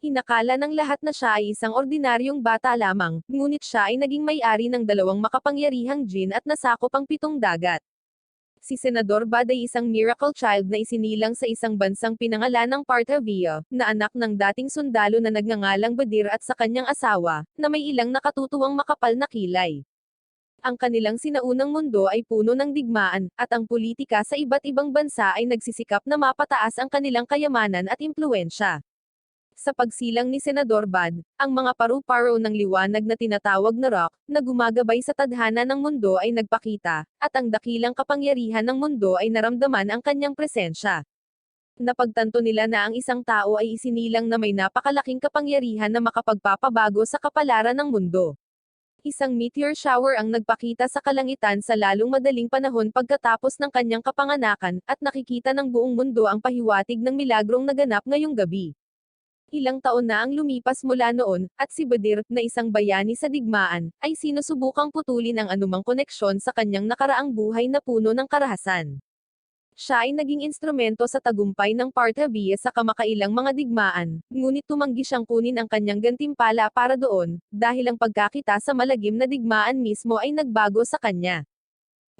Hinakala ng lahat na siya ay isang ordinaryong bata lamang, ngunit siya ay naging may-ari ng dalawang makapangyarihang jin at nasakop ang 7 dagat. Si Senador Bad ay isang miracle child na isinilang sa isang bansang pinangalan ng Partavia, na anak ng dating sundalo na nagngangalang Badir at sa kanyang asawa, na may ilang nakatutuwang makapal na kilay. Ang kanilang sinaunang mundo ay puno ng digmaan, at ang politika sa iba't ibang bansa ay nagsisikap na mapataas ang kanilang kayamanan at impluensya. Sa pagsilang ni Senador Bad, ang mga paru-paro ng liwanag na tinatawag na rock, na gumagabay sa tadhana ng mundo ay nagpakita, at ang dakilang kapangyarihan ng mundo ay naramdaman ang kanyang presensya. Napagtanto nila na ang isang tao ay isinilang na may napakalaking kapangyarihan na makapagpapabago sa kapalaran ng mundo. Isang meteor shower ang nagpakita sa kalangitan sa lalong madaling panahon pagkatapos ng kanyang kapanganakan, at nakikita ng buong mundo ang pahiwatig ng milagrong naganap ngayong gabi. Ilang taon na ang lumipas mula noon, at si Badir, na isang bayani sa digmaan, ay sinusubukang putulin ang anumang koneksyon sa kanyang nakaraang buhay na puno ng karahasan. Siya ay naging instrumento sa tagumpay ng Partavia sa kamakailang mga digmaan, ngunit tumanggi siyang kunin ang kanyang gantimpala para doon, dahil ang pagkakita sa malagim na digmaan mismo ay nagbago sa kanya.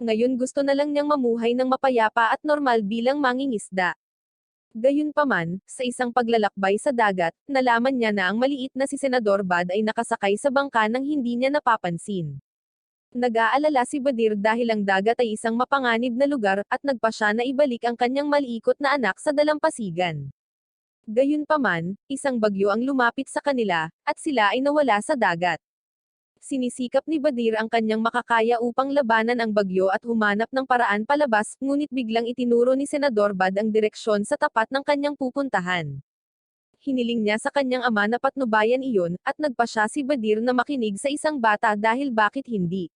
Ngayon gusto na lang niyang mamuhay ng mapayapa at normal bilang mangingisda. Gayunpaman, sa isang paglalakbay sa dagat, nalaman niya na ang maliit na si Senador Bad ay nakasakay sa bangka nang hindi niya napapansin. Nag-aalala si Badir dahil ang dagat ay isang mapanganib na lugar, at nagpa siya na ibalik ang kanyang maliikot na anak sa dalampasigan. Gayunpaman, isang bagyo ang lumapit sa kanila, at sila ay nawala sa dagat. Sinisikap ni Badir ang kanyang makakaya upang labanan ang bagyo at humanap ng paraan palabas, ngunit biglang itinuro ni Senador Bad ang direksyon sa tapat ng kanyang pupuntahan. Hiniling niya sa kanyang ama na patnubayan iyon, at nagpa siya si Badir na makinig sa isang bata dahil bakit hindi.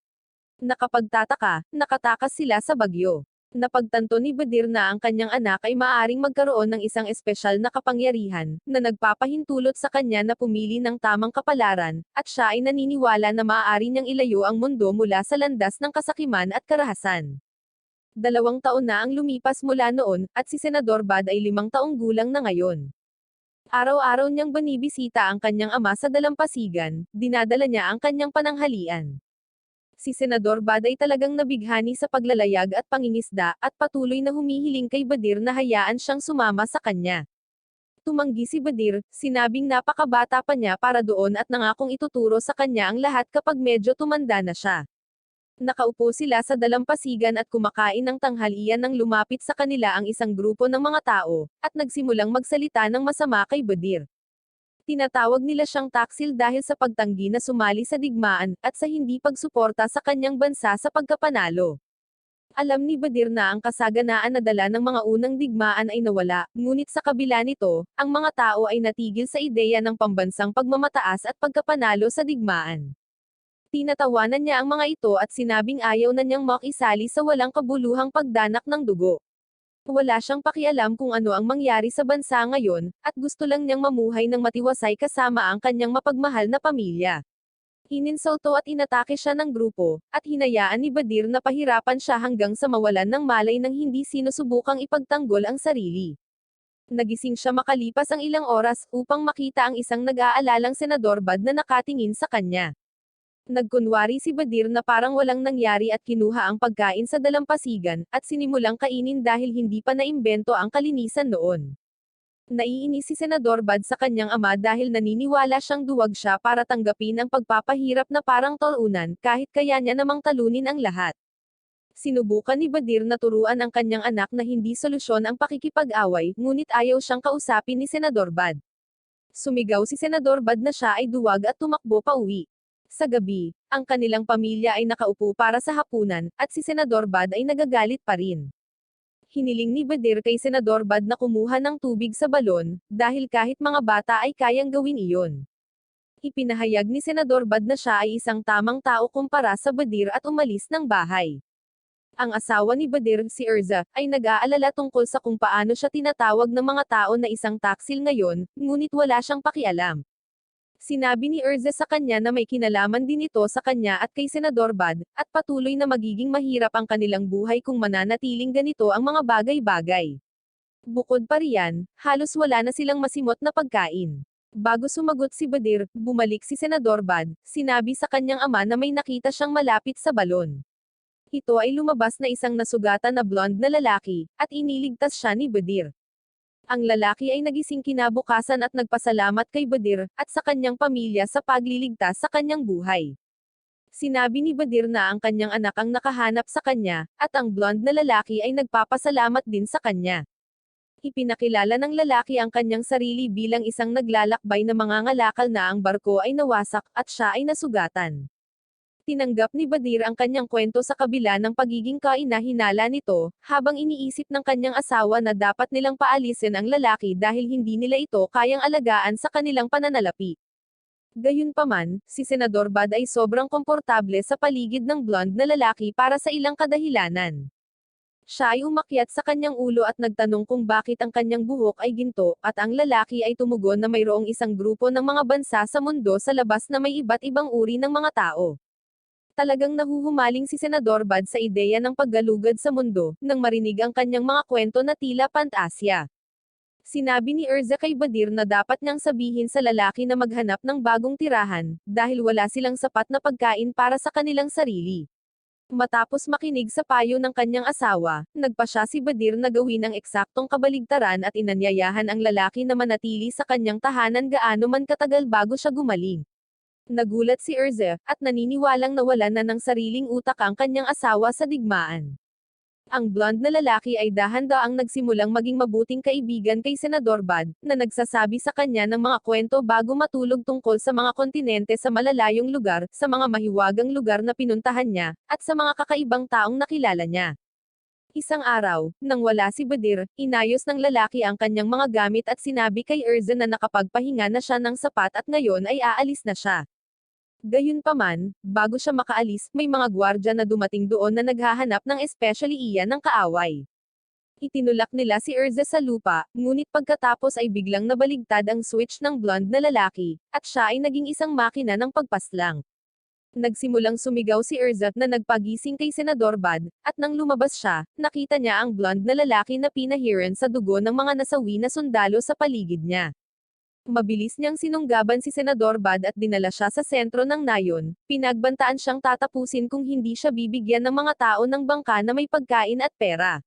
Nakapagtataka, nakatakas sila sa bagyo. Napagtanto ni Badir na ang kanyang anak ay maaaring magkaroon ng isang espesyal na kapangyarihan, na nagpapahintulot sa kanya na pumili ng tamang kapalaran, at siya ay naniniwala na maaari niyang ilayo ang mundo mula sa landas ng kasakiman at karahasan. 2 taon na ang lumipas mula noon, at si Senador Bad ay 5 taong gulang na ngayon. Araw-araw niyang banibisita ang kanyang ama sa dalampasigan, dinadala niya ang kanyang pananghalian. Si Senador Bad ay talagang nabighani sa paglalayag at pangingisda, at patuloy na humihiling kay Badir na hayaan siyang sumama sa kanya. Tumanggi si Badir, sinabing napakabata pa niya para doon at nangakong ituturo sa kanya ang lahat kapag medyo tumanda na siya. Nakaupo sila sa dalampasigan at kumakain ng tanghalian nang lumapit sa kanila ang isang grupo ng mga tao, at nagsimulang magsalita ng masama kay Badir. Tinatawag nila siyang taksil dahil sa pagtanggi na sumali sa digmaan, at sa hindi pagsuporta sa kanyang bansa sa pagkapanalo. Alam ni Badir na ang kasaganaan na dala ng mga unang digmaan ay nawala, ngunit sa kabila nito, ang mga tao ay natigil sa ideya ng pambansang pagmamataas at pagkapanalo sa digmaan. Tinatawanan niya ang mga ito at sinabing ayaw na niyang makisali sa walang kabuluhang pagdanak ng dugo. Wala siyang pakialam kung ano ang mangyari sa bansa ngayon, at gusto lang niyang mamuhay ng matiwasay kasama ang kanyang mapagmahal na pamilya. Ininsulto at inatake siya ng grupo, at hinayaan ni Badir na pahirapan siya hanggang sa mawalan ng malay nang hindi sinusubukang ipagtanggol ang sarili. Nagising siya makalipas ang ilang oras upang makita ang isang nag-aalalang Senador Bad na nakatingin sa kanya. Nagkunwari si Badir na parang walang nangyari at kinuha ang pagkain sa dalampasigan, at sinimulang kainin dahil hindi pa naimbento ang kalinisan noon. Naiinis si Senador Bad sa kanyang ama dahil naniniwala siyang duwag siya para tanggapin ang pagpapahirap na parang tolunan, kahit kaya niya namang talunin ang lahat. Sinubukan ni Badir na turuan ang kanyang anak na hindi solusyon ang pakikipag-away, ngunit ayaw siyang kausapin ni Senador Bad. Sumigaw si Senador Bad na siya ay duwag at tumakbo pa uwi. Sa gabi, ang kanilang pamilya ay nakaupo para sa hapunan, at si Senador Bad ay nagagalit pa rin. Hiniling ni Badir kay Senador Bad na kumuha ng tubig sa balon, dahil kahit mga bata ay kayang gawin iyon. Ipinahayag ni Senador Bad na siya ay isang tamang tao kumpara sa Badir at umalis ng bahay. Ang asawa ni Badir, si Erza, ay nag-aalala tungkol sa kung paano siya tinatawag ng mga tao na isang taksil ngayon, ngunit wala siyang pakialam. Sinabi ni Erza sa kanya na may kinalaman din ito sa kanya at kay Senador Bad, at patuloy na magiging mahirap ang kanilang buhay kung mananatiling ganito ang mga bagay-bagay. Bukod pa riyan, halos wala na silang masimot na pagkain. Bago sumagot si Badir, bumalik si Senador Bad, sinabi sa kanyang ama na may nakita siyang malapit sa balon. Ito ay lumabas na isang nasugatan na blonde na lalaki, at iniligtas siya ni Badir. Ang lalaki ay nagising kinabukasan at nagpasalamat kay Badir, at sa kanyang pamilya sa pagliligtas sa kanyang buhay. Sinabi ni Badir na ang kanyang anak ang nakahanap sa kanya, at ang blonde na lalaki ay nagpapasalamat din sa kanya. Ipinakilala ng lalaki ang kanyang sarili bilang isang naglalakbay na mangangalakal na ang barko ay nawasak, at siya ay nasugatan. Tinanggap ni Badir ang kanyang kwento sa kabila ng pagiging kainahinala nito, habang iniisip ng kanyang asawa na dapat nilang paalisin ang lalaki dahil hindi nila ito kayang alagaan sa kanilang pananalapi. Gayunpaman, si Senador Bad ay sobrang komportable sa paligid ng blonde na lalaki para sa ilang kadahilanan. Siya ay umakyat sa kanyang ulo at nagtanong kung bakit ang kanyang buhok ay ginto, at ang lalaki ay tumugon na mayroong isang grupo ng mga bansa sa mundo sa labas na may iba't ibang uri ng mga tao. Talagang nahuhumaling si Senador Bad sa ideya ng paggalugad sa mundo, nang marinig ang kanyang mga kwento na tila pantasya. Sinabi ni Erza kay Badir na dapat niyang sabihin sa lalaki na maghanap ng bagong tirahan, dahil wala silang sapat na pagkain para sa kanilang sarili. Matapos makinig sa payo ng kanyang asawa, nagpa siya si Badir na gawin ang eksaktong kabaligtaran at inanyayahan ang lalaki na manatili sa kanyang tahanan gaano man katagal bago siya gumaling. Nagulat si Erza, at naniniwalang nawalan na ng sariling utak ang kanyang asawa sa digmaan. Ang blonde na lalaki ay dahan-daang nagsimulang maging mabuting kaibigan kay Senador Bad, na nagsasabi sa kanya ng mga kwento bago matulog tungkol sa mga kontinente sa malalayong lugar, sa mga mahiwagang lugar na pinuntahan niya, at sa mga kakaibang taong nakilala niya. Isang araw, nang wala si Badir, inayos ng lalaki ang kanyang mga gamit at sinabi kay Erza na nakapagpahinga na siya ng sapat at ngayon ay aalis na siya. Gayunpaman, bago siya makaalis, may mga gwardya na dumating doon na naghahanap ng especially iyan ng kaaway. Itinulak nila si Erza sa lupa, ngunit pagkatapos ay biglang nabaligtad ang switch ng blonde na lalaki, at siya ay naging isang makina ng pagpaslang. Nagsimulang sumigaw si Erza na nagpagising kay Senador Bad, at nang lumabas siya, nakita niya ang blonde na lalaki na pinahiran sa dugo ng mga nasawi na sundalo sa paligid niya. Mabilis niyang sinunggaban si Senador Bad at dinala siya sa sentro ng nayon, pinagbantaan siyang tatapusin kung hindi siya bibigyan ng mga tao ng bangka na may pagkain at pera.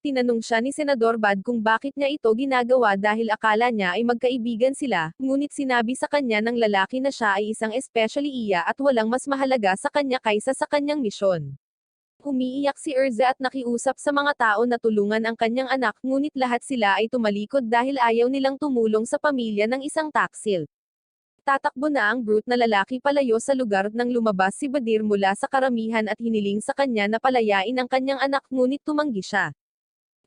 Tinanong siya ni Senador Bad kung bakit niya ito ginagawa dahil akala niya ay magkaibigan sila, ngunit sinabi sa kanya ng lalaki na siya ay isang especially iya at walang mas mahalaga sa kanya kaysa sa kanyang misyon. Umiiyak si Erza at nakiusap sa mga tao na tulungan ang kanyang anak, ngunit lahat sila ay tumalikod dahil ayaw nilang tumulong sa pamilya ng isang taksil. Tatakbo na ang brute na lalaki palayo sa lugar nang lumabas si Badir mula sa karamihan at hiniling sa kanya na palayain ang kanyang anak, ngunit tumanggi siya.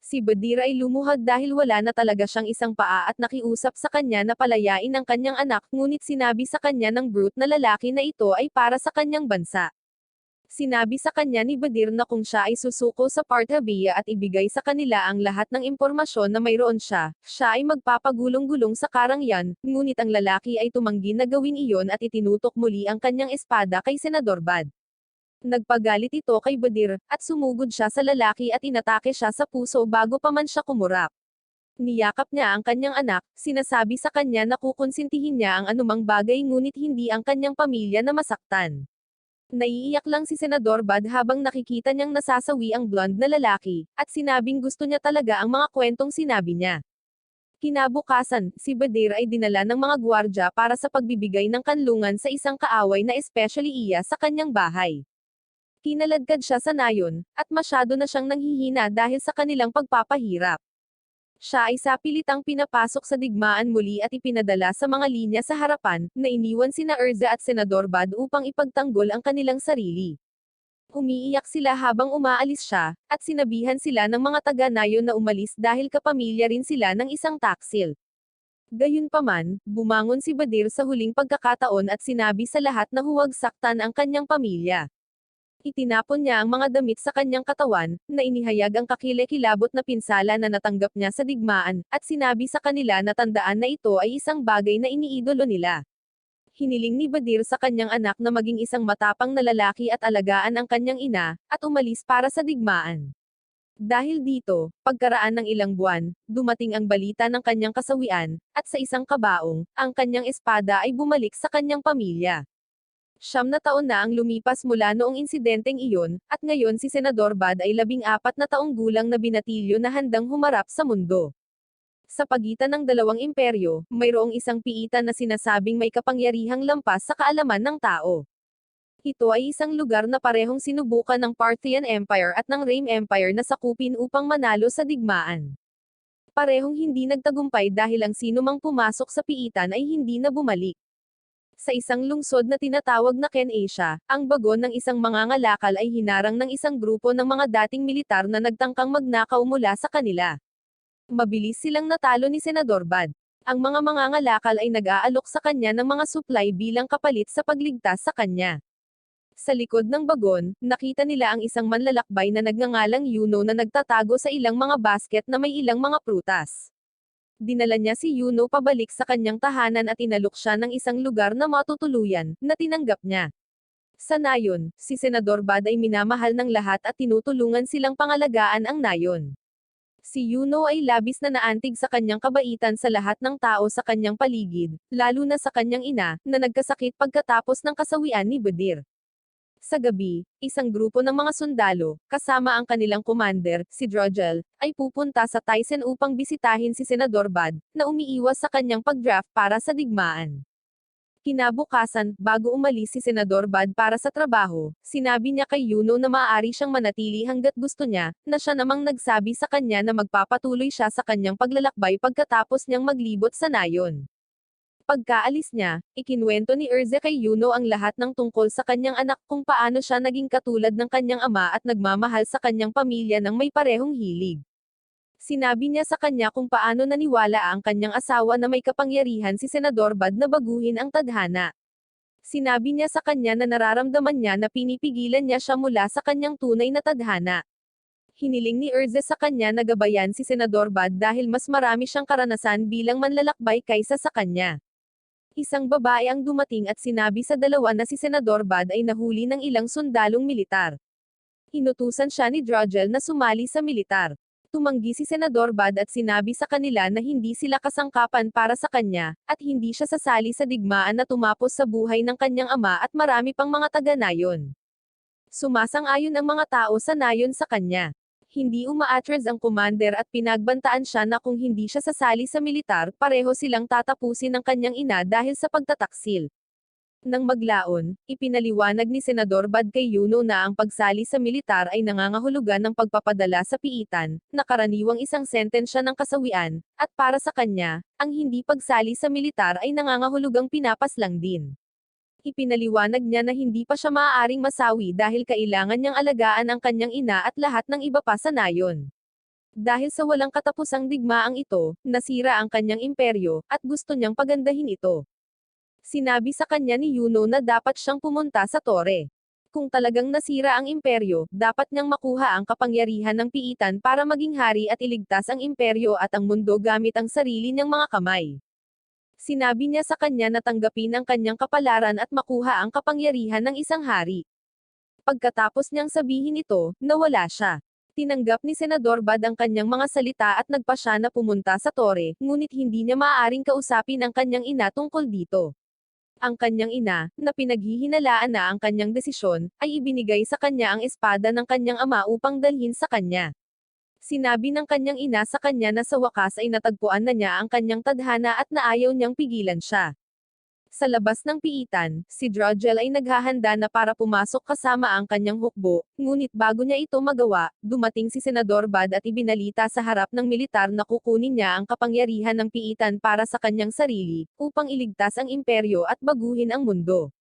Si Badir ay lumuhad dahil wala na talaga siyang isang paa at nakiusap sa kanya na palayain ang kanyang anak, ngunit sinabi sa kanya ng brute na lalaki na ito ay para sa kanyang bansa. Sinabi sa kanya ni Badir na kung siya ay susuko sa Parthabia at ibigay sa kanila ang lahat ng impormasyon na mayroon siya ay magpapagulong-gulong sa Karangyan, ngunit ang lalaki ay tumanggi na gawin iyon at itinutok muli ang kanyang espada kay Senador Bad. Nagpagalit ito kay Badir, at sumugod siya sa lalaki at inatake siya sa puso bago pa man siya kumurap. Niyakap niya ang kanyang anak, sinasabi sa kanya na kukonsintihin niya ang anumang bagay ngunit hindi ang kanyang pamilya na masaktan. Naiiyak lang si Senador Bad habang nakikita niyang nasasawi ang blonde na lalaki, at sinabing gusto niya talaga ang mga kwentong sinabi niya. Kinabukasan, si Badir ay dinala ng mga gwardya para sa pagbibigay ng kanlungan sa isang kaaway na especially iya sa kanyang bahay. Kinaladkad siya sa nayon, at masyado na siyang nanghihina dahil sa kanilang pagpapahirap. Siya ay sapilitang pinapasok sa digmaan muli at ipinadala sa mga linya sa harapan, na iniwan sina Erza at Senador Bad upang ipagtanggol ang kanilang sarili. Umiiyak sila habang umaalis siya, at sinabihan sila ng mga taga-nayon na umalis dahil kapamilya rin sila ng isang taksil. Gayunpaman, bumangon si Badir sa huling pagkakataon at sinabi sa lahat na huwag saktan ang kanyang pamilya. Itinapon niya ang mga damit sa kanyang katawan, na inihayag ang kakilekilabot na pinsala na natanggap niya sa digmaan, at sinabi sa kanila na tandaan na ito ay isang bagay na iniidolo nila. Hiniling ni Badir sa kanyang anak na maging isang matapang na lalaki at alagaan ang kanyang ina, at umalis para sa digmaan. Dahil dito, pagkaraan ng ilang buwan, dumating ang balita ng kanyang kasawian, at sa isang kabaong, ang kanyang espada ay bumalik sa kanyang pamilya. 9 na ang lumipas mula noong insidenteng iyon, at ngayon si Senador Bad ay 14 na taong gulang na binatilyo na handang humarap sa mundo. Sa pagitan ng dalawang imperyo, mayroong isang piitan na sinasabing may kapangyarihang lampas sa kaalaman ng tao. Ito ay isang lugar na parehong sinubukan ng Parthian Empire at ng Rame Empire na sakupin upang manalo sa digmaan. Parehong hindi nagtagumpay dahil ang sinumang pumasok sa piitan ay hindi na bumalik. Sa isang lungsod na tinatawag na Ken Asia, ang bagon ng isang mangangalakal ay hinarang ng isang grupo ng mga dating militar na nagtangkang magnakaw mula sa kanila. Mabilis silang natalo ni Senador Bad. Ang mga mangangalakal ay nag-aalok sa kanya ng mga supply bilang kapalit sa pagligtas sa kanya. Sa likod ng bagon, nakita nila ang isang manlalakbay na nagngangalang Yuno na nagtatago sa ilang mga basket na may ilang mga prutas. Dinala niya si Yuno pabalik sa kanyang tahanan at inalok siya ng isang lugar na matutuluyan, na tinanggap niya. Sa nayon, si Senador Bad ay minamahal ng lahat at tinutulungan silang pangalagaan ang nayon. Si Yuno ay labis na naantig sa kanyang kabaitan sa lahat ng tao sa kanyang paligid, lalo na sa kanyang ina, na nagkasakit pagkatapos ng kasawian ni Badir. Sa gabi, isang grupo ng mga sundalo, kasama ang kanilang commander, si Drogel, ay pupunta sa Tyson upang bisitahin si Senador Bad, na umiiwas sa kanyang pagdraft para sa digmaan. Kinabukasan, bago umalis si Senador Bad para sa trabaho, sinabi niya kay Yuno na maaari siyang manatili hanggat gusto niya, na siya namang nagsabi sa kanya na magpapatuloy siya sa kanyang paglalakbay pagkatapos niyang maglibot sa nayon. Pagkaalis niya, ikinuwento ni Erze kay Yuno ang lahat ng tungkol sa kanyang anak kung paano siya naging katulad ng kanyang ama at nagmamahal sa kanyang pamilya ng may parehong hilig. Sinabi niya sa kanya kung paano naniwala ang kanyang asawa na may kapangyarihan si Senador Bad na baguhin ang tadhana. Sinabi niya sa kanya na nararamdaman niya na pinipigilan niya siya mula sa kanyang tunay na tadhana. Hiniling ni Erze sa kanya na gabayan si Senador Bad dahil mas marami siyang karanasan bilang manlalakbay kaysa sa kanya. Isang babae ang dumating at sinabi sa dalawa na si Senador Bad ay nahuli ng ilang sundalong militar. Inutusan siya ni Drogel na sumali sa militar. Tumanggi si Senador Bad at sinabi sa kanila na hindi sila kasangkapan para sa kanya, at hindi siya sasali sa digmaan na tumapos sa buhay ng kanyang ama at marami pang mga taga-nayon. Sumasang-ayon ang mga tao sa nayon sa kanya. Hindi umaatras ang commander at pinagbantaan siya na kung hindi siya sasali sa militar, pareho silang tatapusin ng kanyang ina dahil sa pagtataksil. Nang maglaon, ipinaliwanag ni Senador Bad kay Yuno na ang pagsali sa militar ay nangangahulugan ng pagpapadala sa piitan, na karaniwang isang sentensya ng kasawian, at para sa kanya, ang hindi pagsali sa militar ay nangangahulugang pinapaslang din. Ipinaliwanag niya na hindi pa siya maaaring masawi dahil kailangan niyang alagaan ang kanyang ina at lahat ng iba pa sa nayon. Dahil sa walang katapusang digmaang ito, nasira ang kanyang imperyo, at gusto niyang pagandahin ito. Sinabi sa kanya ni Yuno na dapat siyang pumunta sa tore. Kung talagang nasira ang imperyo, dapat niyang makuha ang kapangyarihan ng piitan para maging hari at iligtas ang imperyo at ang mundo gamit ang sarili niyang mga kamay. Sinabi niya sa kanya na tanggapin ang kanyang kapalaran at makuha ang kapangyarihan ng isang hari. Pagkatapos niyang sabihin ito, nawala siya. Tinanggap ni Senador Bad ang kanyang mga salita at nagpa siya na pumunta sa tore, ngunit hindi niya maaaring kausapin ang kanyang ina tungkol dito. Ang kanyang ina, na pinaghihinalaan na ang kanyang desisyon, ay ibinigay sa kanya ang espada ng kanyang ama upang dalhin sa kanya. Sinabi ng kanyang ina sa kanya na sa wakas ay natagpuan na niya ang kanyang tadhana at naayaw niyang pigilan siya. Sa labas ng piitan, si Drogel ay naghahanda na para pumasok kasama ang kanyang hukbo, ngunit bago niya ito magawa, dumating si Senador Bad at ibinalita sa harap ng militar na kukunin niya ang kapangyarihan ng piitan para sa kanyang sarili, upang iligtas ang imperyo at baguhin ang mundo.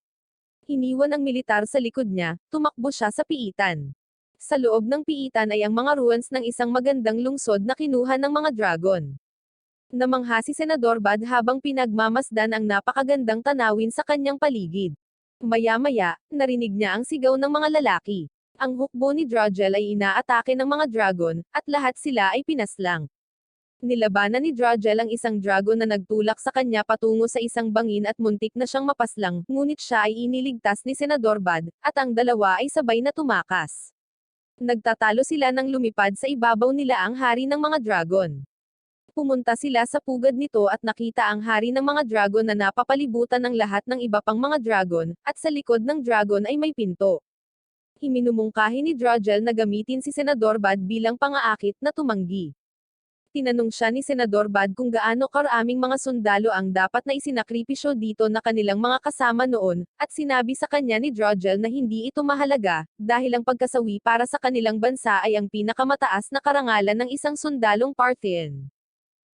Iniwan ang militar sa likod niya, tumakbo siya sa piitan. Sa loob ng piitan ay ang mga ruins ng isang magandang lungsod na kinuha ng mga dragon. Namangha si Senador Bad habang pinagmamasdan ang napakagandang tanawin sa kanyang paligid. Maya-maya, narinig niya ang sigaw ng mga lalaki. Ang hukbo ni Drogel ay inaatake ng mga dragon, at lahat sila ay pinaslang. Nilabanan ni Drogel ang isang dragon na nagtulak sa kanya patungo sa isang bangin at muntik na siyang mapaslang, ngunit siya ay iniligtas ni Senador Bad, at ang dalawa ay sabay na tumakas. Nagtatalo sila nang lumipad sa ibabaw nila ang hari ng mga dragon. Pumunta sila sa pugad nito at nakita ang hari ng mga dragon na napapalibutan ng lahat ng iba pang mga dragon, at sa likod ng dragon ay may pinto. Iminumungkahi ni Drogel na gamitin si Senador Bad bilang pangaakit na tumanggi. Tinanong siya ni Senador Bad kung gaano karaming mga sundalo ang dapat na isinakripisyo dito na kanilang mga kasama noon, at sinabi sa kanya ni Drogel na hindi ito mahalaga, dahil ang pagkasawi para sa kanilang bansa ay ang pinakamataas na karangalan ng isang sundalong Parthian.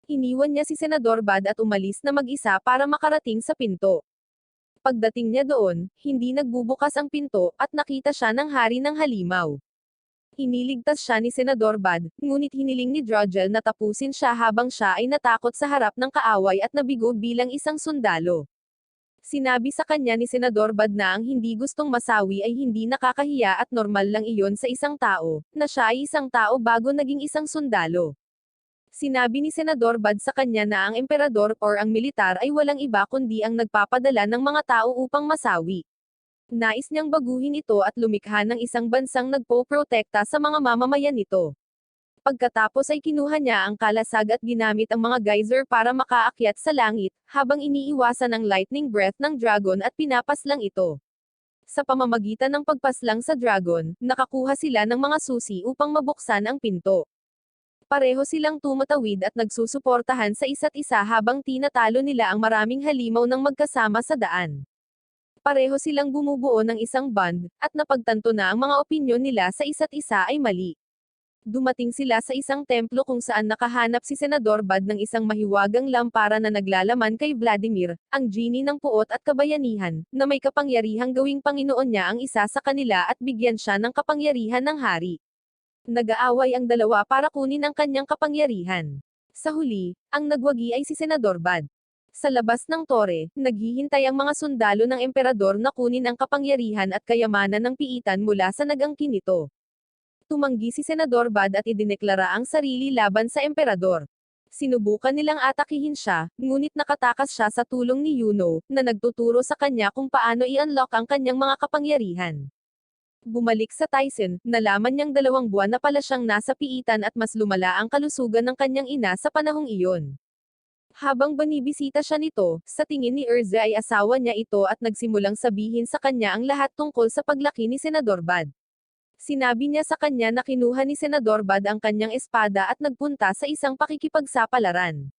Iniwan niya si Senador Bad at umalis na mag-isa para makarating sa pinto. Pagdating niya doon, hindi nagbubukas ang pinto, at nakita siya ng hari ng halimaw. Iniligtas siya ni Senador Bad, ngunit hiniling ni Drogel na tapusin siya habang siya ay natakot sa harap ng kaaway at nabigo bilang isang sundalo. Sinabi sa kanya ni Senador Bad na ang hindi gustong masawi ay hindi nakakahiya at normal lang iyon sa isang tao, na siya ay isang tao bago naging isang sundalo. Sinabi ni Senador Bad sa kanya na ang emperador or ang militar ay walang iba kundi ang nagpapadala ng mga tao upang masawi. Nais niyang baguhin ito at lumikha ng isang bansang nagpoprotekta sa mga mamamayan nito. Pagkatapos ay kinuha niya ang kalasag at ginamit ang mga geyser para makaakyat sa langit, habang iniiwasan ang lightning breath ng dragon at pinapaslang ito. Sa pamamagitan ng pagpaslang sa dragon, nakakuha sila ng mga susi upang mabuksan ang pinto. Pareho silang tumatawid at nagsusuportahan sa isa't isa habang tinatalo nila ang maraming halimaw ng magkasama sa daan. Pareho silang bumubuo ng isang bond, at napagtanto na ang mga opinyon nila sa isa't isa ay mali. Dumating sila sa isang templo kung saan nakahanap si Senador Bad ng isang mahiwagang lampara na naglalaman kay Vladimir, ang genie ng puot at kabayanihan, na may kapangyarihang gawing Panginoon niya ang isa sa kanila at bigyan siya ng kapangyarihan ng hari. Nag-aaway ang dalawa para kunin ang kanyang kapangyarihan. Sa huli, ang nagwagi ay si Senador Bad. Sa labas ng tore, naghihintay ang mga sundalo ng emperador na kunin ang kapangyarihan at kayamanan ng piitan mula sa nag-angkin nito. Tumanggi si Senador Bad at idineklara ang sarili laban sa emperador. Sinubukan nilang atakihin siya, ngunit nakatakas siya sa tulong ni Yuno, na nagtuturo sa kanya kung paano i-unlock ang kanyang mga kapangyarihan. Bumalik sa Tyson, nalaman niyang 2 buwan na pala siyang nasa piitan at mas lumala ang kalusugan ng kanyang ina sa panahong iyon. Habang banibisita siya nito, sa tingin ni Erza ay asawa niya ito at nagsimulang sabihin sa kanya ang lahat tungkol sa paglaki ni Senador Bad. Sinabi niya sa kanya na kinuha ni Senador Bad ang kanyang espada at nagpunta sa isang pakikipagsapalaran.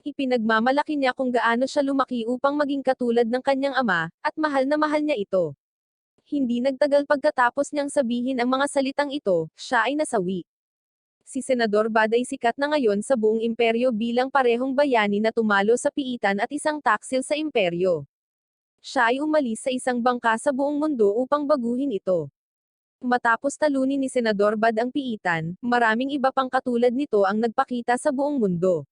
Ipinagmamalaki niya kung gaano siya lumaki upang maging katulad ng kanyang ama, at mahal na mahal niya ito. Hindi nagtagal pagkatapos niyang sabihin ang mga salitang ito, siya ay nasawi. Si Senador Bad ay sikat na ngayon sa buong imperyo bilang parehong bayani na tumalo sa piitan at isang taksil sa imperyo. Siya ay umalis sa isang bangka sa buong mundo upang baguhin ito. Matapos talunin ni Senador Bad ang piitan, maraming iba pang katulad nito ang nagpakita sa buong mundo.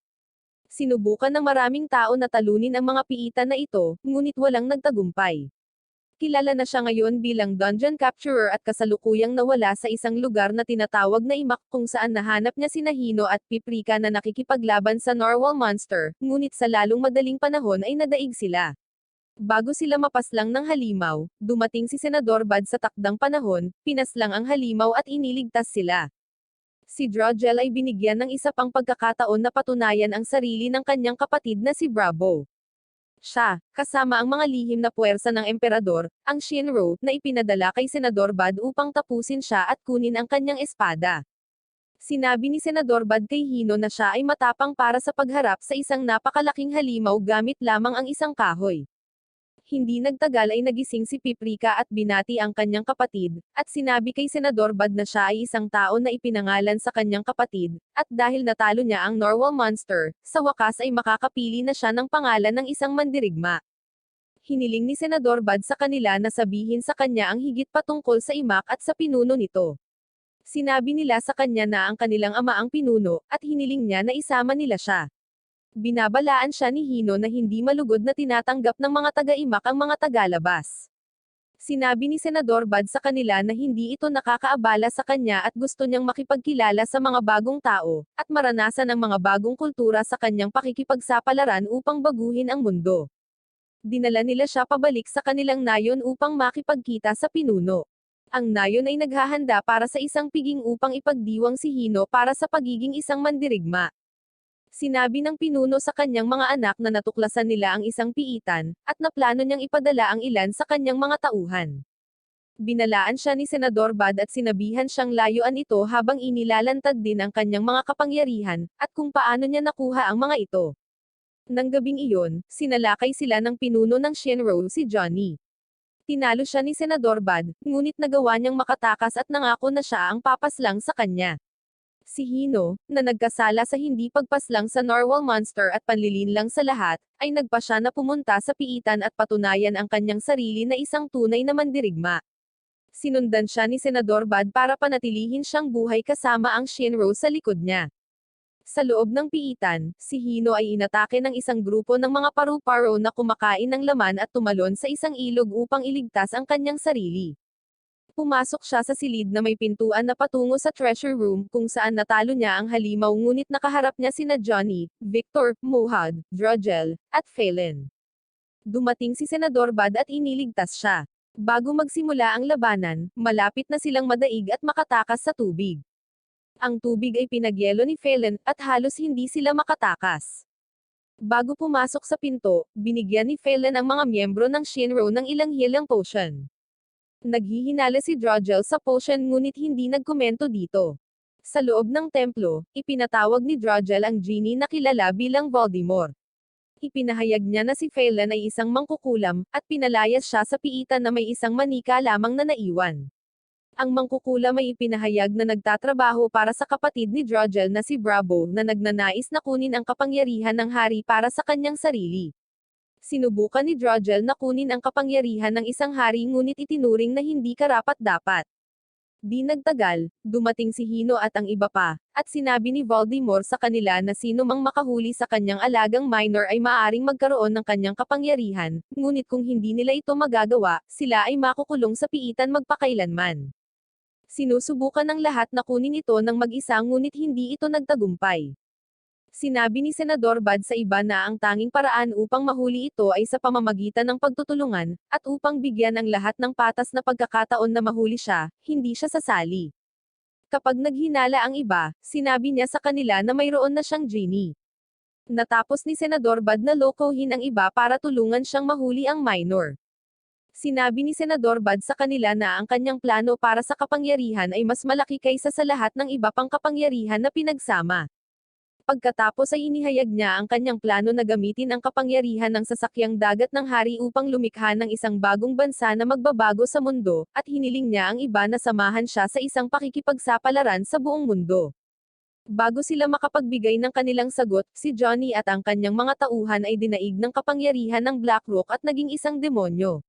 Sinubukan ng maraming tao na talunin ang mga piitan na ito, ngunit walang nagtagumpay. Kilala na siya ngayon bilang dungeon capturer at kasalukuyang nawala sa isang lugar na tinatawag na Imak kung saan nahanap niya sina Hino at Piprika na nakikipaglaban sa Narwhal Monster, ngunit sa lalong madaling panahon ay nadaig sila. Bago sila mapaslang ng halimaw, dumating si Senador Bad sa takdang panahon, pinaslang ang halimaw at iniligtas sila. Si Drogel ay binigyan ng isa pang pagkakataon na patunayan ang sarili ng kanyang kapatid na si Bravo. Siya, kasama ang mga lihim na puwersa ng emperador, ang Shinro, na ipinadala kay Senador Bad upang tapusin siya at kunin ang kanyang espada. Sinabi ni Senador Bad kay Hino na siya ay matapang para sa pagharap sa isang napakalaking halimaw gamit lamang ang isang kahoy. Hindi nagtagal ay nagising si Piprika at binati ang kanyang kapatid, at sinabi kay Senador Bad na siya ay isang tao na ipinangalan sa kanyang kapatid, at dahil natalo niya ang Narwhal Monster, sa wakas ay makakapili na siya ng pangalan ng isang mandirigma. Hiniling ni Senador Bad sa kanila na sabihin sa kanya ang higit patungkol sa Imak at sa pinuno nito. Sinabi nila sa kanya na ang kanilang ama ang pinuno, at hiniling niya na isama nila siya. Binabalaan siya ni Hino na hindi malugod na tinatanggap ng mga taga-Imak ang mga tagalabas. Sinabi ni Senador Bad sa kanila na hindi ito nakakaabala sa kanya at gusto niyang makipagkilala sa mga bagong tao, at maranasan ang mga bagong kultura sa kanyang pakikipagsapalaran upang baguhin ang mundo. Dinala nila siya pabalik sa kanilang nayon upang makipagkita sa pinuno. Ang nayon ay naghahanda para sa isang piging upang ipagdiwang si Hino para sa pagiging isang mandirigma. Sinabi ng pinuno sa kanyang mga anak na natuklasan nila ang isang piitan, at na plano niyang ipadala ang ilan sa kanyang mga tauhan. Binalaan siya ni Senador Bad at sinabihan siyang layuan ito habang inilalantad din ang kanyang mga kapangyarihan, at kung paano niya nakuha ang mga ito. Nang gabing iyon, sinalakay sila ng pinuno ng Shinro si Johnny. Tinalo siya ni Senador Bad, ngunit nagawa niyang makatakas at nangako na siya ang papaslang sa kanya. Si Hino, na nagkasala sa hindi pagpaslang sa Narwhal Monster at panlilinlang sa lahat, ay nagpa siya na pumunta sa piitan at patunayan ang kanyang sarili na isang tunay na mandirigma. Sinundan siya ni Senador Bad para panatilihin siyang buhay kasama ang Shinro sa likod niya. Sa loob ng piitan, si Hino ay inatake ng isang grupo ng mga paru-paro na kumakain ng laman at tumalon sa isang ilog upang iligtas ang kanyang sarili. Pumasok siya sa silid na may pintuan na patungo sa treasure room kung saan natalo niya ang halimaw ngunit nakaharap niya sina Johnny, Victor, Mohad, Drogel, at Phelan. Dumating si Senador Bad at iniligtas siya. Bago magsimula ang labanan, malapit na silang madaig at makatakas sa tubig. Ang tubig ay pinagyelo ni Phelan, at halos hindi sila makatakas. Bago pumasok sa pinto, binigyan ni Phelan ang mga miyembro ng Shinro ng ilang healing potion. Naghihinala si Drogel sa potion ngunit hindi nagkomento dito. Sa loob ng templo, ipinatawag ni Drogel ang genie na kilala bilang Voldemort. Ipinahayag niya na si Phelan ay isang mangkukulam, at pinalayas siya sa piitan na may isang manika lamang na naiwan. Ang mangkukulam ay ipinahayag na nagtatrabaho para sa kapatid ni Drogel na si Bravo na nagnanais na kunin ang kapangyarihan ng hari para sa kanyang sarili. Sinubukan ni Drogel na kunin ang kapangyarihan ng isang hari ngunit itinuring na hindi karapat-dapat. Di nagtagal, dumating si Hino at ang iba pa, at sinabi ni Voldemort sa kanila na sino mang makahuli sa kanyang alagang minor ay maaaring magkaroon ng kanyang kapangyarihan, ngunit kung hindi nila ito magagawa, sila ay makukulong sa piitan magpakailanman. Sinusubukan ng lahat na kunin ito ng mag-isa ngunit hindi ito nagtagumpay. Sinabi ni Senador Bad sa iba na ang tanging paraan upang mahuli ito ay sa pamamagitan ng pagtutulungan, at upang bigyan ang lahat ng patas na pagkakataon na mahuli siya, hindi siya sasali. Kapag naghinala ang iba, sinabi niya sa kanila na mayroon na siyang genie. Natapos ni Senador Bad na lokohin ang iba para tulungan siyang mahuli ang minor. Sinabi ni Senador Bad sa kanila na ang kanyang plano para sa kapangyarihan ay mas malaki kaysa sa lahat ng iba pang kapangyarihan na pinagsama. Pagkatapos ay inihayag niya ang kanyang plano na gamitin ang kapangyarihan ng sasakyang dagat ng hari upang lumikha ng isang bagong bansa na magbabago sa mundo, at hiniling niya ang iba na samahan siya sa isang pakikipagsapalaran sa buong mundo. Bago sila makapagbigay ng kanilang sagot, si Johnny at ang kanyang mga tauhan ay dinaig ng kapangyarihan ng Blackrock at naging isang demonyo.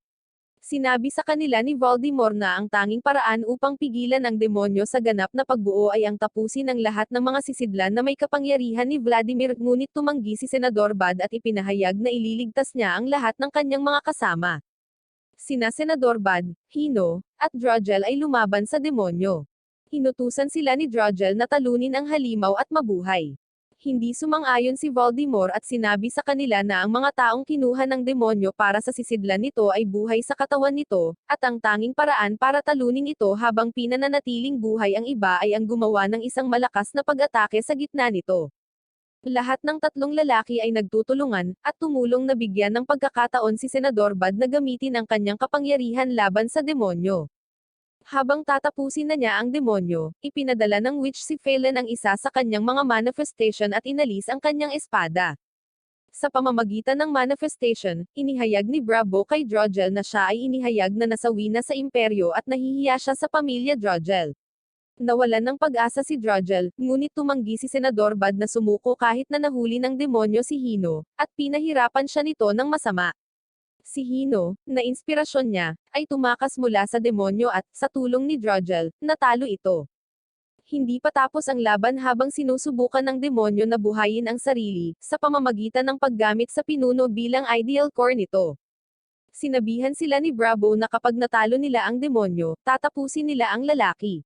Sinabi sa kanila ni Voldemort na ang tanging paraan upang pigilan ang demonyo sa ganap na pagbuo ay ang tapusin ang lahat ng mga sisidlan na may kapangyarihan ni Vladimir, ngunit tumanggi si Senador Bad at ipinahayag na ililigtas niya ang lahat ng kanyang mga kasama. Sina Senador Bad, Hino, at Drogel ay lumaban sa demonyo. Inutusan sila ni Drogel na talunin ang halimaw at mabuhay. Hindi sumang-ayon si Voldemort at sinabi sa kanila na ang mga taong kinuha ng demonyo para sa sisidlan nito ay buhay sa katawan nito, at ang tanging paraan para talunin ito habang pinananatiling buhay ang iba ay ang gumawa ng isang malakas na pag-atake sa gitna nito. Lahat ng tatlong lalaki ay nagtutulungan, at tumulong na bigyan ng pagkakataon si Senador Bad na gamitin ang kanyang kapangyarihan laban sa demonyo. Habang tatapusin na niya ang demonyo, ipinadala ng witch si Phelan ang isa sa kanyang mga manifestation at inalis ang kanyang espada. Sa pamamagitan ng manifestation, inihayag ni Bravo kay Drogel na siya ay inihayag na nasawi na sa imperyo at nahihiya siya sa pamilya Drogel. Nawalan ng pag-asa si Drogel, ngunit tumanggi si Senador Bad na sumuko kahit na nahuli ng demonyo si Hino, at pinahirapan siya nito ng masama. Si Hino, na inspirasyon niya, ay tumakas mula sa demonyo at, sa tulong ni Drogel, natalo ito. Hindi pa tapos ang laban habang sinusubukan ng demonyo na buhayin ang sarili, sa pamamagitan ng paggamit sa pinuno bilang ideal core nito. Sinabihan sila ni Bravo na kapag natalo nila ang demonyo, tatapusin nila ang lalaki.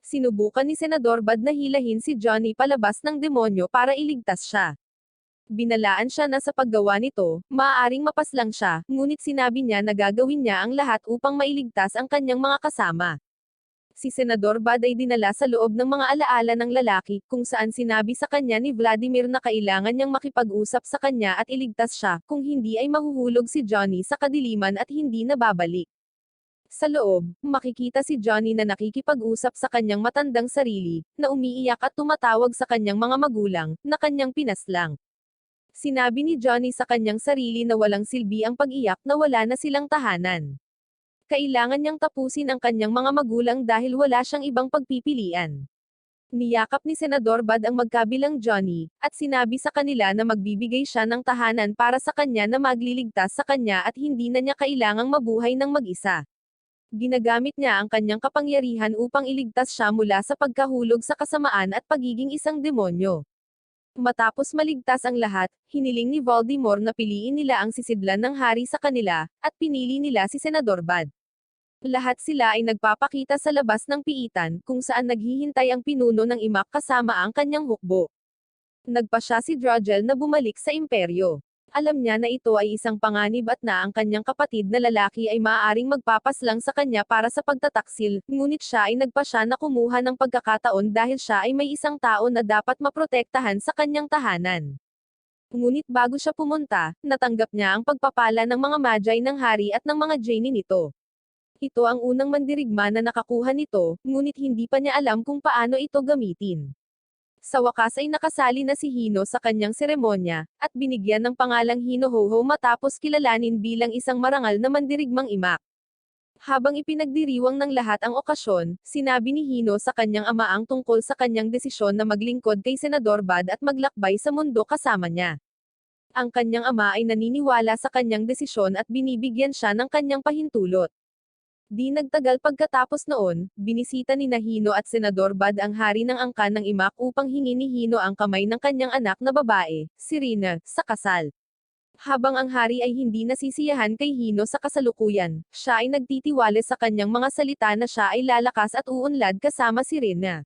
Sinubukan ni Senador Bad na hilahin si Johnny palabas ng demonyo para iligtas siya. Binalaan siya na sa paggawa nito, maaaring mapaslang siya, ngunit sinabi niya na gagawin niya ang lahat upang mailigtas ang kanyang mga kasama. Si Senador Bad ay dinala sa loob ng mga alaala ng lalaki, kung saan sinabi sa kanya ni Vladimir na kailangan niyang makipag-usap sa kanya at iligtas siya, kung hindi ay mahuhulog si Johnny sa kadiliman at hindi na babalik. Sa loob, makikita si Johnny na nakikipag-usap sa kanyang matandang sarili, na umiiyak at tumatawag sa kanyang mga magulang, na kanyang pinaslang. Sinabi ni Johnny sa kanyang sarili na walang silbi ang pag-iyak na wala na silang tahanan. Kailangan niyang tapusin ang kanyang mga magulang dahil wala siyang ibang pagpipilian. Niyakap ni Senador Bad ang magkabilang Johnny, at sinabi sa kanila na magbibigay siya ng tahanan para sa kanya na magliligtas sa kanya at hindi na niya kailangang mabuhay ng mag-isa. Ginagamit niya ang kanyang kapangyarihan upang iligtas siya mula sa pagkahulog sa kasamaan at pagiging isang demonyo. Matapos maligtas ang lahat, hiniling ni Voldemort na piliin nila ang sisidlan ng hari sa kanila, at pinili nila si Senador Bad. Lahat sila ay nagpapakita sa labas ng piitan, kung saan naghihintay ang pinuno ng imak kasama ang kanyang hukbo. Nagpasya si Drogel na bumalik sa imperyo. Alam niya na ito ay isang panganib at na ang kanyang kapatid na lalaki ay maaaring magpapaslang sa kanya para sa pagtataksil, ngunit siya ay nagpasya na kumuha ng pagkakataon dahil siya ay may isang tao na dapat maprotektahan sa kanyang tahanan. Ngunit bago siya pumunta, natanggap niya ang pagpapala ng mga Magi ng hari at ng mga Genie nito. Ito ang unang mandirigma na nakakuha nito, ngunit hindi pa niya alam kung paano ito gamitin. Sa wakas ay nakasali na si Hino sa kanyang seremonya, at binigyan ng pangalang Hino-Ho-Ho matapos kilalanin bilang isang marangal na mandirigmang imak. Habang ipinagdiriwang ng lahat ang okasyon, sinabi ni Hino sa kanyang ama ang tungkol sa kanyang desisyon na maglingkod kay Senador Bad at maglakbay sa mundo kasama niya. Ang kanyang ama ay naniniwala sa kanyang desisyon at binibigyan siya ng kanyang pahintulot. Di nagtagal pagkatapos noon, binisita ni Hino at Senador Bad ang hari ng angkan ng imak upang hingi ni Hino ang kamay ng kanyang anak na babae, si Rina, sa kasal. Habang ang hari ay hindi nasisiyahan kay Hino sa kasalukuyan, siya ay nagtitiwala sa kanyang mga salita na siya ay lalakas at uunlad kasama si Rina.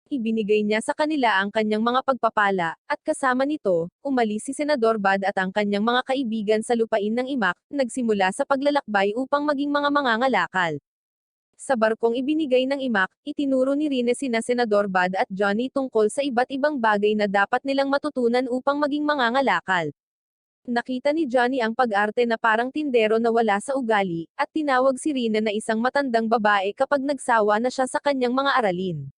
Ibinigay niya sa kanila ang kanyang mga pagpapala, at kasama nito, umalis si Senador Bad at ang kanyang mga kaibigan sa lupain ng imak, nagsimula sa paglalakbay upang maging mga mangangalakal. Sa barkong ibinigay ng imak, itinuro ni Rine sina Senador Bad at Johnny tungkol sa iba't ibang bagay na dapat nilang matutunan upang maging mangangalakal. Nakita ni Johnny ang pag-arte na parang tindero na wala sa ugali, at tinawag si Rina na isang matandang babae kapag nagsawa na siya sa kanyang mga aralin.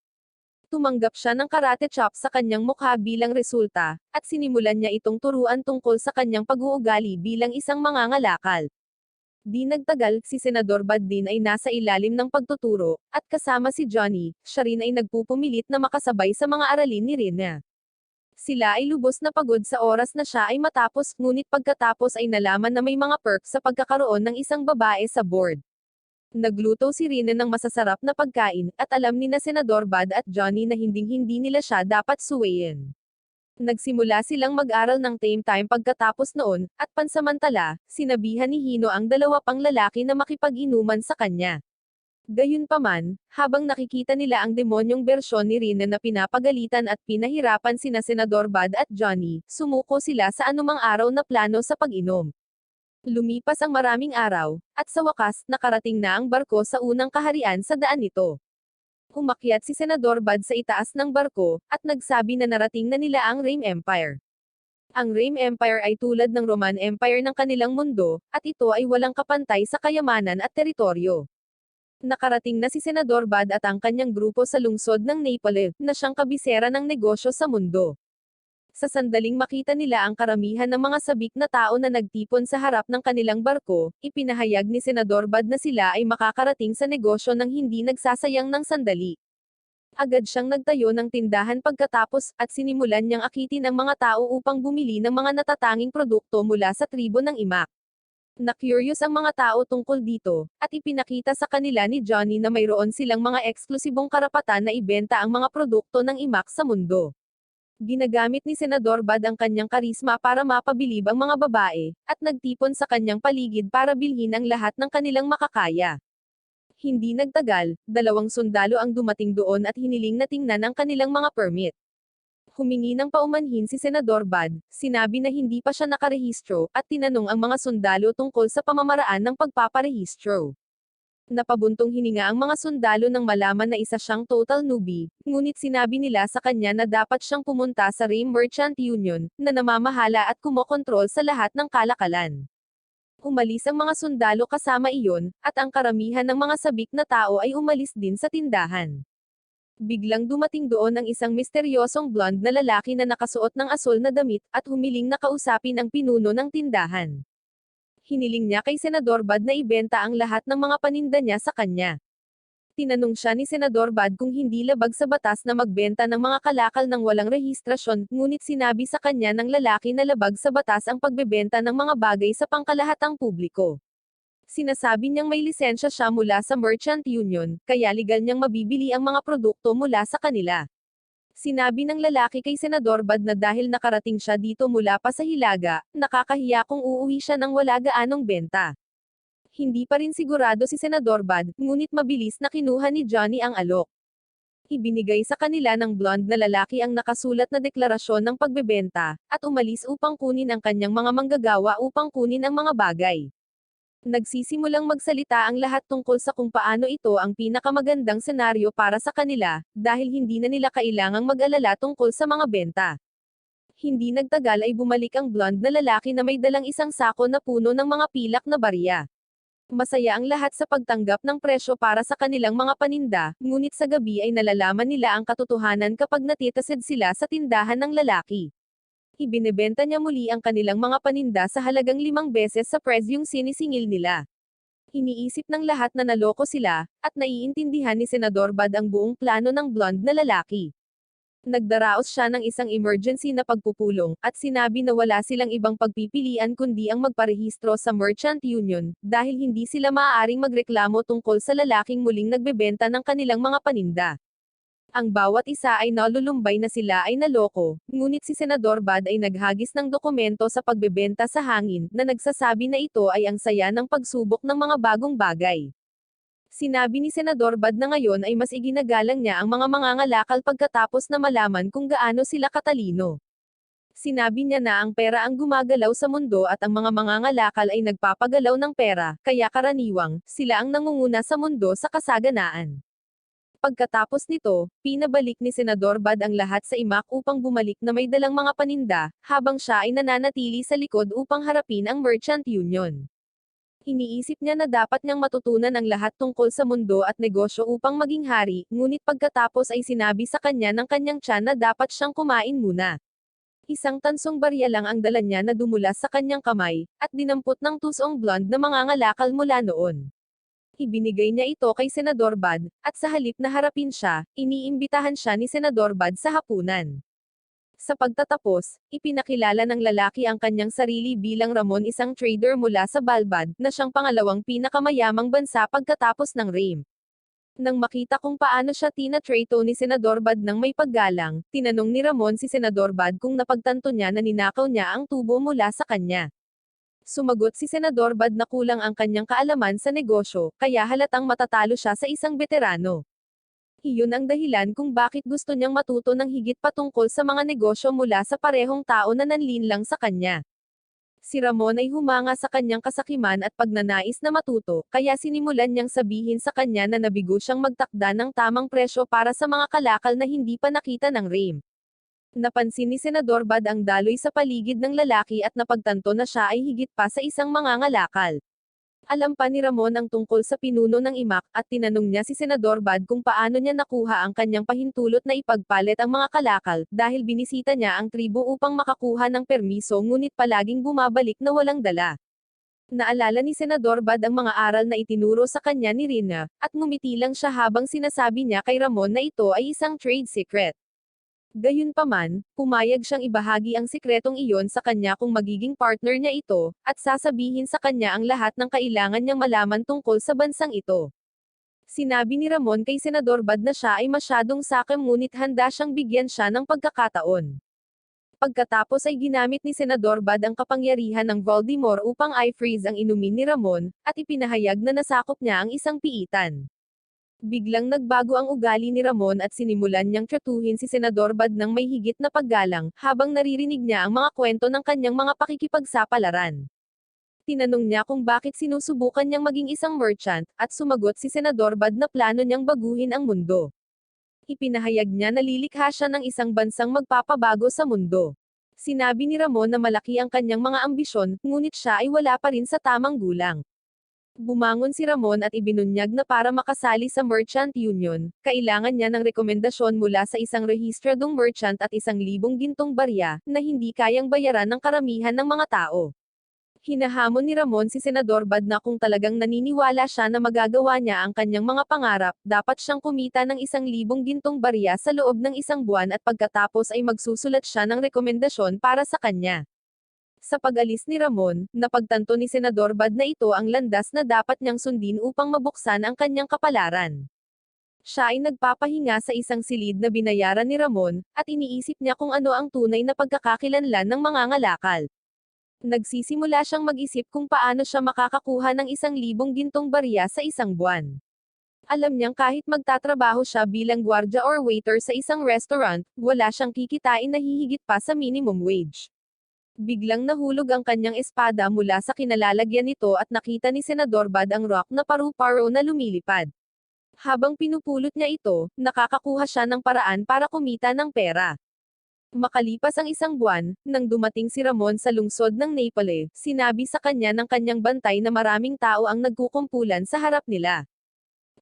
Tumanggap siya ng karate chop sa kanyang mukha bilang resulta, at sinimulan niya itong turuan tungkol sa kanyang pag-uugali bilang isang mangangalakal. Di nagtagal, si Senador Bad din ay nasa ilalim ng pagtuturo, at kasama si Johnny, siya rin ay nagpupumilit na makasabay sa mga aralin ni Rina. Sila ay lubos na pagod sa oras na siya ay matapos, ngunit pagkatapos ay nalaman na may mga perks sa pagkakaroon ng isang babae sa board. Nagluto si Rina ng masasarap na pagkain, at alam ni na Senador Bad at Johnny na hinding-hindi nila siya dapat suwayin. Nagsimula silang mag-aral ng tame time pagkatapos noon, at pansamantala, sinabihan ni Hino ang dalawa pang lalaki na makipag-inuman sa kanya. Gayunpaman, habang nakikita nila ang demonyong bersyon ni Rina na pinapagalitan at pinahirapan sina Senador Bad at Johnny, sumuko sila sa anumang araw na plano sa pag-inom. Lumipas ang maraming araw, at sa wakas, nakarating na ang barko sa unang kaharian sa daan nito. Umakyat si Senador Bad sa itaas ng barko, at nagsabi na narating na nila ang Rame Empire. Ang Rame Empire ay tulad ng Roman Empire ng kanilang mundo, at ito ay walang kapantay sa kayamanan at teritoryo. Nakarating na si Senador Bad at ang kanyang grupo sa lungsod ng Naples, na siyang kabisera ng negosyo sa mundo. Sa sandaling makita nila ang karamihan ng mga sabik na tao na nagtipon sa harap ng kanilang barko, ipinahayag ni Senador Bad na sila ay makakarating sa negosyo nang hindi nagsasayang ng sandali. Agad siyang nagtayo ng tindahan pagkatapos, at sinimulan niyang akitin ang mga tao upang bumili ng mga natatanging produkto mula sa tribo ng imak. Na-curious ang mga tao tungkol dito, at ipinakita sa kanila ni Johnny na mayroon silang mga eksklusibong karapatan na ibenta ang mga produkto ng imak sa mundo. Ginagamit ni Senador Bad ang kanyang karisma para mapabilib ang mga babae, at nagtipon sa kanyang paligid para bilhin ang lahat ng kanilang makakaya. Hindi nagtagal, 2 sundalo ang dumating doon at hiniling na tingnan ang kanilang mga permit. Humingi ng paumanhin si Senador Bad, sinabi na hindi pa siya nakarehistro, at tinanong ang mga sundalo tungkol sa pamamaraan ng pagpaparehistro. Napabuntong hininga ang mga sundalo nang malaman na isa siyang total newbie, ngunit sinabi nila sa kanya na dapat siyang pumunta sa Rim Merchant Union, na namamahala at kumokontrol sa lahat ng kalakalan. Umalis ang mga sundalo kasama iyon, at ang karamihan ng mga sabik na tao ay umalis din sa tindahan. Biglang dumating doon ang isang misteryosong blonde na lalaki na nakasuot ng asul na damit, at humiling na kausapin ang pinuno ng tindahan. Hiniling niya kay Senador Bad na ibenta ang lahat ng mga paninda niya sa kanya. Tinanong siya ni Senador Bad kung hindi labag sa batas na magbenta ng mga kalakal ng walang rehistrasyon, ngunit sinabi sa kanya ng lalaki na labag sa batas ang pagbebenta ng mga bagay sa pangkalahatang publiko. Sinasabi niyang may lisensya siya mula sa Merchant Union, kaya legal niyang mabibili ang mga produkto mula sa kanila. Sinabi ng lalaki kay Senador Bad na dahil nakarating siya dito mula pa sa Hilaga, nakakahiya kung uuwi siya ng wala gaanong benta. Hindi pa rin sigurado si Senador Bad, ngunit mabilis na kinuha ni Johnny ang alok. Ibinigay sa kanila ng blonde na lalaki ang nakasulat na deklarasyon ng pagbebenta, at umalis upang kunin ang kanyang mga manggagawa upang kunin ang mga bagay. Nagsisimulang magsalita ang lahat tungkol sa kung paano ito ang pinakamagandang senaryo para sa kanila, dahil hindi na nila kailangang mag-alala tungkol sa mga benta. Hindi nagtagal ay bumalik ang blonde na lalaki na may dalang isang sako na puno ng mga pilak na barya. Masaya ang lahat sa pagtanggap ng presyo para sa kanilang mga paninda, ngunit sa gabi ay nalalaman nila ang katotohanan kapag natitasid sila sa tindahan ng lalaki. Ibinebenta niya muli ang kanilang mga paninda sa halagang 5 beses sa presyong sinisingil nila. Iniisip ng lahat na naloko sila, at naiintindihan ni Senador Bad ang buong plano ng blonde na lalaki. Nagdaraos siya ng isang emergency na pagpupulong, at sinabi na wala silang ibang pagpipilian kundi ang magparehistro sa Merchant Union, dahil hindi sila maaaring magreklamo tungkol sa lalaking muling nagbebenta ng kanilang mga paninda. Ang bawat isa ay nalulumbay na sila ay naloko, ngunit si Senador Bad ay naghagis ng dokumento sa pagbebenta sa hangin, na nagsasabi na ito ay ang saya ng pagsubok ng mga bagong bagay. Sinabi ni Senador Bad na ngayon ay mas iginagalang niya ang mga mangangalakal pagkatapos na malaman kung gaano sila katalino. Sinabi niya na ang pera ang gumagalaw sa mundo at ang mga mangangalakal ay nagpapagalaw ng pera, kaya karaniwang, sila ang nangunguna sa mundo sa kasaganaan. Pagkatapos nito, pinabalik ni Senador Bad ang lahat sa imak upang bumalik na may dalang mga paninda, habang siya ay nananatili sa likod upang harapin ang Merchant Union. Iniisip niya na dapat niyang matutunan ang lahat tungkol sa mundo at negosyo upang maging hari, ngunit pagkatapos ay sinabi sa kanya ng kanyang tiyan na dapat siyang kumain muna. Isang tansong barya lang ang dala niya na dumulas sa kanyang kamay, at dinampot ng tusong blonde na mangangalakal mula noon. Ibinigay niya ito kay Senador Bad, at sa halip na harapin siya, iniimbitahan siya ni Senador Bad sa hapunan. Sa pagtatapos, ipinakilala ng lalaki ang kanyang sarili bilang Ramon, isang trader mula sa Balbad, na siyang pangalawang pinakamayamang bansa pagkatapos ng Rim. Nang makita kung paano siya tina-trato ni Senador Bad ng may paggalang, tinanong ni Ramon si Senador Bad kung napagtanto niya na ninakaw niya ang tubo mula sa kanya. Sumagot si Senador Bad na kulang ang kanyang kaalaman sa negosyo, kaya halatang matatalo siya sa isang veterano. Iyon ang dahilan kung bakit gusto niyang matuto ng higit patungkol sa mga negosyo mula sa parehong tao na nanlinlang sa kanya. Si Ramon ay humanga sa kanyang kasakiman at pagnanais na matuto, kaya sinimulan niyang sabihin sa kanya na nabigo siyang magtakda ng tamang presyo para sa mga kalakal na hindi pa nakita ng Rim. Napansin ni Senador Bad ang daloy sa paligid ng lalaki at napagtanto na siya ay higit pa sa isang mangangalakal. Alam pa ni Ramon ang tungkol sa pinuno ng imak, at tinanong niya si Senador Bad kung paano niya nakuha ang kanyang pahintulot na ipagpalit ang mga kalakal, dahil binisita niya ang tribo upang makakuha ng permiso ngunit palaging bumabalik na walang dala. Naalala ni Senador Bad ang mga aral na itinuro sa kanya ni Rina, at ngumiti lang siya habang sinasabi niya kay Ramon na ito ay isang trade secret. Gayunpaman, pumayag siyang ibahagi ang sikretong iyon sa kanya kung magiging partner niya ito, at sasabihin sa kanya ang lahat ng kailangan niyang malaman tungkol sa bansang ito. Sinabi ni Ramon kay Senador Bad na siya ay masyadong sakim ngunit handa siyang bigyan siya ng pagkakataon. Pagkatapos ay ginamit ni Senador Bad ang kapangyarihan ng Voldemort upang i-freeze ang inumin ni Ramon, at ipinahayag na nasakop niya ang isang piitan. Biglang nagbago ang ugali ni Ramon at sinimulan niyang tratuhin si Senador Bad ng may higit na paggalang, habang naririnig niya ang mga kwento ng kanyang mga pakikipagsapalaran. Tinanong niya kung bakit sinusubukan niyang maging isang merchant, at sumagot si Senador Bad na plano niyang baguhin ang mundo. Ipinahayag niya na lilikha siya ng isang bansang magpapabago sa mundo. Sinabi ni Ramon na malaki ang kanyang mga ambisyon, ngunit siya ay wala pa rin sa tamang gulang. Bumangon si Ramon at ibinunyag na para makasali sa Merchant Union, kailangan niya ng rekomendasyon mula sa isang rehistradong merchant at 1,000 gintong barya, na hindi kayang bayaran ng karamihan ng mga tao. Hinahamon ni Ramon si Senador Bad na kung talagang naniniwala siya na magagawa niya ang kanyang mga pangarap, dapat siyang kumita ng 1,000 gintong barya sa loob ng 1 buwan at pagkatapos ay magsusulat siya ng rekomendasyon para sa kanya. Sa pag-alis ni Ramon, napagtanto ni Senador Bad na ito ang landas na dapat niyang sundin upang mabuksan ang kanyang kapalaran. Siya ay nagpapahinga sa isang silid na binayaran ni Ramon, at iniisip niya kung ano ang tunay na pagkakakilanlan ng mga ngalakal. Nagsisimula siyang mag-isip kung paano siya makakakuha ng 1,000 gintong barya sa 1 buwan. Alam niyang kahit magtatrabaho siya bilang gwardya or waiter sa isang restaurant, wala siyang kikitain na hihigit pa sa minimum wage. Biglang nahulog ang kanyang espada mula sa kinalalagyan nito at nakita ni Senador Bad ang rock na paru-paro na lumilipad. Habang pinupulot niya ito, nakakakuha siya ng paraan para kumita ng pera. Makalipas ang 1 buwan, nang dumating si Ramon sa lungsod ng Naples, sinabi sa kanya ng kanyang bantay na maraming tao ang nagkukumpulan sa harap nila.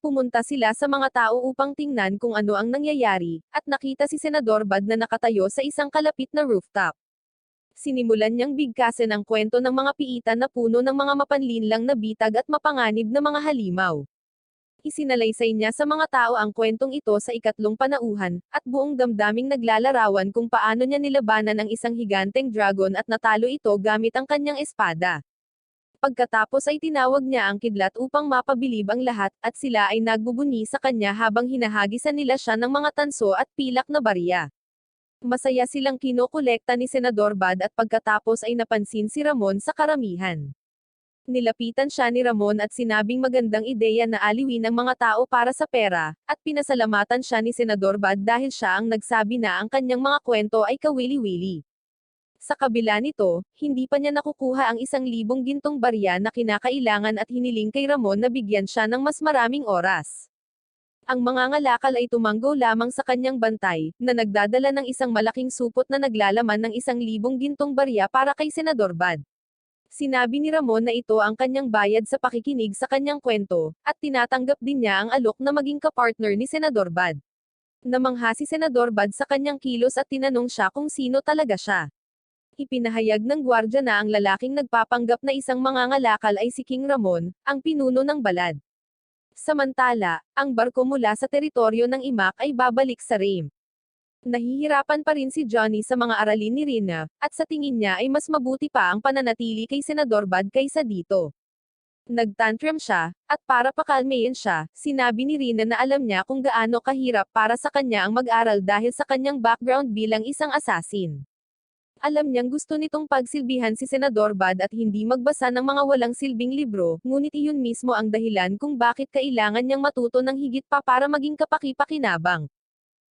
Pumunta sila sa mga tao upang tingnan kung ano ang nangyayari, at nakita si Senador Bad na nakatayo sa isang kalapit na rooftop. Sinimulan niyang bigkasin ang kwento ng mga piitan na puno ng mga mapanlinlang na bitag at mapanganib na mga halimaw. Isinalaysay niya sa mga tao ang kwentong ito sa 3 panauhan, at buong damdaming naglalarawan kung paano niya nilabanan ang isang higanteng dragon at natalo ito gamit ang kanyang espada. Pagkatapos ay tinawag niya ang kidlat upang mapabilib ang lahat, at sila ay nagbubuni sa kanya habang hinahagisan nila siya ng mga tanso at pilak na barya. Masaya silang kinokolekta ni Senador Bad at pagkatapos ay napansin si Ramon sa karamihan. Nilapitan siya ni Ramon at sinabing magandang ideya na aliwin ang mga tao para sa pera, at pinasalamatan siya ni Senador Bad dahil siya ang nagsabi na ang kanyang mga kwento ay kawili-wili. Sa kabila nito, hindi pa niya nakukuha ang 1,000 gintong barya na kinakailangan at hiniling kay Ramon na bigyan siya ng mas maraming oras. Ang mga ngalakal ay tumanggo lamang sa kanyang bantay, na nagdadala ng isang malaking supot na naglalaman ng 1,000 gintong barya para kay Senador Bad. Sinabi ni Ramon na ito ang kanyang bayad sa pakikinig sa kanyang kwento, at tinatanggap din niya ang alok na maging kapartner ni Senador Bad. Namangha si Senador Bad sa kanyang kilos at tinanong siya kung sino talaga siya. Ipinahayag ng gwardya na ang lalaking nagpapanggap na isang mangangalakal ay si King Ramon, ang pinuno ng balad. Samantala, ang barko mula sa teritoryo ng Imak ay babalik sa Rame. Nahihirapan pa rin si Johnny sa mga aralin ni Rina, at sa tingin niya ay mas mabuti pa ang pananatili kay Senador Bad kaysa dito. Nagtantrum siya, at para pakalmayin siya, sinabi ni Rina na alam niya kung gaano kahirap para sa kanya ang mag-aral dahil sa kanyang background bilang isang assassin. Alam niyang gusto nitong pagsilbihan si Senador Bad at hindi magbasa ng mga walang silbing libro, ngunit iyon mismo ang dahilan kung bakit kailangan niyang matuto ng higit pa para maging kapaki-pakinabang.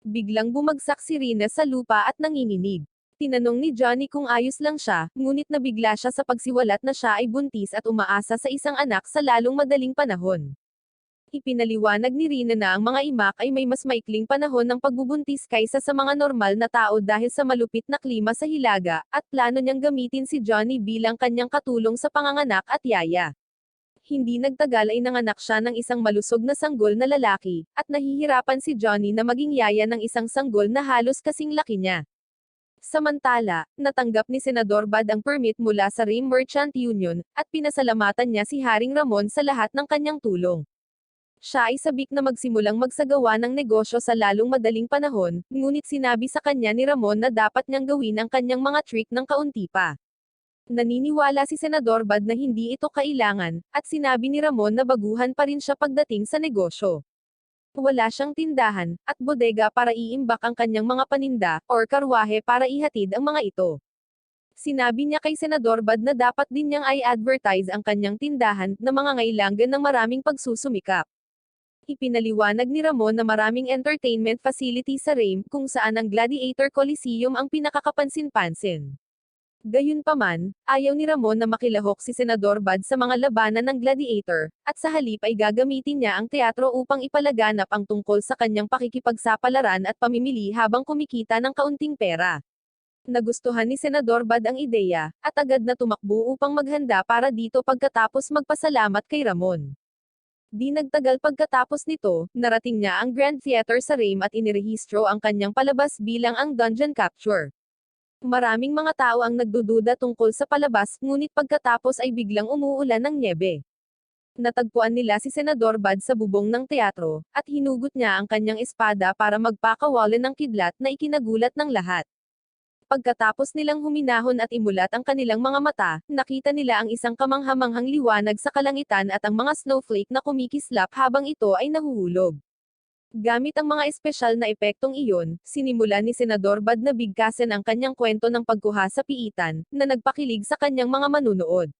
Biglang bumagsak si Rina sa lupa at nanginginig. Tinanong ni Johnny kung ayos lang siya, ngunit nabigla siya sa pagsiwalat na siya ay buntis at umaasa sa isang anak sa lalong madaling panahon. Ipinaliwanag ni Rina na ang mga imak ay may mas maikling panahon ng pagbubuntis kaysa sa mga normal na tao dahil sa malupit na klima sa Hilaga, at plano niyang gamitin si Johnny bilang kanyang katulong sa panganganak at yaya. Hindi nagtagal ay nanganak siya ng isang malusog na sanggol na lalaki, at nahihirapan si Johnny na maging yaya ng isang sanggol na halos kasing laki niya. Samantala, natanggap ni Senador Bad ang permit mula sa Rame Merchant Union, at pinasalamatan niya si Haring Ramon sa lahat ng kanyang tulong. Siya ay sabik na magsimulang magsagawa ng negosyo sa lalong madaling panahon, ngunit sinabi sa kanya ni Ramon na dapat niyang gawin ang kanyang mga trick ng kaunti pa. Naniniwala si Senador Bad na hindi ito kailangan, at sinabi ni Ramon na baguhan pa rin siya pagdating sa negosyo. Wala siyang tindahan, at bodega para iimbak ang kanyang mga paninda, or karwahe para ihatid ang mga ito. Sinabi niya kay Senador Bad na dapat din niyang i-advertise ang kanyang tindahan, na mga ngailangan ng maraming pagsusumikap. Ipinaliwanag ni Ramon na maraming entertainment facility sa Rame kung saan ang Gladiator Coliseum ang pinakakapansin-pansin. Gayunpaman, ayaw ni Ramon na makilahok si Senador Bad sa mga labanan ng Gladiator, at sa halip ay gagamitin niya ang teatro upang ipalaganap ang tungkol sa kanyang pakikipagsapalaran at pamimili habang kumikita ng kaunting pera. Nagustuhan ni Senador Bad ang ideya, at agad na tumakbo upang maghanda para dito pagkatapos magpasalamat kay Ramon. Di nagtagal pagkatapos nito, narating niya ang Grand Theater sa Rame at inirehistro ang kanyang palabas bilang ang Dungeon Capture. Maraming mga tao ang nagdududa tungkol sa palabas, ngunit pagkatapos ay biglang umuulan ng nyebe. Natagpuan nila si Senador Bad sa bubong ng teatro, at hinugot niya ang kanyang espada para magpakawalan ng kidlat na ikinagulat ng lahat. Pagkatapos nilang huminahon at imulat ang kanilang mga mata, nakita nila ang isang kamanghamanghang liwanag sa kalangitan at ang mga snowflake na kumikislap habang ito ay nahuhulog. Gamit ang mga espesyal na epektong iyon, sinimula ni Senador Bad na bigkasin ang kanyang kwento ng pagkuha sa piitan, na nagpakilig sa kanyang mga manunood.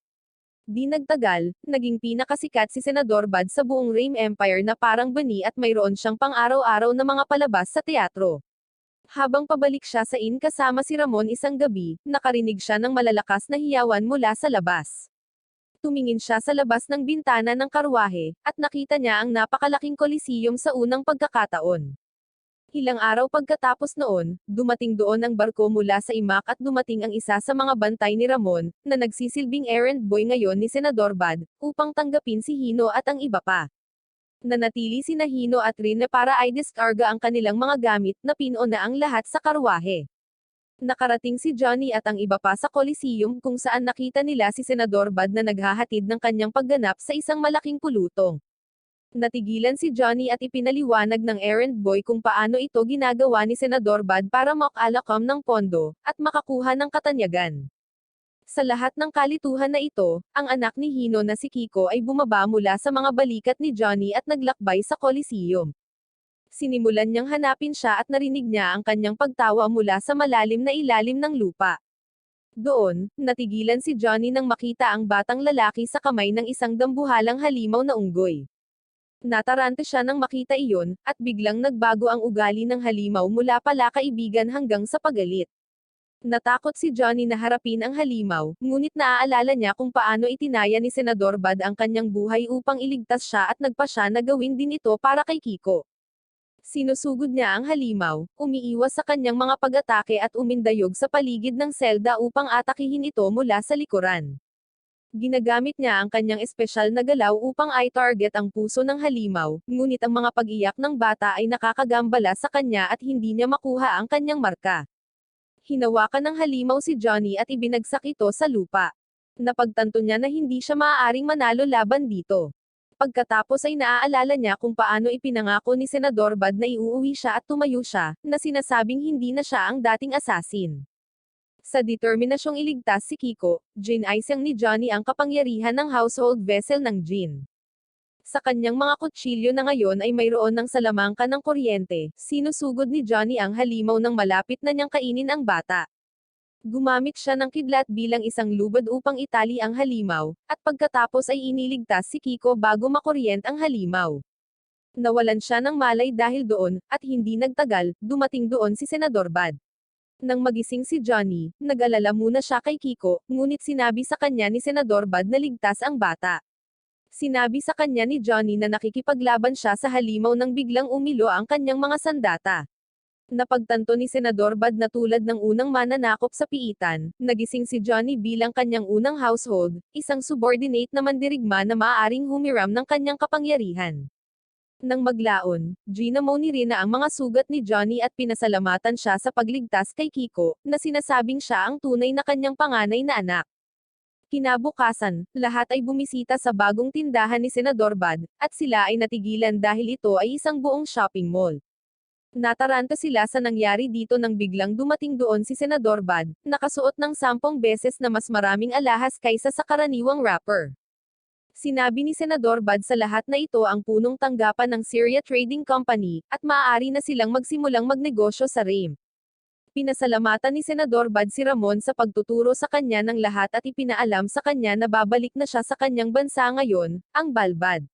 Di nagtagal, naging pinakasikat si Senador Bad sa buong Rame Empire na parang bani at mayroon siyang pang-araw-araw na mga palabas sa teatro. Habang pabalik siya sa inn kasama si Ramon isang gabi, nakarinig siya ng malalakas na hiyawan mula sa labas. Tumingin siya sa labas ng bintana ng karwahe, at nakita niya ang napakalaking Coliseum sa unang pagkakataon. Ilang araw pagkatapos noon, dumating doon ang barko mula sa imak at dumating ang isa sa mga bantay ni Ramon, na nagsisilbing errand boy ngayon ni Senador Bad, upang tanggapin si Hino at ang iba pa. Nanatili sina Hino at Rina para ay diskarga ang kanilang mga gamit na pinuo na ang lahat sa karwahe. Nakarating si Johnny at ang iba pa sa Coliseum kung saan nakita nila si Senador Bad na naghahatid ng kanyang pagganap sa isang malaking pulutong. Natigilan si Johnny at ipinaliwanag ng errand boy kung paano ito ginagawa ni Senador Bad para makalakom ng pondo, at makakuha ng katanyagan. Sa lahat ng kalituhan na ito, ang anak ni Hino na si Kiko ay bumaba mula sa mga balikat ni Johnny at naglakbay sa Coliseum. Sinimulan niyang hanapin siya at narinig niya ang kanyang pagtawa mula sa malalim na ilalim ng lupa. Doon, natigilan si Johnny nang makita ang batang lalaki sa kamay ng isang dambuhalang halimaw na unggoy. Natarante siya nang makita iyon, at biglang nagbago ang ugali ng halimaw mula pala kaibigan hanggang sa pagalit. Natakot si Johnny na harapin ang halimaw, ngunit naaalala niya kung paano itinaya ni Senador Bad ang kanyang buhay upang iligtas siya at nagpa siya na gawin din ito para kay Kiko. Sinusugod niya ang halimaw, umiiwas sa kanyang mga pag-atake at umindayog sa paligid ng selda upang atakihin ito mula sa likuran. Ginagamit niya ang kanyang espesyal na galaw upang i-target ang puso ng halimaw, ngunit ang mga pag-iyak ng bata ay nakakagambala sa kanya at hindi niya makuha ang kanyang marka. Hinawakan ng halimaw si Johnny at ibinagsak ito sa lupa. Napagtanto niya na hindi siya maaaring manalo laban dito. Pagkatapos ay naaalala niya kung paano ipinangako ni Senador Bad na iuuwi siya at tumayo siya, na sinasabing hindi na siya ang dating asasin. Sa determinasyong iligtas si Kiko, Jin ay siyang ni Johnny ang kapangyarihan ng household vessel ng Jin. Sa kanyang mga kutsilyo na ngayon ay mayroon ng salamangka ng kuryente, sinusugod ni Johnny ang halimaw nang malapit na niyang kainin ang bata. Gumamit siya ng kidlat bilang isang lubad upang itali ang halimaw, at pagkatapos ay iniligtas si Kiko bago makuryent ang halimaw. Nawalan siya ng malay dahil doon, at hindi nagtagal, dumating doon si Senador Bad. Nang magising si Johnny, nag-alala muna siya kay Kiko, ngunit sinabi sa kanya ni Senador Bad na ligtas ang bata. Sinabi sa kanya ni Johnny na nakikipaglaban siya sa halimaw nang biglang umilo ang kanyang mga sandata. Napagtanto ni Senador Bad na tulad ng unang mananakop sa piitan, nagising si Johnny bilang kanyang unang household, isang subordinate na mandirigma na maaaring humiram ng kanyang kapangyarihan. Nang maglaon, ginamo ni Rina ang mga sugat ni Johnny at pinasalamatan siya sa pagligtas kay Kiko, na sinasabing siya ang tunay na kanyang panganay na anak. Kinabukasan, lahat ay bumisita sa bagong tindahan ni Senador Bad, at sila ay natigilan dahil ito ay isang buong shopping mall. Nataranta sila sa nangyari dito nang biglang dumating doon si Senador Bad, nakasuot ng 10 beses na mas maraming alahas kaysa sa karaniwang rapper. Sinabi ni Senador Bad sa lahat na ito ang punong tanggapan ng Syria Trading Company, at maaari na silang magsimulang magnegosyo sa Rame. Pinasalamatan ni Senador Bad si Ramon sa pagtuturo sa kanya ng lahat at ipinaalam sa kanya na babalik na siya sa kanyang bansa ngayon, ang Balbad.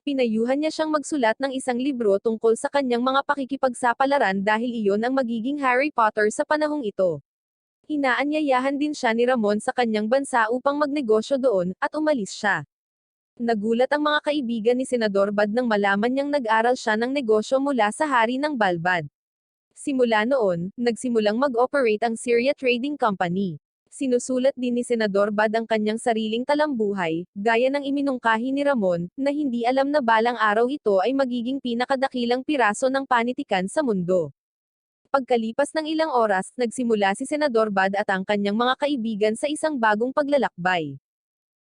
Pinayuhan niya siyang magsulat ng isang libro tungkol sa kanyang mga pakikipagsapalaran dahil iyon ang magiging Harry Potter sa panahong ito. Inaanyayahan din siya ni Ramon sa kanyang bansa upang magnegosyo doon, at umalis siya. Nagulat ang mga kaibigan ni Senador Bad nang malaman niyang nag-aral siya ng negosyo mula sa hari ng Balbad. Simula noon, nagsimulang mag-operate ang Syria Trading Company. Sinusulat din ni Senador Bad ang kanyang sariling talambuhay, gaya ng iminungkahi ni Ramon, na hindi alam na balang araw ito ay magiging pinakadakilang piraso ng panitikan sa mundo. Pagkalipas ng ilang oras, nagsimula si Senador Bad at ang kanyang mga kaibigan sa isang bagong paglalakbay.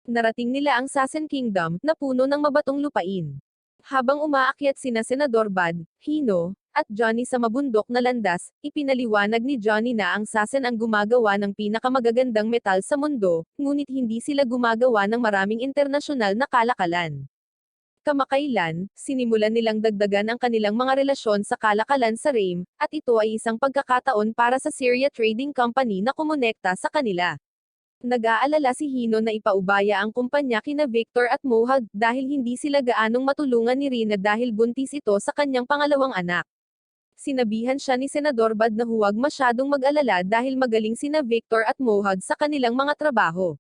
Narating nila ang Sassen Kingdom, na puno ng mabatong lupain. Habang umaakyat sina Senador Bad, Hino, at Johnny sa mabundok na landas, ipinaliwanag ni Johnny na ang Sassen ang gumagawa ng pinakamagagandang metal sa mundo, ngunit hindi sila gumagawa ng maraming internasyonal na kalakalan. Kamakailan, sinimulan nilang dagdagan ang kanilang mga relasyon sa kalakalan sa RAIM, at ito ay isang pagkakataon para sa Syria Trading Company na kumonekta sa kanila. Nag-aalala si Hino na ipaubaya ang kumpanya kina Victor at Mohawk dahil hindi sila gaanong matulungan ni Rina dahil buntis ito sa kanyang pangalawang anak. Sinabihan siya ni Senador Bad na huwag masyadong mag-alala dahil magaling sina Victor at Mohawk sa kanilang mga trabaho.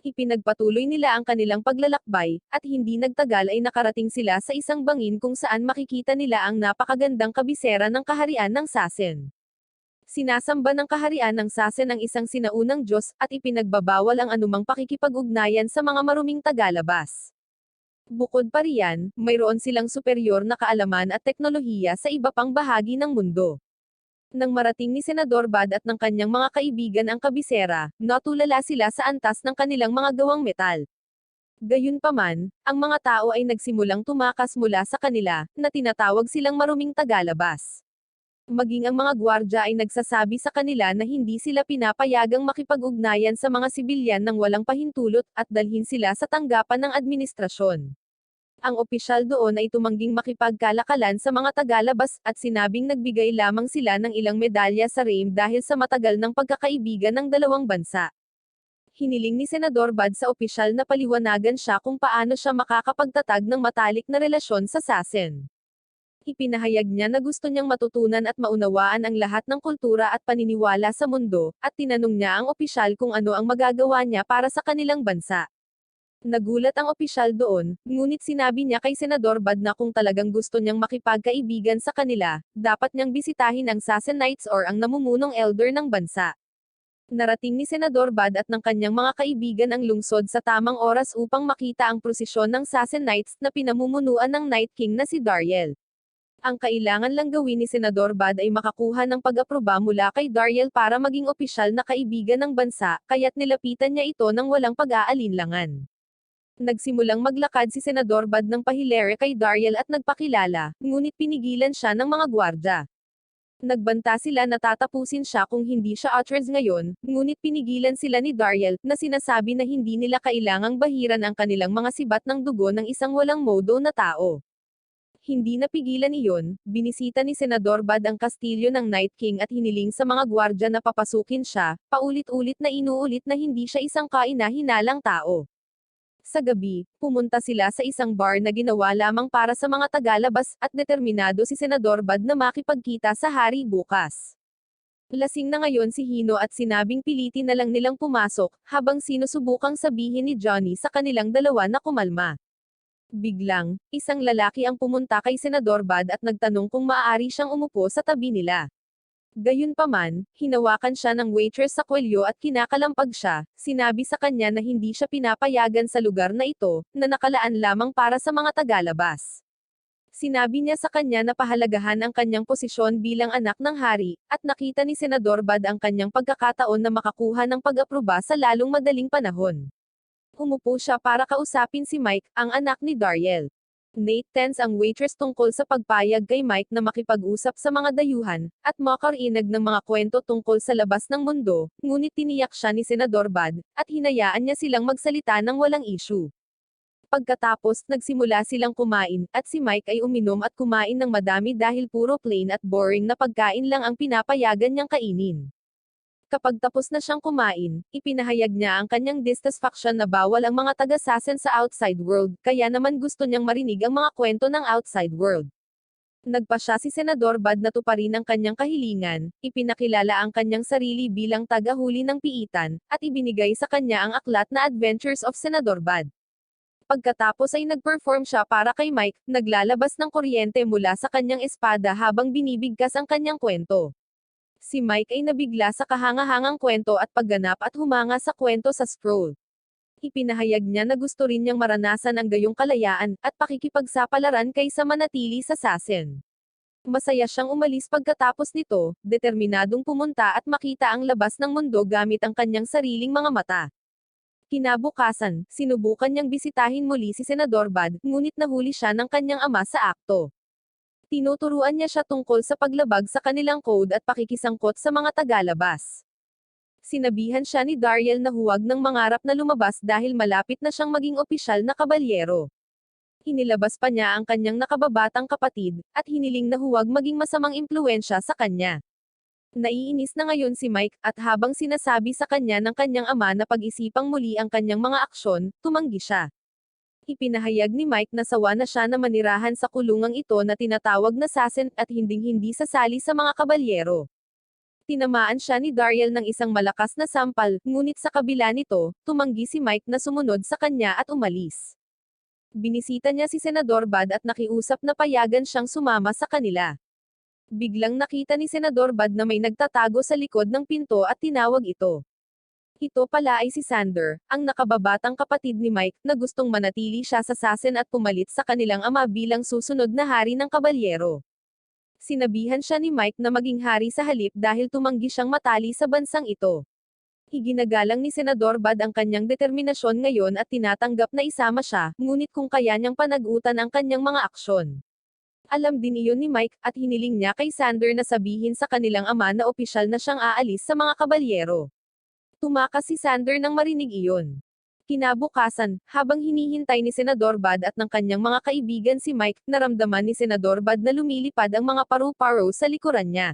Ipinagpatuloy nila ang kanilang paglalakbay, at hindi nagtagal ay nakarating sila sa isang bangin kung saan makikita nila ang napakagandang kabisera ng kaharian ng Sassen. Sinasamba ng kaharian ng Sassen ang isang sinaunang Diyos, at ipinagbabawal ang anumang pakikipag-ugnayan sa mga maruming tagalabas. Bukod pa riyan, mayroon silang superior na kaalaman at teknolohiya sa iba pang bahagi ng mundo. Nang marating ni Senador Bad at ng kanyang mga kaibigan ang kabisera, natulala sila sa antas ng kanilang mga gawang metal. Gayunpaman, ang mga tao ay nagsimulang tumakas mula sa kanila, na tinatawag silang maruming tagalabas. Maging ang mga gwardya ay nagsasabi sa kanila na hindi sila pinapayagang makipag-ugnayan sa mga sibilyan ng walang pahintulot, at dalhin sila sa tanggapan ng administrasyon. Ang opisyal doon ay tumangging makipagkalakalan sa mga tagalabas, at sinabing nagbigay lamang sila ng ilang medalya sa RAIM dahil sa matagal ng pagkakaibigan ng dalawang bansa. Hiniling ni Senador Bad sa opisyal na paliwanagan siya kung paano siya makakapagtatag ng matalik na relasyon sa Sassen. Ipinahayag niya na gusto niyang matutunan at maunawaan ang lahat ng kultura at paniniwala sa mundo, at tinanong niya ang opisyal kung ano ang magagawa niya para sa kanilang bansa. Nagulat ang opisyal doon, ngunit sinabi niya kay Senador Bad na kung talagang gusto niyang makipagkaibigan sa kanila, dapat niyang bisitahin ang Sassen Knights or ang namumunong elder ng bansa. Narating ni Senador Bad at ng kanyang mga kaibigan ang lungsod sa tamang oras upang makita ang prosesyon ng Sassen Knights na pinamumunuan ng Night King na si Dariel. Ang kailangan lang gawin ni Senador Bad ay makakuha ng pag-aproba mula kay Dariel para maging opisyal na kaibigan ng bansa, kaya't nilapitan niya ito ng walang pag-aalinlangan. Nagsimulang maglakad si Senador Bad ng pahilere kay Dariel at nagpakilala, ngunit pinigilan siya ng mga gwardya. Nagbanta sila na tatapusin siya kung hindi siya atras ngayon, ngunit pinigilan sila ni Dariel, na sinasabi na hindi nila kailangang bahiran ang kanilang mga sibat ng dugo ng isang walang modo na tao. Hindi napigilan iyon, binisita ni Senador Bad ang kastilyo ng Night King at hiniling sa mga gwardya na papasukin siya, paulit-ulit na inuulit na hindi siya isang kaina-hinalang tao. Sa gabi, pumunta sila sa isang bar na ginawa lamang para sa mga tagalabas, at determinado si Senador Bad na makipagkita sa hari bukas. Lasing na ngayon si Hino at sinabing pilitin na lang nilang pumasok, habang sinusubukang sabihin ni Johnny sa kanilang dalawa na kumalma. Biglang, isang lalaki ang pumunta kay Senador Bad at nagtanong kung maaari siyang umupo sa tabi nila. Gayunpaman, hinawakan siya ng waitress sa kwelyo at kinakalampag siya, sinabi sa kanya na hindi siya pinapayagan sa lugar na ito, na nakalaan lamang para sa mga tagalabas. Sinabi niya sa kanya na pahalagahan ang kanyang posisyon bilang anak ng hari, at nakita ni Senador Bad ang kanyang pagkakataon na makakuha ng pag-aproba sa lalong madaling panahon. Umupo siya para kausapin si Mike, ang anak ni Dariel. Nate tense ang waitress tungkol sa pagpayag kay Mike na makipag-usap sa mga dayuhan, at makarinig ng mga kwento tungkol sa labas ng mundo, ngunit tiniyak siya ni Senador Bad, at hinayaan niya silang magsalita ng walang issue. Pagkatapos, nagsimula silang kumain, at si Mike ay uminom at kumain ng madami dahil puro plain at boring na pagkain lang ang pinapayagan niyang kainin. Kapag tapos na siyang kumain, ipinahayag niya ang kanyang dissatisfaction na bawal ang mga taga-Sassen sa outside world, kaya naman gusto niyang marinig ang mga kwento ng outside world. Nagpasya si Senador Bad na tuparin ang kanyang kahilingan, ipinakilala ang kanyang sarili bilang tagahuli ng piitan, at ibinigay sa kanya ang aklat na Adventures of Senador Bad. Pagkatapos ay nag-perform siya para kay Mike, naglalabas ng kuryente mula sa kanyang espada habang binibigkas ang kanyang kwento. Si Mike ay nabigla sa kahangahangang kwento at pagganap at humanga sa kwento sa scroll. Ipinahayag niya na gusto rin niyang maranasan ang gayong kalayaan, at pakikipagsapalaran kaysa manatili sa Sassen. Masaya siyang umalis pagkatapos nito, determinadong pumunta at makita ang labas ng mundo gamit ang kanyang sariling mga mata. Kinabukasan, sinubukan niyang bisitahin muli si Senador Bad, ngunit nahuli siya ng kanyang ama sa akto. Tinuturuan niya siya tungkol sa paglabag sa kanilang code at pakikisangkot sa mga tagalabas. Sinabihan siya ni Dariel na huwag nang mangarap na lumabas dahil malapit na siyang maging opisyal na kabalyero. Inilabas pa niya ang kanyang nakababatang kapatid, at hiniling na huwag maging masamang impluensya sa kanya. Naiinis na ngayon si Mike, at habang sinasabi sa kanya ng kanyang ama na pag-isipang muli ang kanyang mga aksyon, tumanggi siya. Ipinahayag ni Mike na sawa na siya na manirahan sa kulungang ito na tinatawag na Sassen, at hinding-hindi sasali sa mga kabalyero. Tinamaan siya ni Dariel ng isang malakas na sampal, ngunit sa kabila nito, tumanggi si Mike na sumunod sa kanya at umalis. Binisita niya si Senador Bad at nakiusap na payagan siyang sumama sa kanila. Biglang nakita ni Senador Bad na may nagtatago sa likod ng pinto at tinawag ito. Ito pala ay si Sander, ang nakababatang kapatid ni Mike, na gustong manatili siya sa Sassen at pumalit sa kanilang ama bilang susunod na hari ng kabalyero. Sinabihan siya ni Mike na maging hari sa halip dahil tumanggi siyang matali sa bansang ito. Iginagalang ni Senador Bad ang kanyang determinasyon ngayon at tinatanggap na isama siya, ngunit kung kaya niyang panagutan ang kanyang mga aksyon. Alam din iyon ni Mike, at hiniling niya kay Sander na sabihin sa kanilang ama na opisyal na siyang aalis sa mga kabalyero. Tumakas si Sander nang marinig iyon. Kinabukasan, habang hinihintay ni Senador Bad at ng kanyang mga kaibigan si Mike, naramdaman ni Senador Bad na lumilipad ang mga paru-paro sa likuran niya.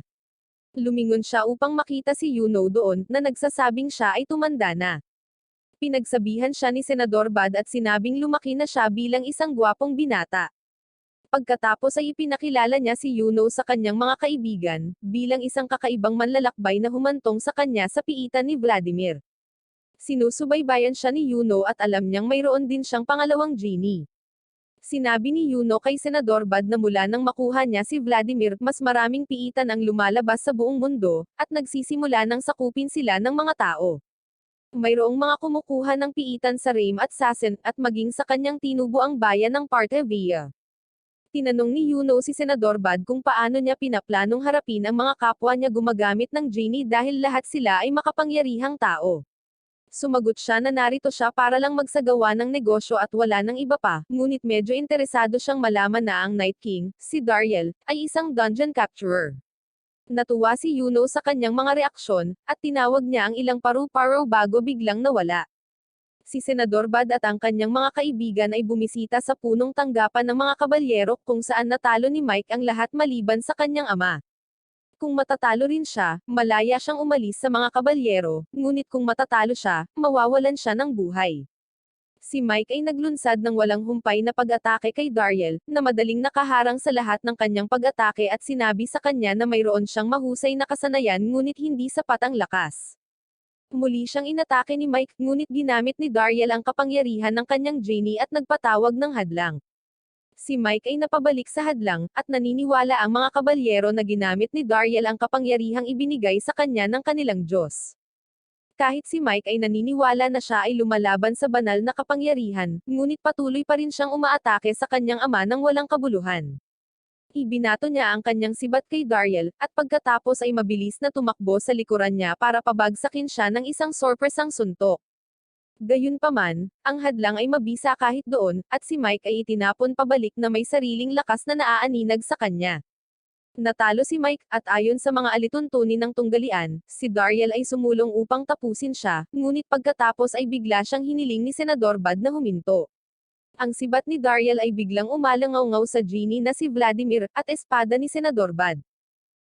Lumingon siya upang makita si Yuno doon, na nagsasabing siya ay tumanda na. Pinagsabihan siya ni Senador Bad at sinabing lumaki na siya bilang isang gwapong binata. Pagkatapos ay ipinakilala niya si Yuno sa kanyang mga kaibigan, bilang isang kakaibang manlalakbay na humantong sa kanya sa piitan ni Vladimir. Sinusubaybayan siya ni Yuno at alam niyang mayroon din siyang pangalawang genie. Sinabi ni Yuno kay Senador Bad na mula nang makuha niya si Vladimir, mas maraming piitan ang lumalabas sa buong mundo, at nagsisimula nang sakupin sila ng mga tao. Mayroong mga kumukuha ng piitan sa Rame at Sassen, at maging sa kanyang tinubo ang bayan ng Partevia. Tinanong ni Yuno si Senador Bad kung paano niya pinaplanong harapin ang mga kapwa niya gumagamit ng genie dahil lahat sila ay makapangyarihang tao. Sumagot siya na narito siya para lang magsagawa ng negosyo at wala ng iba pa, ngunit medyo interesado siyang malaman na ang Night King, si Dariel, ay isang dungeon capturer. Natuwa si Yuno sa kanyang mga reaksyon, at tinawag niya ang ilang paru-paro bago biglang nawala. Si Senador Bad at ang kanyang mga kaibigan ay bumisita sa punong tanggapan ng mga kabalyero kung saan natalo ni Mike ang lahat maliban sa kanyang ama. Kung matatalo rin siya, malaya siyang umalis sa mga kabalyero, ngunit kung matatalo siya, mawawalan siya ng buhay. Si Mike ay naglunsad ng walang humpay na pag-atake kay Dariel, na madaling nakaharang sa lahat ng kanyang pag-atake at sinabi sa kanya na mayroon siyang mahusay na kasanayan ngunit hindi sapat ang lakas. Muli siyang inatake ni Mike, ngunit ginamit ni Dariel ang kapangyarihan ng kanyang genie at nagpatawag ng hadlang. Si Mike ay napabalik sa hadlang, at naniniwala ang mga kabalyero na ginamit ni Dariel ang kapangyarihang ibinigay sa kanya ng kanilang Diyos. Kahit si Mike ay naniniwala na siya ay lumalaban sa banal na kapangyarihan, ngunit patuloy pa rin siyang umaatake sa kanyang ama ng walang kabuluhan. Ibinato niya ang kanyang sibat kay Dariel, at pagkatapos ay mabilis na tumakbo sa likuran niya para pabagsakin siya ng isang sorpresang suntok. Gayunpaman, ang hadlang ay mabisa kahit doon, at si Mike ay itinapon pabalik na may sariling lakas na naaaninag sa kanya. Natalo si Mike, at ayon sa mga alituntunin ng tunggalian, si Dariel ay sumulong upang tapusin siya, ngunit pagkatapos ay bigla siyang hiniling ni Senador Bad na huminto. Ang sibat ni Dariel ay biglang umalangaw-ngaw sa genie na si Vladimir, at espada ni Senador Bad.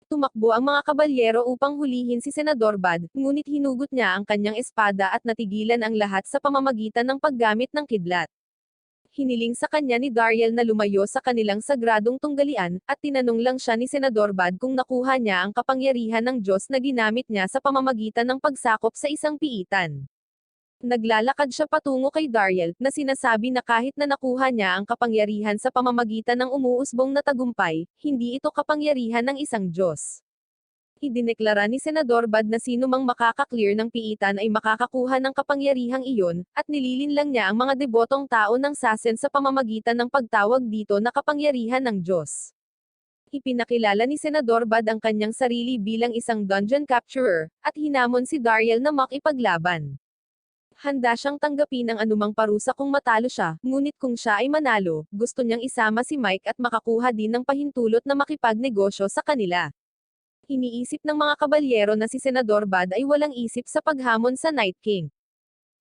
Tumakbo ang mga kabalyero upang hulihin si Senador Bad, ngunit hinugot niya ang kanyang espada at natigilan ang lahat sa pamamagitan ng paggamit ng kidlat. Hiniling sa kanya ni Dariel na lumayo sa kanilang sagradong tunggalian, at tinanong lang siya ni Senador Bad kung nakuha niya ang kapangyarihan ng Diyos na ginamit niya sa pamamagitan ng pagsakop sa isang piitan. Naglalakad siya patungo kay Dariel, na sinasabi na kahit na nakuha niya ang kapangyarihan sa pamamagitan ng umuusbong na tagumpay, hindi ito kapangyarihan ng isang Diyos. Idineklara ni Senador Bad na sino mang makaka-clear ng piitan ay makakakuha ng kapangyarihang iyon, at nililinlang niya ang mga debotong tao ng Sasen sa pamamagitan ng pagtawag dito na kapangyarihan ng Diyos. Ipinakilala ni Senador Bad ang kanyang sarili bilang isang dungeon capturer, at hinamon si Dariel na makipaglaban. Handa siyang tanggapin ang anumang parusa kung matalo siya, ngunit kung siya ay manalo, gusto niyang isama si Mike at makakuha din ng pahintulot na makipagnegosyo sa kanila. Iniisip ng mga kabalyero na si Senador Bad ay walang isip sa paghamon sa Night King.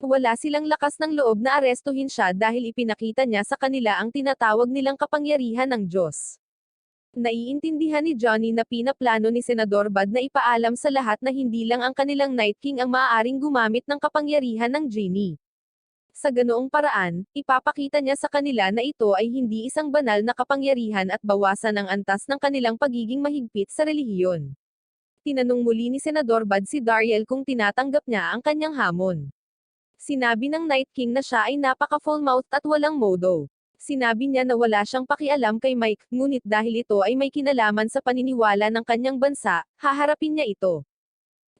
Wala silang lakas ng loob na arestuhin siya dahil ipinakita niya sa kanila ang tinatawag nilang kapangyarihan ng Diyos. Naiintindihan ni Johnny na pinaplano ni Senador Bad na ipaalam sa lahat na hindi lang ang kanilang Night King ang maaaring gumamit ng kapangyarihan ng genie. Sa ganoong paraan, ipapakita niya sa kanila na ito ay hindi isang banal na kapangyarihan at bawasan ang antas ng kanilang pagiging mahigpit sa relihiyon. Tinanong muli ni Senador Bad si Dariel kung tinatanggap niya ang kanyang hamon. Sinabi ng Night King na siya ay napaka-full-mouthed at walang modo. Sinabi niya na wala siyang pakialam kay Mike, ngunit dahil ito ay may kinalaman sa paniniwala ng kanyang bansa, haharapin niya ito.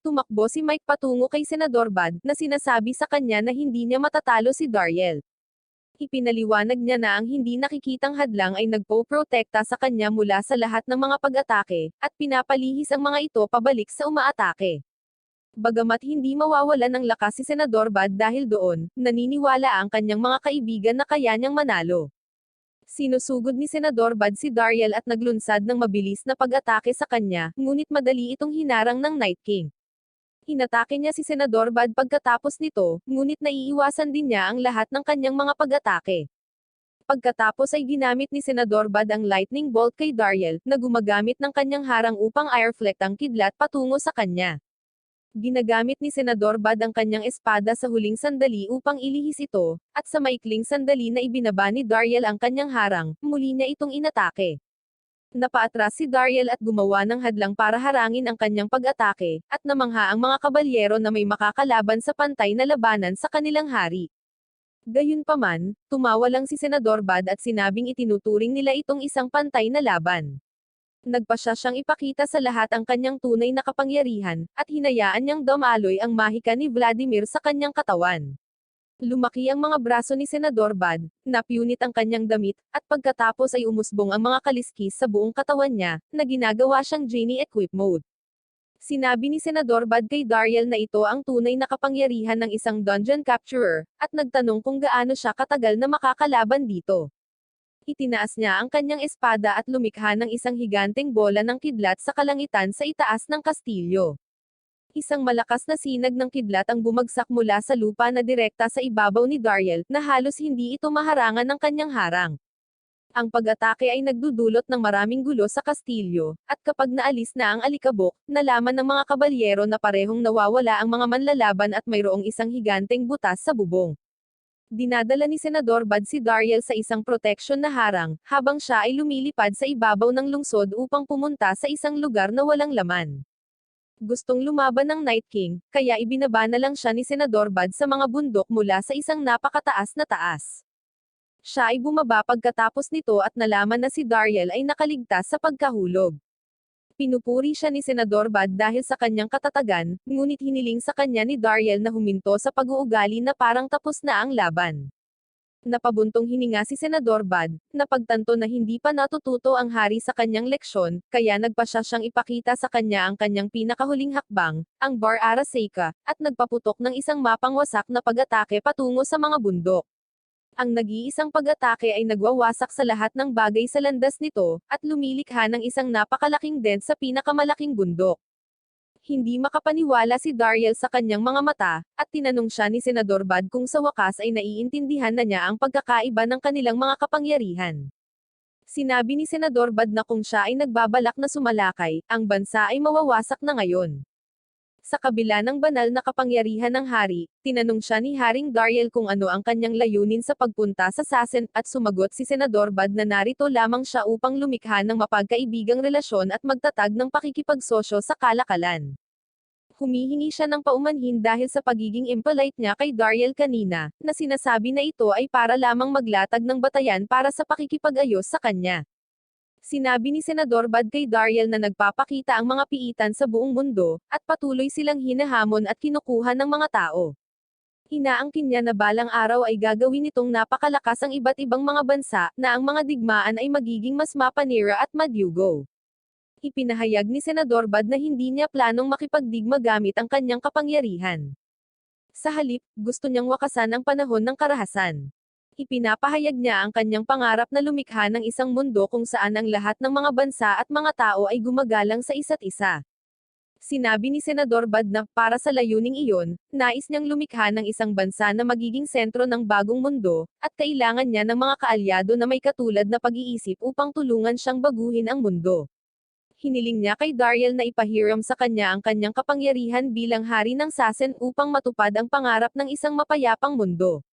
Tumakbo si Mike patungo kay Senador Bad, na sinasabi sa kanya na hindi niya matatalo si Dariel. Ipinaliwanag niya na ang hindi nakikitang hadlang ay nagpo-protekta sa kanya mula sa lahat ng mga pag-atake, at pinapalihis ang mga ito pabalik sa umaatake. Bagamat hindi mawawalan ng lakas si Senador Bad dahil doon, naniniwala ang kanyang mga kaibigan na kaya niyang manalo. Sinusugod ni Senador Bad si Dariel at naglunsad ng mabilis na pag-atake sa kanya, ngunit madali itong hinarang ng Night King. Hinatake niya si Senador Bad pagkatapos nito, ngunit naiiwasan din niya ang lahat ng kanyang mga pag-atake. Pagkatapos ay ginamit ni Senador Bad ang lightning bolt kay Dariel, na gumagamit ng kanyang harang upang i-reflect ang kidlat patungo sa kanya. Ginagamit ni Senador Bad ang kanyang espada sa huling sandali upang ilihis ito, at sa maikling sandali na ibinaba ni Dariel ang kanyang harang, muli niya itong inatake. Napaatras si Dariel at gumawa ng hadlang para harangin ang kanyang pag-atake, at namangha ang mga kabalyero na may makakalaban sa pantay na labanan sa kanilang hari. Gayunpaman, tumawa lang si Senador Bad at sinabing itinuturing nila itong isang pantay na laban. Nagpasya siyang ipakita sa lahat ang kanyang tunay na kapangyarihan, at hinayaan niyang damaloy ang mahika ni Vladimir sa kanyang katawan. Lumaki ang mga braso ni Senador Bad, napunit ang kanyang damit, at pagkatapos ay umusbong ang mga kaliskis sa buong katawan niya, na ginagawa siyang genie equip mode. Sinabi ni Senador Bad kay Dariel na ito ang tunay na kapangyarihan ng isang dungeon capturer, at nagtanong kung gaano siya katagal na makakalaban dito. Itinaas niya ang kanyang espada at lumikha ng isang higanteng bola ng kidlat sa kalangitan sa itaas ng kastilyo. Isang malakas na sinag ng kidlat ang bumagsak mula sa lupa na direkta sa ibabaw ni Dariel, na halos hindi ito maharangan ng kanyang harang. Ang pag-atake ay nagdudulot ng maraming gulo sa kastilyo, at kapag naalis na ang alikabok, nalaman ng mga kabalyero na parehong nawawala ang mga manlalaban at mayroong isang higanteng butas sa bubong. Dinadala ni Senador Bad si Dariel sa isang proteksyon na harang, habang siya ay lumilipad sa ibabaw ng lungsod upang pumunta sa isang lugar na walang laman. Gustong lumaban ng Night King, kaya ibinaba na lang siya ni Senador Bad sa mga bundok mula sa isang napakataas na taas. Siya ay bumaba pagkatapos nito at nalaman na si Dariel ay nakaligtas sa pagkahulog. Pinupuri siya ni Senador Bad dahil sa kanyang katatagan, ngunit hiniling sa kanya ni Dariel na huminto sa pag-uugali na parang tapos na ang laban. Napabuntong hininga si Senador Bad, napagtanto na hindi pa natututo ang hari sa kanyang leksyon, kaya nagpasya siyang ipakita sa kanya ang kanyang pinakahuling hakbang, ang Bar Arasaka, at nagpaputok ng isang mapangwasak na pag-atake patungo sa mga bundok. Ang nag-iisang pag-atake ay nagwawasak sa lahat ng bagay sa landas nito, at lumilikha ng isang napakalaking dent sa pinakamalaking bundok. Hindi makapaniwala si Dariel sa kanyang mga mata, at tinanong siya ni Senador Bad kung sa wakas ay naiintindihan na niya ang pagkakaiba ng kanilang mga kapangyarihan. Sinabi ni Senador Bad na kung siya ay nagbabalak na sumalakay, ang bansa ay mawawasak na ngayon. Sa kabila ng banal na kapangyarihan ng hari, tinanong siya ni Haring Dariel kung ano ang kanyang layunin sa pagpunta sa Sasen, at sumagot si Senador Bad na narito lamang siya upang lumikha ng mapagkaibigang relasyon at magtatag ng pakikipagsosyo sa kalakalan. Humihingi siya ng paumanhin dahil sa pagiging impolite niya kay Dariel kanina, na sinasabi na ito ay para lamang maglatag ng batayan para sa pakikipag-ayos sa kanya. Sinabi ni Senador Bad kay Dariel na nagpapakita ang mga piitan sa buong mundo, at patuloy silang hinahamon at kinukuha ng mga tao. Inaangkin niya na balang araw ay gagawin nitong napakalakas ang iba't ibang mga bansa, na ang mga digmaan ay magiging mas mapanira at madyugo. Ipinahayag ni Senador Bad na hindi niya planong makipagdigma gamit ang kanyang kapangyarihan. Sa halip, gusto niyang wakasan ang panahon ng karahasan. Ipinapahayag niya ang kanyang pangarap na lumikha ng isang mundo kung saan ang lahat ng mga bansa at mga tao ay gumagalang sa isa't isa. Sinabi ni Senador Bad na, para sa layuning iyon, nais niyang lumikha ng isang bansa na magiging sentro ng bagong mundo, at kailangan niya ng mga kaalyado na may katulad na pag-iisip upang tulungan siyang baguhin ang mundo. Hiniling niya kay Dariel na ipahiram sa kanya ang kanyang kapangyarihan bilang hari ng Sasen upang matupad ang pangarap ng isang mapayapang mundo.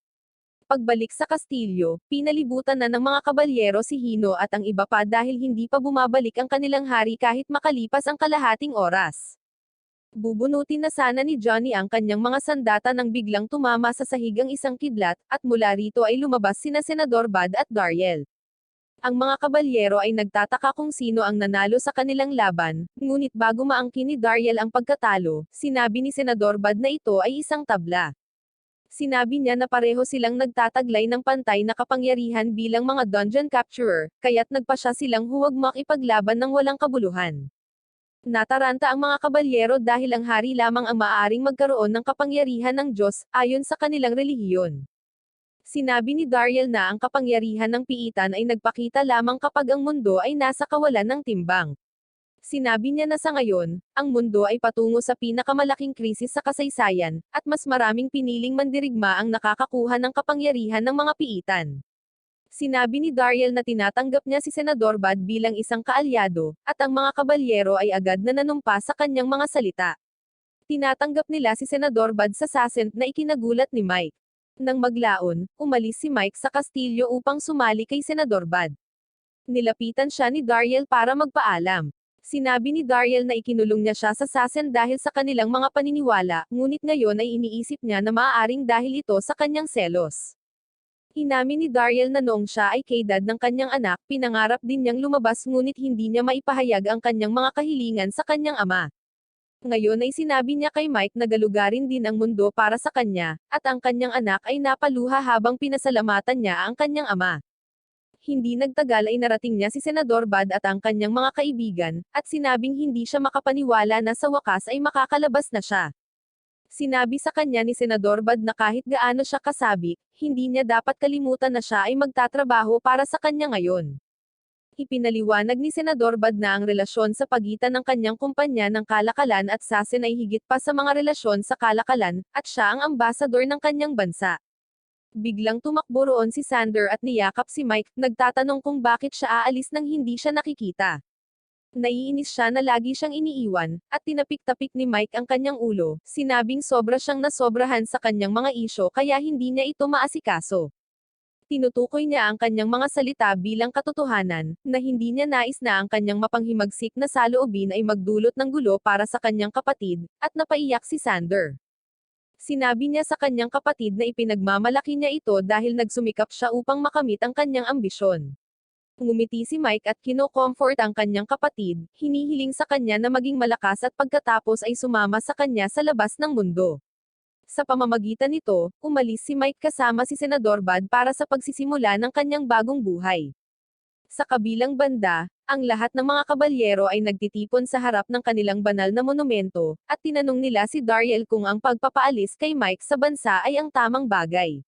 Pagbalik sa kastilyo, pinalibutan na ng mga kabalyero si Hino at ang iba pa dahil hindi pa bumabalik ang kanilang hari kahit makalipas ang kalahating oras. Bubunutin na sana ni Johnny ang kanyang mga sandata nang biglang tumama sa sahig ang isang kidlat, at mula rito ay lumabas sina Senador Bad at Dariel. Ang mga kabalyero ay nagtataka kung sino ang nanalo sa kanilang laban, ngunit bago maangkin ni Dariel ang pagkatalo, sinabi ni Senador Bad na ito ay isang tabla. Sinabi niya na pareho silang nagtataglay ng pantay na kapangyarihan bilang mga dungeon capturer, kaya't nagpa siya silang huwag makipaglaban ng walang kabuluhan. Nataranta ang mga kabalyero dahil ang hari lamang ang maaaring magkaroon ng kapangyarihan ng Diyos, ayon sa kanilang relihiyon. Sinabi ni Dariel na ang kapangyarihan ng piitan ay nagpakita lamang kapag ang mundo ay nasa kawalan ng timbang. Sinabi niya na sa ngayon, ang mundo ay patungo sa pinakamalaking krisis sa kasaysayan, at mas maraming piniling mandirigma ang nakakakuha ng kapangyarihan ng mga piitan. Sinabi ni Dariel na tinatanggap niya si Senador Bad bilang isang kaalyado, at ang mga kabalyero ay agad na nanumpa sa kanyang mga salita. Tinatanggap nila si Senador Bad sa Sasen na ikinagulat ni Mike. Nang maglaon, umalis si Mike sa kastilyo upang sumali kay Senador Bad. Nilapitan siya ni Dariel para magpaalam. Sinabi ni Dariel na ikinulong niya siya sa Sasen dahil sa kanilang mga paniniwala, ngunit ngayon ay iniisip niya na maaaring dahil ito sa kanyang selos. Inamin ni Dariel na noong siya ay kaedad ng kanyang anak, pinangarap din niyang lumabas ngunit hindi niya maipahayag ang kanyang mga kahilingan sa kanyang ama. Ngayon ay sinabi niya kay Mike na galugarin din ang mundo para sa kanya, at ang kanyang anak ay napaluha habang pinasalamatan niya ang kanyang ama. Hindi nagtagal ay narating niya si Senador Bad at ang kanyang mga kaibigan, at sinabing hindi siya makapaniwala na sa wakas ay makakalabas na siya. Sinabi sa kanya ni Senador Bad na kahit gaano siya kasabik, hindi niya dapat kalimutan na siya ay magtatrabaho para sa kanya ngayon. Ipinaliwanag ni Senador Bad na ang relasyon sa pagitan ng kanyang kumpanya ng kalakalan at Sasen ay higit pa sa mga relasyon sa kalakalan, at siya ang ambasador ng kanyang bansa. Biglang tumakbo roon si Sander at niyakap si Mike, nagtatanong kung bakit siya aalis nang hindi siya nakikita. Naiinis siya na lagi siyang iniiwan, at tinapik-tapik ni Mike ang kanyang ulo, sinabing sobra siyang nasobrahan sa kanyang mga isyo kaya hindi niya ito maasikaso. Tinutukoy niya ang kanyang mga salita bilang katotohanan, na hindi niya nais na ang kanyang mapanghimagsik na saloobin ay magdulot ng gulo para sa kanyang kapatid, at napaiyak si Sander. Sinabi niya sa kanyang kapatid na ipinagmamalaki niya ito dahil nagsumikap siya upang makamit ang kanyang ambisyon. Ngumiti si Mike at kino-comfort ang kanyang kapatid, hinihiling sa kanya na maging malakas at pagkatapos ay sumama sa kanya sa labas ng mundo. Sa pamamagitan nito, umalis si Mike kasama si Senador Bad para sa pagsisimula ng kanyang bagong buhay. Sa kabilang banda, ang lahat ng mga kabalyero ay nagtitipon sa harap ng kanilang banal na monumento, at tinanong nila si Dariel kung ang pagpapaalis kay Mike sa bansa ay ang tamang bagay.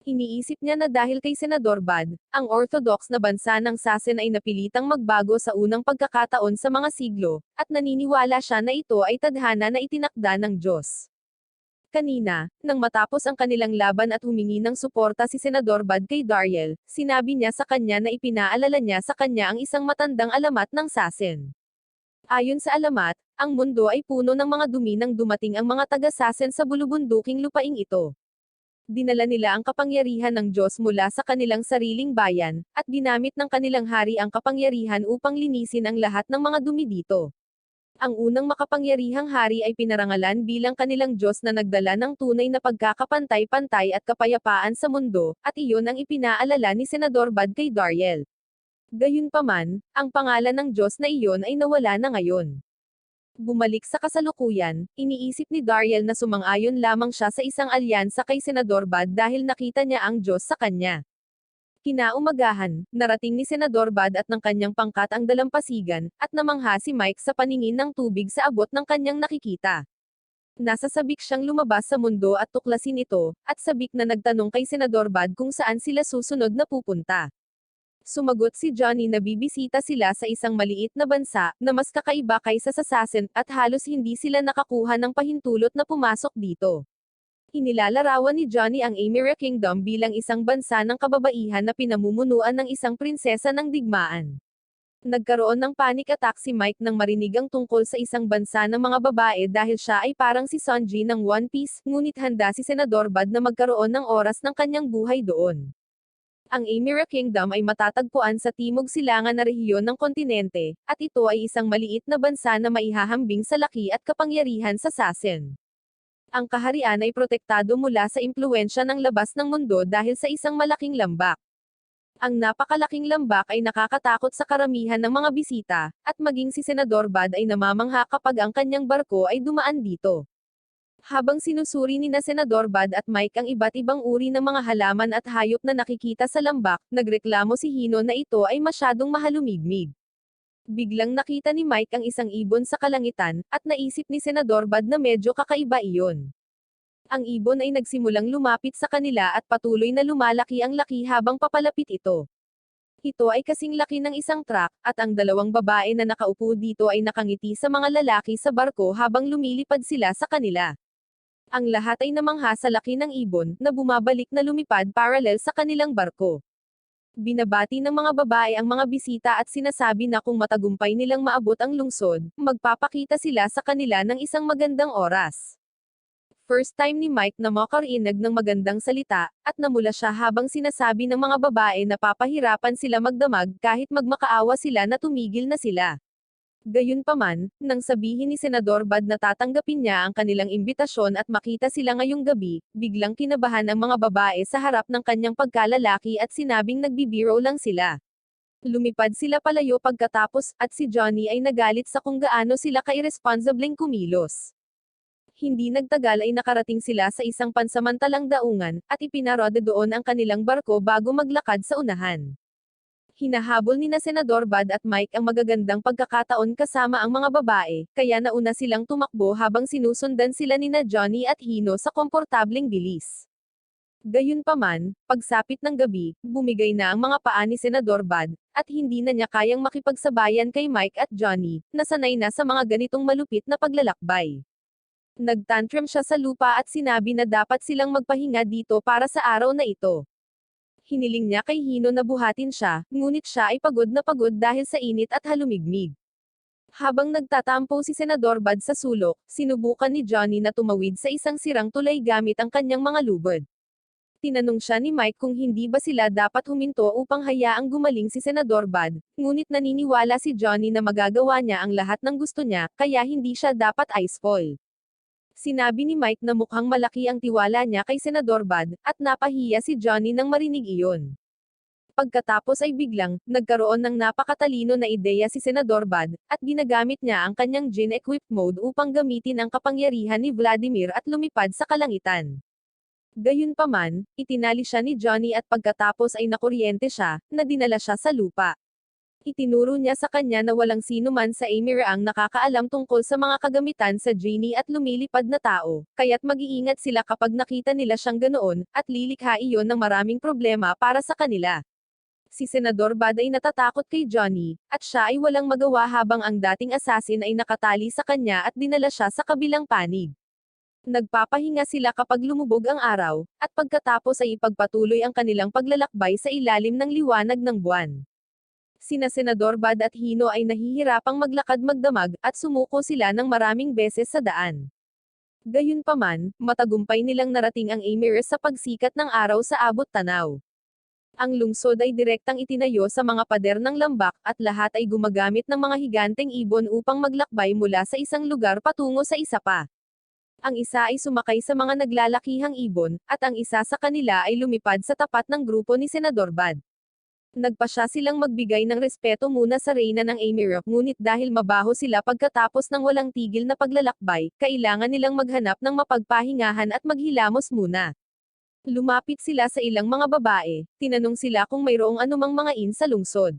Iniisip niya na dahil kay Senador Bad, ang orthodox na bansa ng Sasen ay napilitang magbago sa unang pagkakataon sa mga siglo, at naniniwala siya na ito ay tadhana na itinakda ng Diyos. Kanina, nang matapos ang kanilang laban at humingi ng suporta si Senador Bad kay Dariel, sinabi niya sa kanya na ipinaalala niya sa kanya ang isang matandang alamat ng Sasen. Ayon sa alamat, ang mundo ay puno ng mga dumi nang dumating ang mga taga-Sasen sa bulubunduking lupaing ito. Dinala nila ang kapangyarihan ng Diyos mula sa kanilang sariling bayan, at ginamit ng kanilang hari ang kapangyarihan upang linisin ang lahat ng mga dumi dito. Ang unang makapangyarihang hari ay pinarangalan bilang kanilang Diyos na nagdala ng tunay na pagkakapantay-pantay at kapayapaan sa mundo, at iyon ang ipinaalala ni Senador Bad kay Dariel. Gayunpaman, ang pangalan ng Diyos na iyon ay nawala na ngayon. Bumalik sa kasalukuyan, iniisip ni Dariel na sumang-ayon lamang siya sa isang alyansa kay Senador Bad dahil nakita niya ang Diyos sa kanya. Kinaumagahan, narating ni Senador Bad at ng kanyang pangkat ang dalampasigan, at namangha si Mike sa paningin ng tubig sa abot ng kanyang nakikita. Nasa sabik siyang lumabas sa mundo at tuklasin ito, at sabik na nagtanong kay Senador Bad kung saan sila susunod na pupunta. Sumagot si Johnny na bibisita sila sa isang maliit na bansa, na mas kakaiba kaysa sa Sasen, at halos hindi sila nakakuha ng pahintulot na pumasok dito. Inilalarawan ni Johnny ang Emira Kingdom bilang isang bansa ng kababaihan na pinamumunuan ng isang prinsesa ng digmaan. Nagkaroon ng panic attack si Mike nang marinig ang tungkol sa isang bansa ng mga babae dahil siya ay parang si Sonji ng One Piece, ngunit handa si Senador Bad na magkaroon ng oras ng kanyang buhay doon. Ang Emira Kingdom ay matatagpuan sa timog silangan na rehiyon ng kontinente, at ito ay isang maliit na bansa na maihahambing sa laki at kapangyarihan sa Sasen. Ang kaharian ay protektado mula sa impluwensya ng labas ng mundo dahil sa isang malaking lambak. Ang napakalaking lambak ay nakakatakot sa karamihan ng mga bisita, at maging si Senador Bad ay namamangha kapag ang kanyang barko ay dumaan dito. Habang sinusuri ni na Senador Bad at Mike ang iba't ibang uri ng mga halaman at hayop na nakikita sa lambak, nagreklamo si Hino na ito ay masyadong mahalumigmig. Biglang nakita ni Mike ang isang ibon sa kalangitan, at naisip ni Senador Bad na medyo kakaiba iyon. Ang ibon ay nagsimulang lumapit sa kanila at patuloy na lumalaki ang laki habang papalapit ito. Ito ay kasing laki ng isang truck, at ang dalawang babae na nakaupo dito ay nakangiti sa mga lalaki sa barko habang lumilipad sila sa kanila. Ang lahat ay namangha sa laki ng ibon, na bumabalik na lumipad paralel sa kanilang barko. Binabati ng mga babae ang mga bisita at sinasabi na kung matagumpay nilang maabot ang lungsod, magpapakita sila sa kanila ng isang magandang oras. First time ni Mike na makarinig ng magandang salita, at namula siya habang sinasabi ng mga babae na papahirapan sila magdamag kahit magmakaawa sila na tumigil na sila. Gayunpaman, nang sabihin ni Senador Bad na tatanggapin niya ang kanilang imbitasyon at makita sila ngayong gabi, biglang kinabahan ang mga babae sa harap ng kanyang pagkalalaki at sinabing nagbibiro lang sila. Lumipad sila palayo pagkatapos, at si Johnny ay nagalit sa kung gaano sila kairresponsableng kumilos. Hindi nagtagal ay nakarating sila sa isang pansamantalang daungan, at ipinarode doon ang kanilang barko bago maglakad sa unahan. Hinahabol ni na Senador Bad at Mike ang magagandang pagkakataon kasama ang mga babae, kaya nauna silang tumakbo habang sinusundan sila ni na Johnny at Hino sa komportableng bilis. Gayunpaman, pagsapit ng gabi, bumigay na ang mga paa ni Senador Bad, at hindi na niya kayang makipagsabayan kay Mike at Johnny, na sanay na sa mga ganitong malupit na paglalakbay. Nagtantrum siya sa lupa at sinabi na dapat silang magpahinga dito para sa araw na ito. Hiniling niya kay Hino na buhatin siya, ngunit siya ay pagod na pagod dahil sa init at halumigmig. Habang nagtatampo si Senador Bad sa sulok, sinubukan ni Johnny na tumawid sa isang sirang tulay gamit ang kanyang mga lubid. Tinanong siya ni Mike kung hindi ba sila dapat huminto upang hayaang gumaling si Senador Bad, ngunit naniniwala si Johnny na magagawa niya ang lahat ng gusto niya, kaya hindi siya dapat ice-fall. Sinabi ni Mike na mukhang malaki ang tiwala niya kay Senador Bad, at napahiya si Johnny nang marinig iyon. Pagkatapos ay biglang, nagkaroon ng napakatalino na ideya si Senador Bad, at ginagamit niya ang kanyang Jin-equipped mode upang gamitin ang kapangyarihan ni Vladimir at lumipad sa kalangitan. Gayunpaman, itinali siya ni Johnny at pagkatapos ay nakuryente siya, na dinala siya sa lupa. Itinuro niya sa kanya na walang sino man sa Emira ang nakakaalam tungkol sa mga kagamitan sa genie at lumilipad na tao, kaya't mag-iingat sila kapag nakita nila siyang ganoon, at lilikha iyon ng maraming problema para sa kanila. Si Senador Bad ay natatakot kay Johnny, at siya ay walang magawa habang ang dating assassin ay nakatali sa kanya at dinala siya sa kabilang panig. Nagpapahinga sila kapag lumubog ang araw, at pagkatapos ay ipagpatuloy ang kanilang paglalakbay sa ilalim ng liwanag ng buwan. Sina Senador Bad at Hino ay nahihirapang maglakad magdamag, at sumuko sila ng maraming beses sa daan. Gayunpaman, matagumpay nilang narating ang Amiris sa pagsikat ng araw sa abot tanaw. Ang lungsod ay direktang itinayo sa mga pader ng lambak, at lahat ay gumagamit ng mga higanteng ibon upang maglakbay mula sa isang lugar patungo sa isa pa. Ang isa ay sumakay sa mga naglalakihang ibon, at ang isa sa kanila ay lumipad sa tapat ng grupo ni Senador Bad. Nagpasya silang magbigay ng respeto muna sa reyna ng Amirok, ngunit dahil mabaho sila pagkatapos ng walang tigil na paglalakbay, kailangan nilang maghanap ng mapagpahingahan at maghilamos muna. Lumapit sila sa ilang mga babae, tinanong sila kung mayroong anumang mga inn sa lungsod.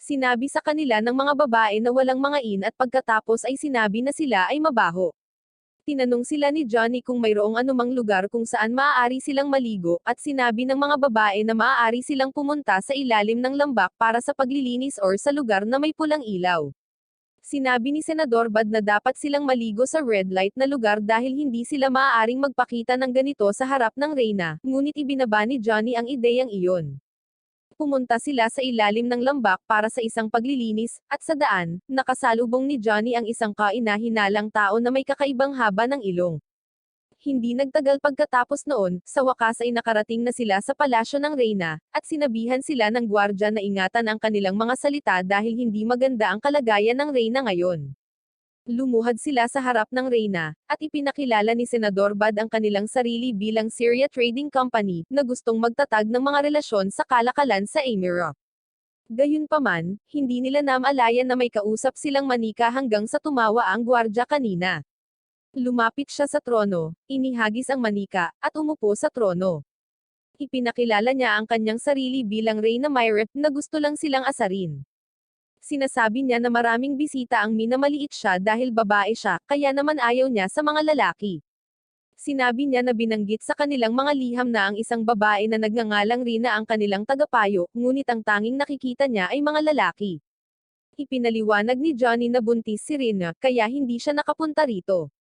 Sinabi sa kanila ng mga babae na walang mga inn at pagkatapos ay sinabi na sila ay mabaho. Tinanong sila ni Johnny kung mayroong anumang lugar kung saan maaari silang maligo, at sinabi ng mga babae na maaari silang pumunta sa ilalim ng lambak para sa paglilinis or sa lugar na may pulang ilaw. Sinabi ni Senador Bad na dapat silang maligo sa red light na lugar dahil hindi sila maaaring magpakita ng ganito sa harap ng reyna, ngunit ibinaba ni Johnny ang ideyang iyon. Pumunta sila sa ilalim ng lambak para sa isang paglilinis, at sa daan, nakasalubong ni Johnny ang isang kaina-hinalang tao na may kakaibang haba ng ilong. Hindi nagtagal pagkatapos noon, sa wakas ay nakarating na sila sa palasyo ng reyna, at sinabihan sila ng gwardya na ingatan ang kanilang mga salita dahil hindi maganda ang kalagayan ng reyna ngayon. Lumuhad sila sa harap ng reyna, at ipinakilala ni Senador Bad ang kanilang sarili bilang Syria Trading Company, na gustong magtatag ng mga relasyon sa kalakalan sa Amirok. Gayunpaman, hindi nila namalayan na may kausap silang manika hanggang sa tumawa ang gwardya kanina. Lumapit siya sa trono, inihagis ang manika, at umupo sa trono. Ipinakilala niya ang kanyang sarili bilang Reyna Myra, na gusto lang silang asarin. Sinasabi niya na maraming bisita ang minamaliit siya dahil babae siya, kaya naman ayaw niya sa mga lalaki. Sinabi niya na binanggit sa kanilang mga liham na ang isang babae na nagngangalang Rina ang kanilang tagapayo, ngunit ang tanging nakikita niya ay mga lalaki. Ipinaliwanag ni Johnny na buntis si Rina, kaya hindi siya nakapunta rito.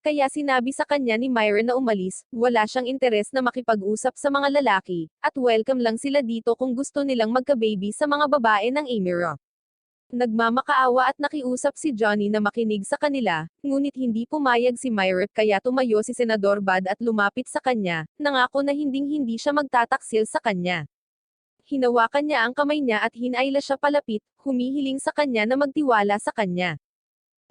Kaya sinabi sa kanya ni Myra na umalis, wala siyang interes na makipag-usap sa mga lalaki, at welcome lang sila dito kung gusto nilang magka-baby sa mga babae ng Amirok. Nagmamakaawa at nakiusap si Johnny na makinig sa kanila, ngunit hindi pumayag si Myra, kaya tumayo si Senador Bad at lumapit sa kanya, nangako na hindi siya magtataksil sa kanya. Hinawakan niya ang kamay niya at hinayla siya palapit, humihiling sa kanya na magtiwala sa kanya.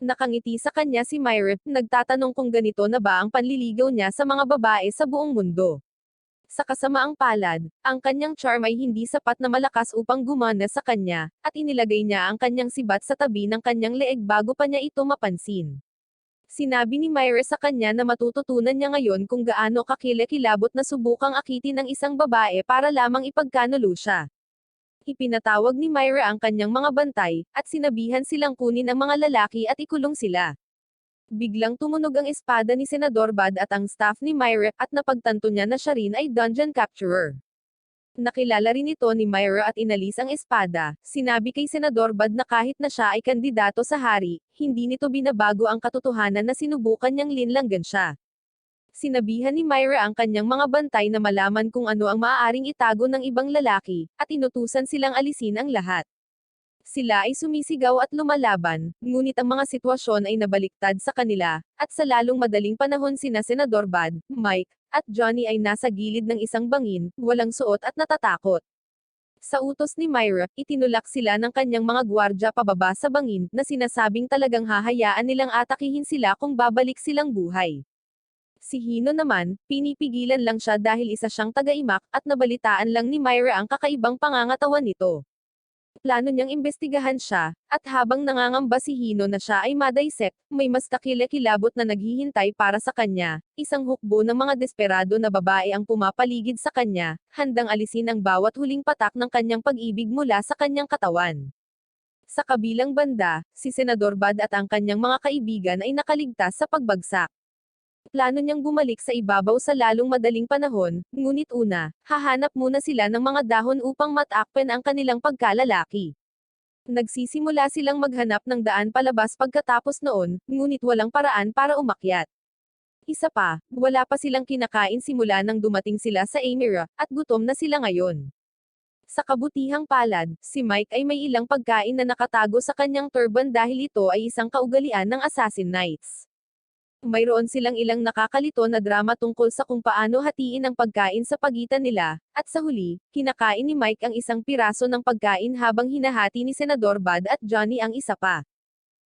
Nakangiti sa kanya si Myra, nagtatanong kung ganito na ba ang panliligaw niya sa mga babae sa buong mundo. Sa kasamaang palad, ang kanyang charm ay hindi sapat na malakas upang gumana sa kanya, at inilagay niya ang kanyang sibat sa tabi ng kanyang leeg bago pa niya ito mapansin. Sinabi ni Myra sa kanya na matututunan niya ngayon kung gaano kakilakilabot na subukang akitin ng isang babae para lamang ipagkanulo siya. Ipinatawag ni Myra ang kanyang mga bantay, at sinabihan silang kunin ang mga lalaki at ikulong sila. Biglang tumunog ang espada ni Senador Bad at ang staff ni Myra, at napagtanto niya na siya rin ay dungeon capturer. Nakilala rin ito ni Myra at inalis ang espada. Sinabi kay Senador Bad na kahit na siya ay kandidato sa hari, hindi nito binabago ang katotohanan na sinubukan niyang linlanggan siya. Sinabihan ni Myra ang kanyang mga bantay na malaman kung ano ang maaaring itago ng ibang lalaki, at inutusan silang alisin ang lahat. Sila ay sumisigaw at lumalaban, ngunit ang mga sitwasyon ay nabaliktad sa kanila, at sa lalong madaling panahon sina Senador Bad, Mike, at Johnny ay nasa gilid ng isang bangin, walang suot at natatakot. Sa utos ni Myra, itinulak sila ng kanyang mga gwardya pababa sa bangin, na sinasabing talagang hahayaan nilang atakihin sila kung babalik silang buhay. Si Hino naman, pinipigilan lang siya dahil isa siyang taga-imak, at nabalitaan lang ni Myra ang kakaibang pangangatawan nito. Plano niyang imbestigahan siya, at habang nangangamba si Hino na siya ay madaysek, may mas kakilakilabot na naghihintay para sa kanya, isang hukbo ng mga desperado na babae ang pumapaligid sa kanya, handang alisin ang bawat huling patak ng kanyang pag-ibig mula sa kanyang katawan. Sa kabilang banda, si Senador Bad at ang kanyang mga kaibigan ay nakaligtas sa pagbagsak. Plano niyang bumalik sa ibabaw sa lalong madaling panahon, ngunit una, hahanap muna sila ng mga dahon upang matakpan ang kanilang pagkalalaki. Nagsisimula silang maghanap ng daan palabas pagkatapos noon, ngunit walang paraan para umakyat. Isa pa, wala pa silang kinakain simula nang dumating sila sa Amira, at gutom na sila ngayon. Sa kabutihang palad, si Mike ay may ilang pagkain na nakatago sa kanyang turban dahil ito ay isang kaugalian ng Assassin Knights. Mayroon silang ilang nakakalito na drama tungkol sa kung paano hatiin ang pagkain sa pagitan nila, at sa huli, kinakain ni Mike ang isang piraso ng pagkain habang hinahati ni Senador Bud at Johnny ang isa pa.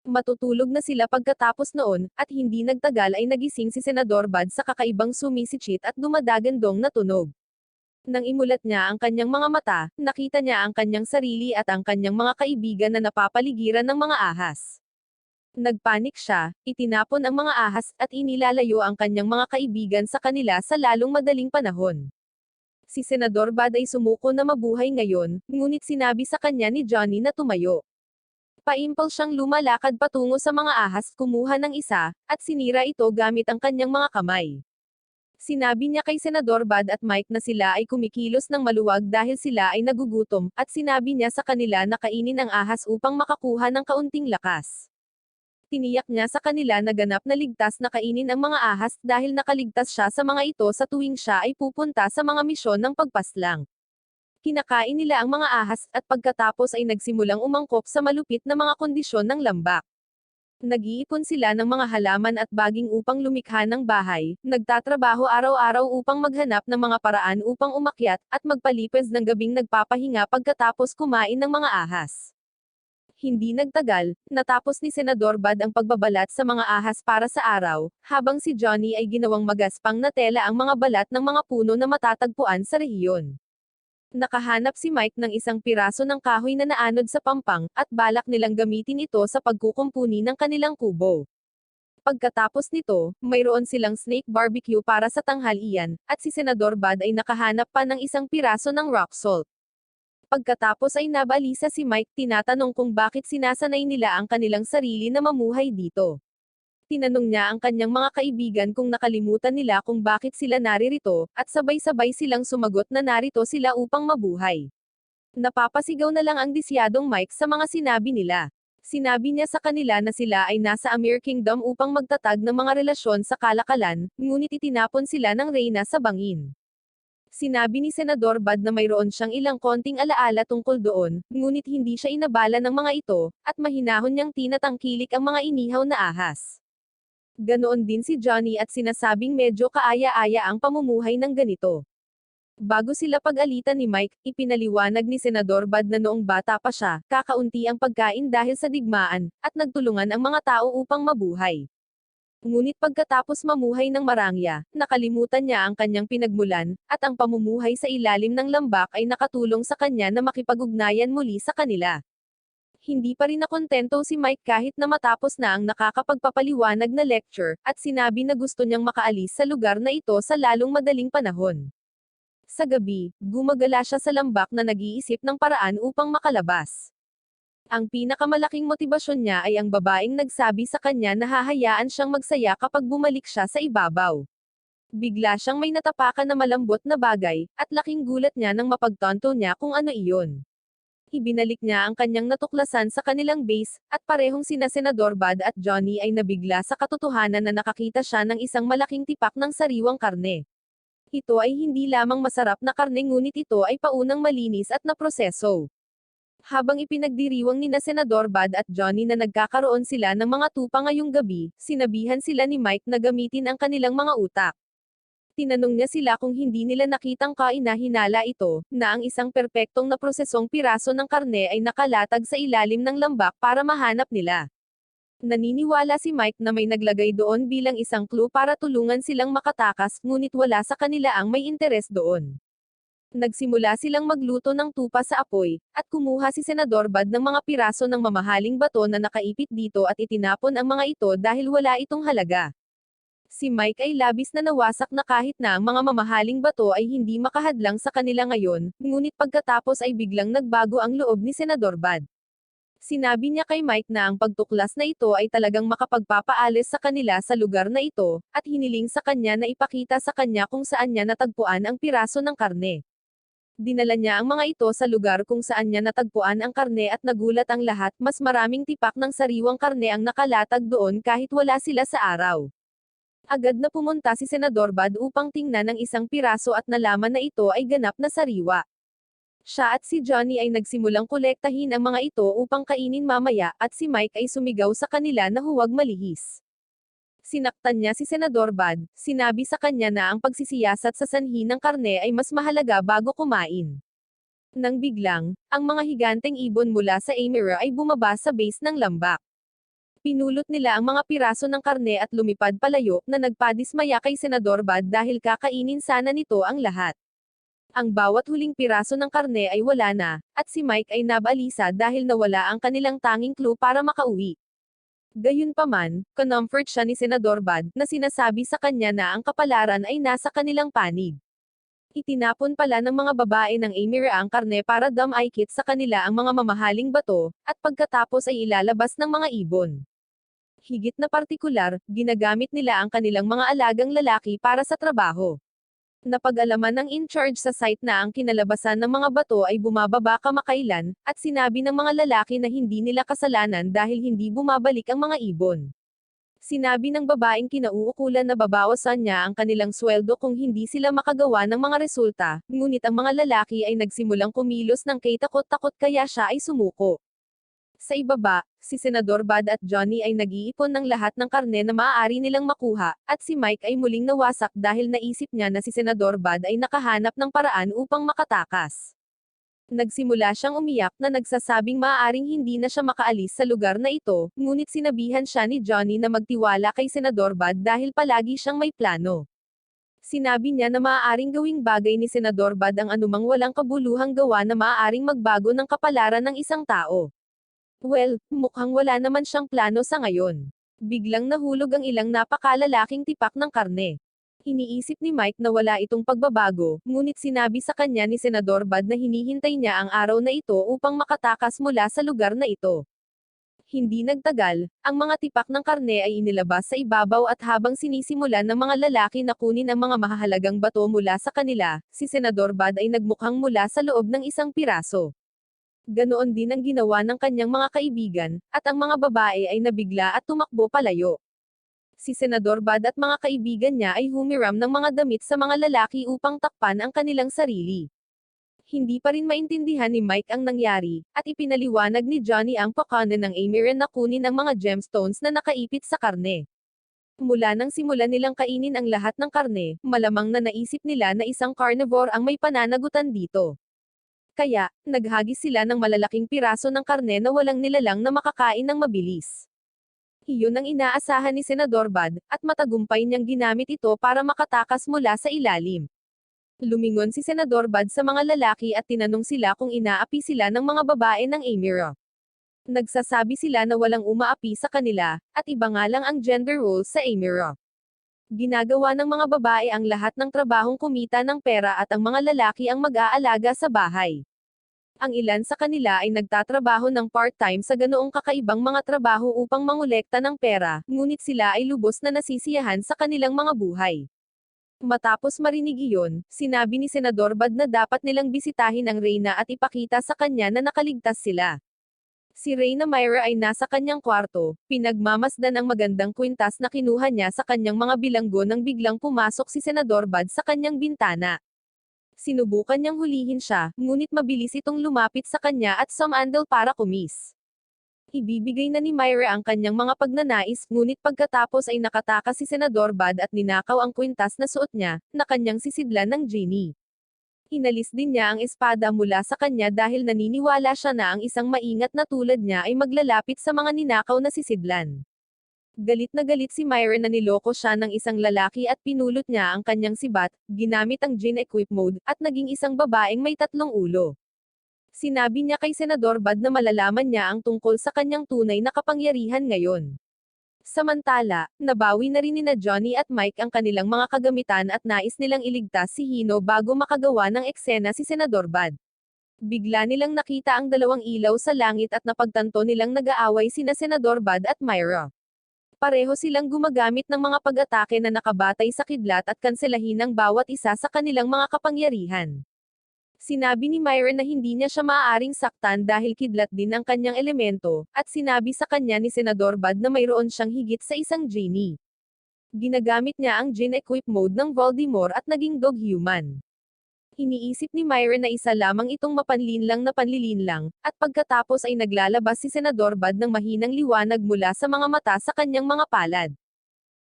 Matutulog na sila pagkatapos noon, at hindi nagtagal ay nagising si Senador Bud sa kakaibang sumisichit at dumadagandong na tunog. Nang imulat niya ang kanyang mga mata, nakita niya ang kanyang sarili at ang kanyang mga kaibigan na napapaligiran ng mga ahas. Nagpanik siya, itinapon ang mga ahas, at inilalayo ang kanyang mga kaibigan sa kanila sa lalong madaling panahon. Si Senador Bud ay sumuko na mabuhay ngayon, ngunit sinabi sa kanya ni Johnny na tumayo. Paimpal siyang lumalakad patungo sa mga ahas, kumuha ng isa, at sinira ito gamit ang kanyang mga kamay. Sinabi niya kay Senador Bud at Mike na sila ay kumikilos ng maluwag dahil sila ay nagugutom, at sinabi niya sa kanila na kainin ang ahas upang makakuha ng kaunting lakas. Tiniyak niya sa kanila na ganap na ligtas na kainin ang mga ahas dahil nakaligtas siya sa mga ito sa tuwing siya ay pupunta sa mga misyon ng pagpaslang. Kinakain nila ang mga ahas, at pagkatapos ay nagsimulang umangkop sa malupit na mga kondisyon ng lambak. Nag-iipon sila ng mga halaman at baging upang lumikha ng bahay, nagtatrabaho araw-araw upang maghanap ng mga paraan upang umakyat, at magpalipez ng gabing nagpapahinga pagkatapos kumain ng mga ahas. Hindi nagtagal, natapos ni Senador Bud ang pagbabalat sa mga ahas para sa araw, habang si Johnny ay ginawang magaspang na tela ang mga balat ng mga puno na matatagpuan sa rehiyon. Nakahanap si Mike ng isang piraso ng kahoy na naanod sa pampang, at balak nilang gamitin ito sa pagkukumpuni ng kanilang kubo. Pagkatapos nito, mayroon silang snake barbecue para sa tanghalian, at si Senador Bud ay nakahanap pa ng isang piraso ng rock salt. Pagkatapos ay nabalisa si Mike, tinatanong kung bakit sinasanay nila ang kanilang sarili na mamuhay dito. Tinanong niya ang kanyang mga kaibigan kung nakalimutan nila kung bakit sila naririto, at sabay-sabay silang sumagot na narito sila upang mabuhay. Napapasigaw na lang ang disyadong Mike sa mga sinabi nila. Sinabi niya sa kanila na sila ay nasa Amir Kingdom upang magtatag ng mga relasyon sa kalakalan, ngunit itinapon sila ng reyna sa bangin. Sinabi ni Senador Bud na mayroon siyang ilang konting alaala tungkol doon, ngunit hindi siya inabala ng mga ito, at mahinahon niyang tinatangkilik ang mga inihaw na ahas. Ganoon din si Johnny at sinasabing medyo kaaya-aya ang pamumuhay ng ganito. Bago sila pag-alitan ni Mike, ipinaliwanag ni Senador Bud na noong bata pa siya, kakaunti ang pagkain dahil sa digmaan, at nagtulungan ang mga tao upang mabuhay. Ngunit pagkatapos mamuhay ng marangya, nakalimutan niya ang kanyang pinagmulan, at ang pamumuhay sa ilalim ng lambak ay nakatulong sa kanya na makipag-ugnayan muli sa kanila. Hindi pa rin nakontento si Mike kahit na matapos na ang nakakapagpapaliwanag na lecture, at sinabi na gusto niyang makaalis sa lugar na ito sa lalong madaling panahon. Sa gabi, gumagala siya sa lambak na nag-iisip ng paraan upang makalabas. Ang pinakamalaking motibasyon niya ay ang babaeng nagsabi sa kanya na hahayaan siyang magsaya kapag bumalik siya sa ibabaw. Bigla siyang may natapakan na malambot na bagay, at laking gulat niya nang mapagtanto niya kung ano iyon. Ibinalik niya ang kanyang natuklasan sa kanilang base, at parehong sina Senador Bud at Johnny ay nabigla sa katotohanan na nakakita siya ng isang malaking tipak ng sariwang karne. Ito ay hindi lamang masarap na karne ngunit ito ay paunang malinis at naproseso. Habang ipinagdiriwang ni na Senador Bud at Johnny na nagkakaroon sila ng mga tupa ngayong gabi, sinabihan sila ni Mike na gamitin ang kanilang mga utak. Tinanong niya sila kung hindi nila nakitang kaina-hinala ito, na ang isang perpektong na prosesong piraso ng karne ay nakalatag sa ilalim ng lambak para mahanap nila. Naniniwala si Mike na may naglagay doon bilang isang clue para tulungan silang makatakas, ngunit wala sa kanila ang may interes doon. Nagsimula silang magluto ng tupa sa apoy, at kumuha si Senador Bud ng mga piraso ng mamahaling bato na nakaipit dito at itinapon ang mga ito dahil wala itong halaga. Si Mike ay labis na nawasak na kahit na ang mga mamahaling bato ay hindi makahadlang sa kanila ngayon, ngunit pagkatapos ay biglang nagbago ang loob ni Senador Bud. Sinabi niya kay Mike na ang pagtuklas na ito ay talagang makapagpapaalis sa kanila sa lugar na ito, at hiniling sa kanya na ipakita sa kanya kung saan niya natagpuan ang piraso ng karne. Dinala niya ang mga ito sa lugar kung saan niya natagpuan ang karne at nagulat ang lahat, mas maraming tipak ng sariwang karne ang nakalatag doon kahit wala sila sa araw. Agad na pumunta si Senador Bad upang tingnan ang isang piraso at nalaman na ito ay ganap na sariwa. Siya at si Johnny ay nagsimulang kolektahin ang mga ito upang kainin mamaya, at si Mike ay sumigaw sa kanila na huwag malihis. Sinaktan niya si Senador Bad, sinabi sa kanya na ang pagsisiyasat sa sanhi ng karne ay mas mahalaga bago kumain. Nang biglang, ang mga higanteng ibon mula sa Amira ay bumaba sa base ng lambak. Pinulot nila ang mga piraso ng karne at lumipad palayo, na nagpadismaya kay Senador Bad dahil kakainin sana nito ang lahat. Ang bawat huling piraso ng karne ay wala na, at si Mike ay nabalisa dahil nawala ang kanilang tanging clue para makauwi. Gayunpaman, comfort siya ni Senador Bad, na sinasabi sa kanya na ang kapalaran ay nasa kanilang panig. Itinapon pala ng mga babae ng Amira ang karne para damaykit sa kanila ang mga mamahaling bato, at pagkatapos ay ilalabas ng mga ibon. Higit na partikular, ginagamit nila ang kanilang mga alagang lalaki para sa trabaho. Napag-alaman ng in-charge sa site na ang kinalabasan ng mga bato ay bumababa kamakailan, at sinabi ng mga lalaki na hindi nila kasalanan dahil hindi bumabalik ang mga ibon. Sinabi ng babaeng kinauukulan na babawasan niya ang kanilang sweldo kung hindi sila makagawa ng mga resulta, ngunit ang mga lalaki ay nagsimulang kumilos ng kay takot-takot kaya siya ay sumuko. Sa ibaba, si Senador Bad at Johnny ay nag-iipon ng lahat ng karne na maaari nilang makuha, at si Mike ay muling nawasak dahil naisip niya na si Senador Bad ay nakahanap ng paraan upang makatakas. Nagsimula siyang umiyak na nagsasabing maaaring hindi na siya makaalis sa lugar na ito, ngunit sinabihan siya ni Johnny na magtiwala kay Senador Bad dahil palagi siyang may plano. Sinabi niya na maaaring gawing bagay ni Senador Bad ang anumang walang kabuluhang gawa na maaaring magbago ng kapalaran ng isang tao. Well, mukhang wala naman siyang plano sa ngayon. Biglang nahulog ang ilang napakalalaking tipak ng karne. Iniisip ni Mike na wala itong pagbabago, ngunit sinabi sa kanya ni Senador Bad na hinihintay niya ang araw na ito upang makatakas mula sa lugar na ito. Hindi nagtagal, ang mga tipak ng karne ay inilabas sa ibabaw at habang sinisimulan ng mga lalaki na kunin ang mga mahahalagang bato mula sa kanila, si Senador Bad ay nagmukhang mula sa loob ng isang piraso. Ganoon din ang ginawa ng kanyang mga kaibigan, at ang mga babae ay nabigla at tumakbo palayo. Si Senador Bad at mga kaibigan niya ay humiram ng mga damit sa mga lalaki upang takpan ang kanilang sarili. Hindi pa rin maintindihan ni Mike ang nangyari, at ipinaliwanag ni Johnny ang pakana ng Amira na kunin ang mga gemstones na nakaipit sa karne. Mula nang simulan nilang kainin ang lahat ng karne, malamang na naisip nila na isang carnivore ang may pananagutan dito. Kaya, naghagis sila ng malalaking piraso ng karne na walang nilalang na makakain ng mabilis. Iyon ang inaasahan ni Senador Bad, at matagumpay niyang ginamit ito para makatakas mula sa ilalim. Lumingon si Senador Bad sa mga lalaki at tinanong sila kung inaapi sila ng mga babae ng Amira. Nagsasabi sila na walang umaapi sa kanila, at iba nga lang ang gender roles sa Amira. Ginagawa ng mga babae ang lahat ng trabahong kumita ng pera at ang mga lalaki ang mag-aalaga sa bahay. Ang ilan sa kanila ay nagtatrabaho ng part-time sa ganoong kakaibang mga trabaho upang mangolekta ng pera, ngunit sila ay lubos na nasisiyahan sa kanilang mga buhay. Matapos marinig iyon, sinabi ni Senador Bad na dapat nilang bisitahin ang Reyna at ipakita sa kanya na nakaligtas sila. Si Reyna Myra ay nasa kanyang kwarto, pinagmamasdan ang magandang kwintas na kinuha niya sa kanyang mga bilanggo nang biglang pumasok si Senador Bad sa kanyang bintana. Sinubukan niyang hulihin siya, ngunit mabilis itong lumapit sa kanya at sumandal para kumis. Ibibigay na ni Myra ang kanyang mga pagnanais, ngunit pagkatapos ay nakatakas si Senador Bad at ninakaw ang kwintas na suot niya, na kanyang sisidlan ng genie. Inalis din niya ang espada mula sa kanya dahil naniniwala siya na ang isang maingat na tulad niya ay maglalapit sa mga ninakaw na sisidlan. Galit na galit si Myra na niloko siya ng isang lalaki at pinulot niya ang kanyang sibat, ginamit ang Jinn Equip Mode, at naging isang babaeng may 3 ulo. Sinabi niya kay Senador Bad na malalaman niya ang tungkol sa kanyang tunay na kapangyarihan ngayon. Samantala, nabawi na rin nina Johnny at Mike ang kanilang mga kagamitan at nais nilang iligtas si Hino bago makagawa ng eksena si Senador Bad. Bigla nilang nakita ang 2 ilaw sa langit at napagtanto nilang nag-aaway sina Senador Bad at Myra. Pareho silang gumagamit ng mga pag-atake na nakabatay sa kidlat at kanselahin ang bawat isa sa kanilang mga kapangyarihan. Sinabi ni Myra na hindi niya siya maaaring saktan dahil kidlat din ang kanyang elemento, at sinabi sa kanya ni Senador Bad na mayroon siyang higit sa isang genie. Ginagamit niya ang Jin-equip mode ng Voldemort at naging dog human. Iniisip ni Myron na isa lamang itong mapanlinlang na panlilinlang, at pagkatapos ay naglalabas si Senador Bud ng mahinang liwanag mula sa mga mata sa kanyang mga palad.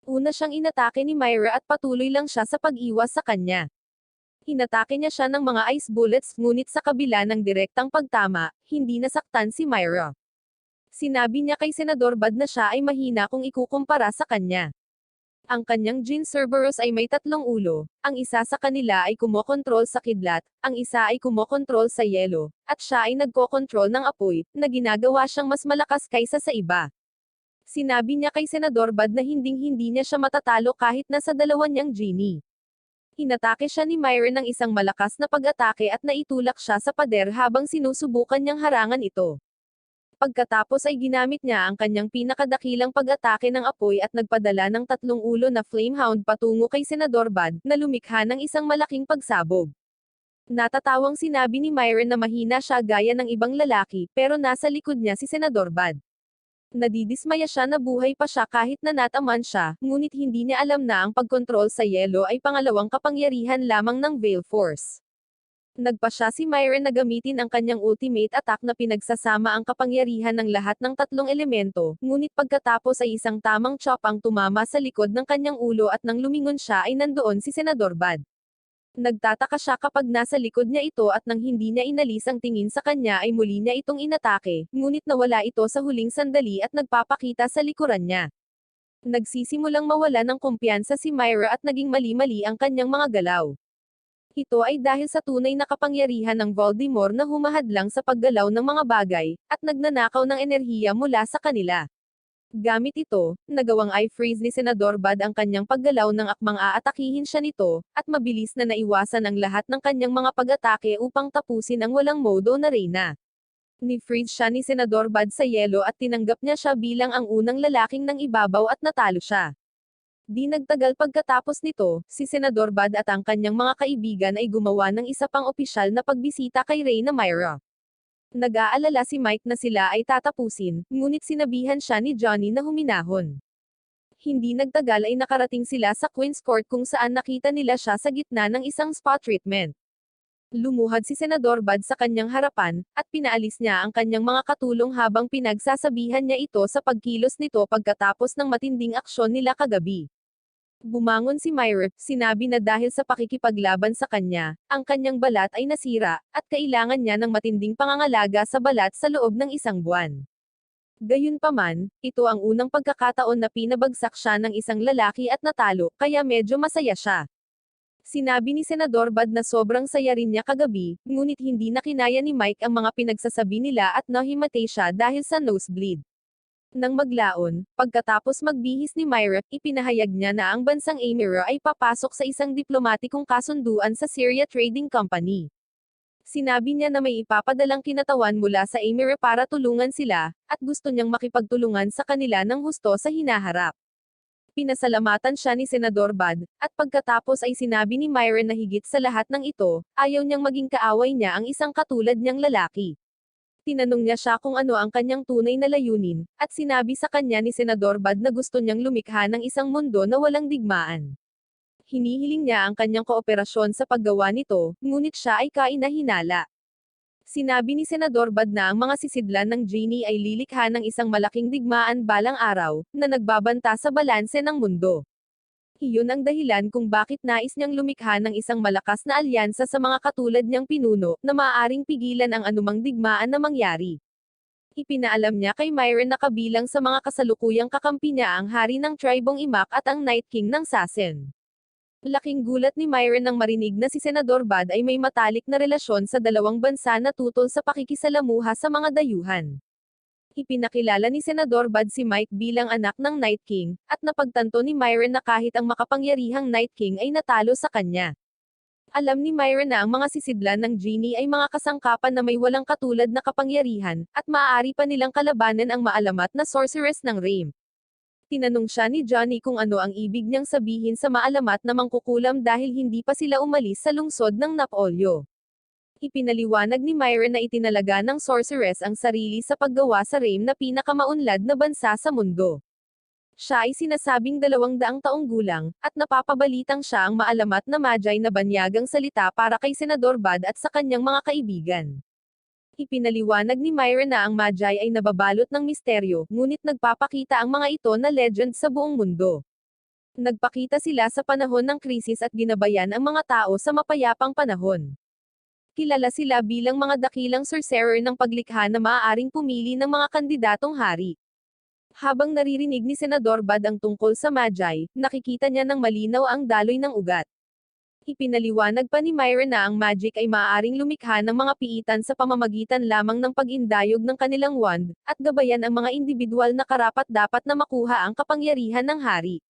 Una siyang inatake ni Myra at patuloy lang siya sa pag-iwas sa kanya. Inatake niya siya ng mga ice bullets ngunit sa kabila ng direktang pagtama, hindi nasaktan si Myra. Sinabi niya kay Senador Bud na siya ay mahina kung ikukumpara sa kanya. Ang kanyang Jin Cerberus ay may 3 ulo, ang isa sa kanila ay kumokontrol sa kidlat, ang isa ay kumokontrol sa yelo, at siya ay nagkokontrol ng apoy, na ginagawa siyang mas malakas kaysa sa iba. Sinabi niya kay Senador Bud na hinding-hindi niya siya matatalo kahit nasa dalawa niyang genie. Inatake siya ni Myron ng isang malakas na pag-atake at naitulak siya sa pader habang sinusubukan niyang harangan ito. Pagkatapos ay ginamit niya ang kanyang pinakadakilang pag-atake ng apoy at nagpadala ng 3 ulo na Flamehound patungo kay Senador Bud, na lumikha ng isang malaking pagsabog. Natatawang sinabi ni Myron na mahina siya gaya ng ibang lalaki, pero nasa likod niya si Senador Bud. Nadidismaya siya na buhay pa siya kahit na nataman siya, ngunit hindi niya alam na ang pagkontrol sa yelo ay pangalawang kapangyarihan lamang ng Veil Force. Nagpa siya si Myron na gamitin ang kanyang ultimate attack na pinagsasama ang kapangyarihan ng lahat ng 3 elemento, ngunit pagkatapos ay isang tamang chop ang tumama sa likod ng kanyang ulo at nang lumingon siya ay nandoon si Senador Bud. Nagtataka siya kapag nasa likod niya ito at nang hindi niya inalis ang tingin sa kanya ay muli niya itong inatake, ngunit nawala ito sa huling sandali at nagpapakita sa likuran niya. Nagsisimulang mawala ng kumpiyansa si Myra at naging mali-mali ang kanyang mga galaw. Ito ay dahil sa tunay na kapangyarihan ng Voldemort na humahadlang sa paggalaw ng mga bagay, at nagnanakaw ng enerhiya mula sa kanila. Gamit ito, nagawang i-freeze ni Senador Bud ang kanyang paggalaw ng akmang aatakihin siya nito, at mabilis na naiwasan ang lahat ng kanyang mga pag-atake upang tapusin ang walang modo na Reyna. Ni-freeze siya ni Senador Bud sa yelo at tinanggap niya siya bilang ang unang lalaking nang ibabaw at natalo siya. Di nagtagal pagkatapos nito, si Senador Bud at ang kanyang mga kaibigan ay gumawa ng isa pang opisyal na pagbisita kay Reyna Myra. Nag-aalala si Mike na sila ay tatapusin, ngunit sinabihan siya ni Johnny na huminahon. Hindi nagtagal ay nakarating sila sa Queen's Court kung saan nakita nila siya sa gitna ng isang spa treatment. Lumuhad si Senador Bud sa kanyang harapan, at pinaalis niya ang kanyang mga katulong habang pinagsasabihan niya ito sa pagkilos nito pagkatapos ng matinding aksyon nila kagabi. Bumangon si Myra, sinabi na dahil sa pakikipaglaban sa kanya, ang kanyang balat ay nasira, at kailangan niya ng matinding pangangalaga sa balat sa loob ng 1 buwan. Gayunpaman, ito ang unang pagkakataon na pinabagsak siya ng isang lalaki at natalo, kaya medyo masaya siya. Sinabi ni Senador Bud na sobrang saya rin niya kagabi, ngunit hindi na kinaya ni Mike ang mga pinagsasabi nila at nahimatay siya dahil sa nosebleed. Nang maglaon, pagkatapos magbihis ni Myra, ipinahayag niya na ang bansang Amira ay papasok sa isang diplomatikong kasunduan sa Syria Trading Company. Sinabi niya na may ipapadalang kinatawan mula sa Amira para tulungan sila, at gusto niyang makipagtulungan sa kanila ng husto sa hinaharap. Pinasalamatan siya ni Senador Bud, at pagkatapos ay sinabi ni Myra na higit sa lahat ng ito, ayaw niyang maging kaaway niya ang isang katulad niyang lalaki. Tinanong niya siya kung ano ang kanyang tunay na layunin, at sinabi sa kanya ni Senador Bud na gusto niyang lumikha ng isang mundo na walang digmaan. Hinihiling niya ang kanyang kooperasyon sa paggawa nito, ngunit siya ay kainahinala. Sinabi ni Senador Bud na ang mga sisidlan ng genie ay lilikha ng isang malaking digmaan balang araw, na nagbabanta sa balanse ng mundo. Iyon ang dahilan kung bakit nais niyang lumikha ng isang malakas na alyansa sa mga katulad niyang pinuno, na maaaring pigilan ang anumang digmaan na mangyari. Ipinaalam niya kay Myra na kabilang sa mga kasalukuyang kakampi niya ang hari ng tribong Imak at ang Night King ng Sassen. Laking gulat ni Myra nang marinig na si Senador Bud ay may matalik na relasyon sa dalawang bansa na tutol sa pakikisalamuha sa mga dayuhan. Ipinakilala ni Senador Bud si Mike bilang anak ng Night King, at napagtanto ni Myra na kahit ang makapangyarihang Night King ay natalo sa kanya. Alam ni Myra na ang mga sisidlan ng genie ay mga kasangkapan na may walang katulad na kapangyarihan, at maaari pa nilang kalabanan ang maalamat na sorceress ng Rame. Tinanong siya ni Johnny kung ano ang ibig niyang sabihin sa maalamat na mangkukulam dahil hindi pa sila umalis sa lungsod ng Napolyo. Ipinaliwanag ni Myra na itinalaga ng sorceress ang sarili sa paggawa sa Rame na pinakamaunlad na bansa sa mundo. Siya ay sinasabing 200 taong gulang, at napapabalitang siya ang maalamat na Magi na banyagang salita para kay Senador Bud at sa kanyang mga kaibigan. Ipinaliwanag ni Myra na ang Magi ay nababalot ng misteryo, ngunit nagpapakita ang mga ito na legend sa buong mundo. Nagpakita sila sa panahon ng krisis at ginabayan ang mga tao sa mapayapang panahon. Kilala sila bilang mga dakilang sorcerer ng paglikha na maaaring pumili ng mga kandidatong hari. Habang naririnig ni Senador Bud ang tungkol sa Magi, nakikita niya ng malinaw ang daloy ng ugat. Ipinaliwanag pa ni Myra na ang magic ay maaaring lumikha ng mga piitan sa pamamagitan lamang ng pag-indayog ng kanilang wand, at gabayan ang mga individual na karapat-dapat na makuha ang kapangyarihan ng hari.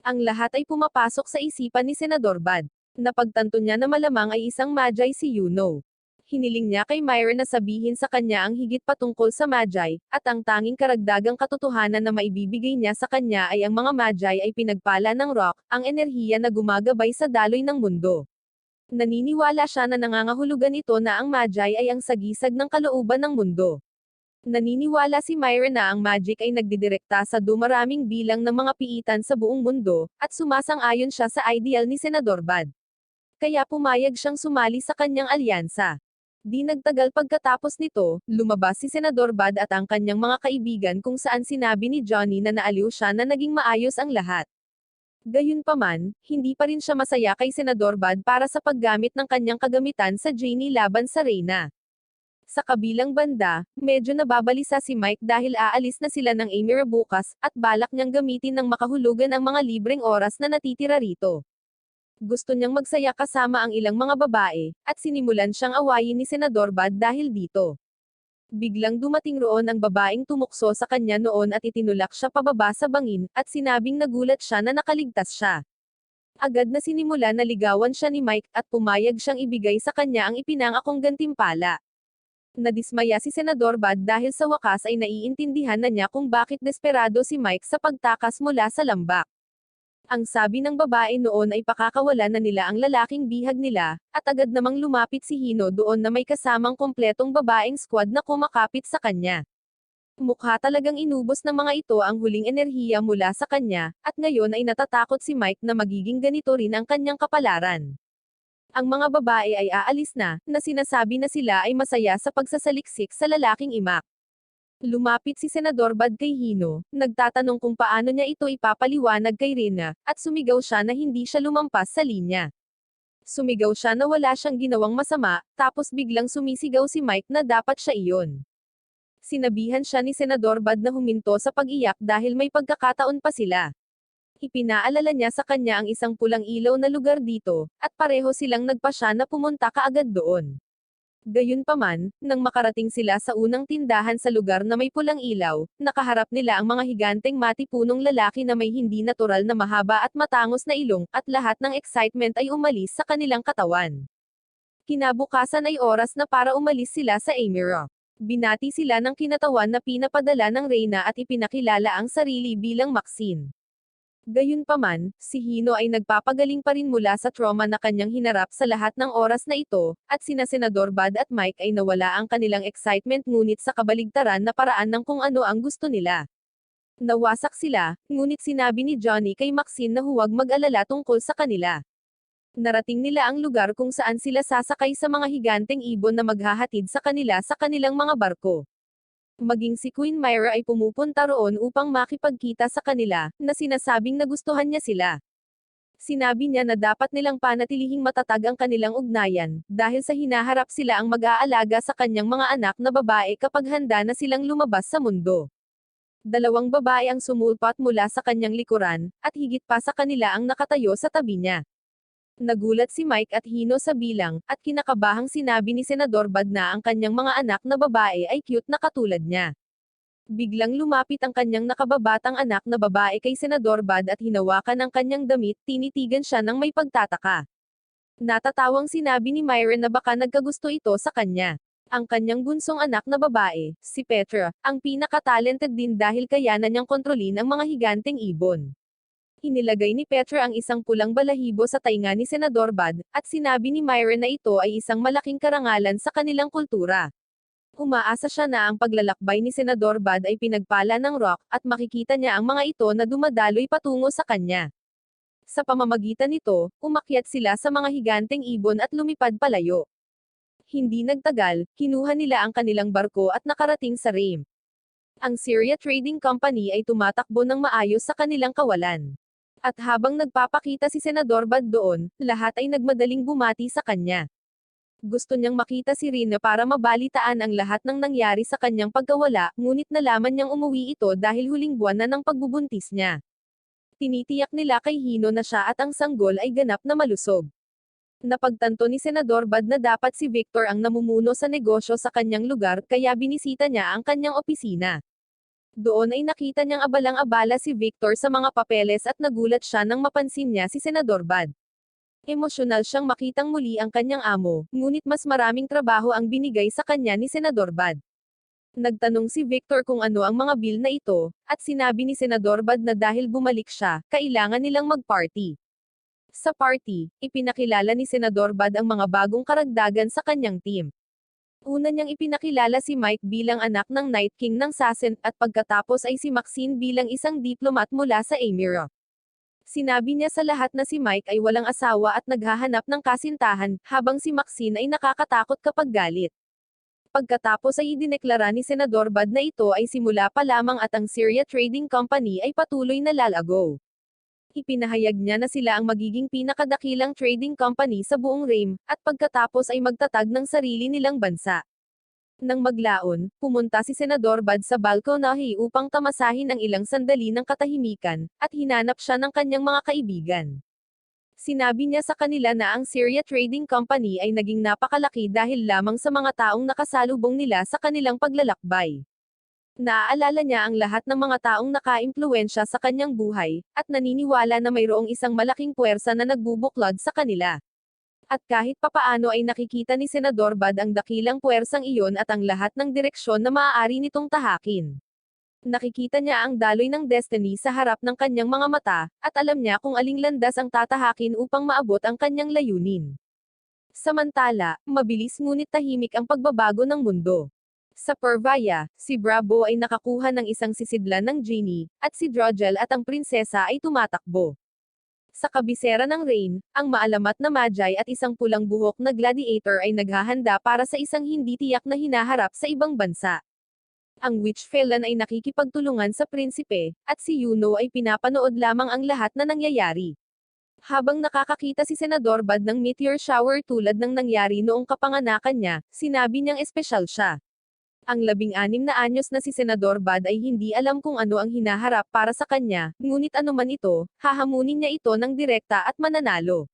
Ang lahat ay pumapasok sa isipan ni Senador Bud. Napagtanto niya na malamang ay isang Magi si Yuno. Hiniling niya kay Myra na sabihin sa kanya ang higit patungkol sa Magi, at ang tanging karagdagang katotohanan na maibibigay niya sa kanya ay ang mga Magi ay pinagpala ng rock, ang enerhiya na gumagabay sa daloy ng mundo. Naniniwala siya na nangangahulugan ito na ang Magi ay ang sagisag ng kalooban ng mundo. Naniniwala si Myra na ang magic ay nagdidirekta sa dumaraming bilang ng mga piitan sa buong mundo, at sumasang-ayon siya sa ideal ni Senador Bud. Kaya pumayag siyang sumali sa kanyang alyansa. Di nagtagal pagkatapos nito, lumabas si Senador Bud at ang kanyang mga kaibigan kung saan sinabi ni Johnny na naaliw siya na naging maayos ang lahat. Gayunpaman, hindi pa rin siya masaya kay Senador Bud para sa paggamit ng kanyang kagamitan sa Janie laban sa Reyna. Sa kabilang banda, medyo nababalisa si Mike dahil aalis na sila ng Amira bukas, at balak niyang gamitin ng makahulugan ang mga libreng oras na natitira rito. Gusto niyang magsaya kasama ang ilang mga babae, at sinimulan siyang awayin ni Senador Bud dahil dito. Biglang dumating roon ang babaeng tumukso sa kanya noon at itinulak siya pababa sa bangin, at sinabing nagulat siya na nakaligtas siya. Agad na sinimulan na ligawan siya ni Mike, at pumayag siyang ibigay sa kanya ang ipinangakong gantimpala. Nadismaya si Senador Bud dahil sa wakas ay naiintindihan na niya kung bakit desperado si Mike sa pagtakas mula sa lambak. Ang sabi ng babae noon ay pakakawalan na nila ang lalaking bihag nila, at agad namang lumapit si Hino doon na may kasamang kompletong babaeng squad na kumakapit sa kanya. Mukha talagang inubos ng mga ito ang huling enerhiya mula sa kanya, at ngayon ay natatakot si Mike na magiging ganito rin ang kanyang kapalaran. Ang mga babae ay aalis na sinasabi na sila ay masaya sa pagsasaliksik sa lalaking imak. Lumapit si Senador Bud kay Hino, nagtatanong kung paano niya ito ipapaliwanag kay Reyna, at sumigaw siya na hindi siya lumampas sa linya. Sumigaw siya na wala siyang ginawang masama, tapos biglang sumisigaw si Mike na dapat siya iyon. Sinabihan siya ni Senador Bud na huminto sa pag-iyak dahil may pagkakataon pa sila. Ipinaalala niya sa kanya ang isang pulang ilaw na lugar dito, at pareho silang nagpasya na pumunta kaagad doon. Gayunpaman, nang makarating sila sa unang tindahan sa lugar na may pulang ilaw, nakaharap nila ang mga higanteng matipunong lalaki na may hindi natural na mahaba at matangos na ilong, at lahat ng excitement ay umalis sa kanilang katawan. Kinabukasan ay oras na para umalis sila sa Amira. Binati sila ng kinatawan na pinapadala ng Reyna at ipinakilala ang sarili bilang Maxine. Gayunpaman, si Hino ay nagpapagaling pa rin mula sa trauma na kanyang hinarap sa lahat ng oras na ito, at sina Senador Bud at Mike ay nawala ang kanilang excitement ngunit sa kabaligtaran na paraan ng kung ano ang gusto nila. Nawasak sila, ngunit sinabi ni Johnny kay Maxine na huwag mag-alala tungkol sa kanila. Narating nila ang lugar kung saan sila sasakay sa mga higanteng ibon na maghahatid sa kanila sa kanilang mga barko. Maging si Queen Myra ay pumupunta roon upang makipagkita sa kanila, na sinasabing nagustuhan niya sila. Sinabi niya na dapat nilang panatilihing matatag ang kanilang ugnayan, dahil sa hinaharap sila ang mag-aalaga sa kanyang mga anak na babae kapag handa na silang lumabas sa mundo. 2 babae ang sumulpat mula sa kanyang likuran, at higit pa sa kanila ang nakatayo sa tabi niya. Nagulat si Mike at Hino sa bilang, at kinakabahang sinabi ni Senador Bud na ang kanyang mga anak na babae ay cute na katulad niya. Biglang lumapit ang kanyang nakababatang anak na babae kay Senador Bud at hinawakan ang kanyang damit, tinitigan siya ng may pagtataka. Natatawang sinabi ni Myra na baka nagkagusto ito sa kanya. Ang kanyang bunsong anak na babae, si Petra, ang pinaka-talented din dahil kayanan niyang kontrolin ang mga higanteng ibon. Inilagay ni Petra ang isang pulang balahibo sa tainga ni Senador Bud, at sinabi ni Myra na ito ay isang malaking karangalan sa kanilang kultura. Umaasa siya na ang paglalakbay ni Senador Bud ay pinagpala ng Rock, at makikita niya ang mga ito na dumadaloy patungo sa kanya. Sa pamamagitan nito, umakyat sila sa mga higanteng ibon at lumipad palayo. Hindi nagtagal, kinuha nila ang kanilang barko at nakarating sa Rame. Ang Syria Trading Company ay tumatakbo ng maayos sa kanilang kawalan. At habang nagpapakita si Senador Bud doon, lahat ay nagmadaling bumati sa kanya. Gusto niyang makita si Rina para mabalitaan ang lahat ng nangyari sa kanyang pagkawala, ngunit nalaman niyang umuwi ito dahil huling buwan na ng pagbubuntis niya. Tinitiyak nila kay Hino na siya at ang sanggol ay ganap na malusog. Napagtanto ni Senador Bud na dapat si Victor ang namumuno sa negosyo sa kanyang lugar, kaya binisita niya ang kanyang opisina. Doon ay nakita niyang abalang-abala si Victor sa mga papeles at nagulat siya nang mapansin niya si Senador Bud. Emosyonal siyang makitang muli ang kanyang amo, ngunit mas maraming trabaho ang binigay sa kanya ni Senador Bud. Nagtanong si Victor kung ano ang mga bill na ito, at sinabi ni Senador Bud na dahil bumalik siya, kailangan nilang mag-party. Sa party, ipinakilala ni Senador Bud ang mga bagong karagdagan sa kanyang team. Una niyang ipinakilala si Mike bilang anak ng Night King ng Sassen, at pagkatapos ay si Maxine bilang isang diplomat mula sa Emira. Sinabi niya sa lahat na si Mike ay walang asawa at naghahanap ng kasintahan, habang si Maxine ay nakakatakot kapag galit. Pagkatapos ay idineklara ni Senador Bud na ito ay simula pa lamang at ang Syria Trading Company ay patuloy na lalago. Ipinahayag niya na sila ang magiging pinakadakilang trading company sa buong Rame, at pagkatapos ay magtatag ng sarili nilang bansa. Nang maglaon, pumunta si Senador Bud sa balkonahe upang tamasahin ang ilang sandali ng katahimikan, at hinanap siya ng kanyang mga kaibigan. Sinabi niya sa kanila na ang Syria Trading Company ay naging napakalaki dahil lamang sa mga taong nakasalubong nila sa kanilang paglalakbay. Naaalala niya ang lahat ng mga taong nakaimpluwensya sa kanyang buhay, at naniniwala na mayroong isang malaking puwersa na nagbubuklod sa kanila. At kahit papaano ay nakikita ni Senador Bud ang dakilang puwersang iyon at ang lahat ng direksyon na maaari nitong tahakin. Nakikita niya ang daloy ng destiny sa harap ng kanyang mga mata, at alam niya kung aling landas ang tatahakin upang maabot ang kanyang layunin. Samantala, mabilis ngunit tahimik ang pagbabago ng mundo. Sa Pervaya, si Bravo ay nakakuha ng isang sisidlan ng genie, at si Drogel at ang prinsesa ay tumatakbo. Sa kabisera ng Rain, ang maalamat na Magi at isang pulang buhok na gladiator ay naghahanda para sa isang hindi tiyak na hinaharap sa ibang bansa. Ang Witch Felon ay nakikipagtulungan sa prinsipe, at si Yuno ay pinapanood lamang ang lahat na nangyayari. Habang nakakakita si Senador Bud ng meteor shower tulad ng nangyari noong kapanganakan niya, sinabi niyang espesyal siya. Ang 16 na anyos na si Senador Bud ay hindi alam kung ano ang hinaharap para sa kanya, ngunit anuman ito, hahamunin niya ito ng direkta at mananalo.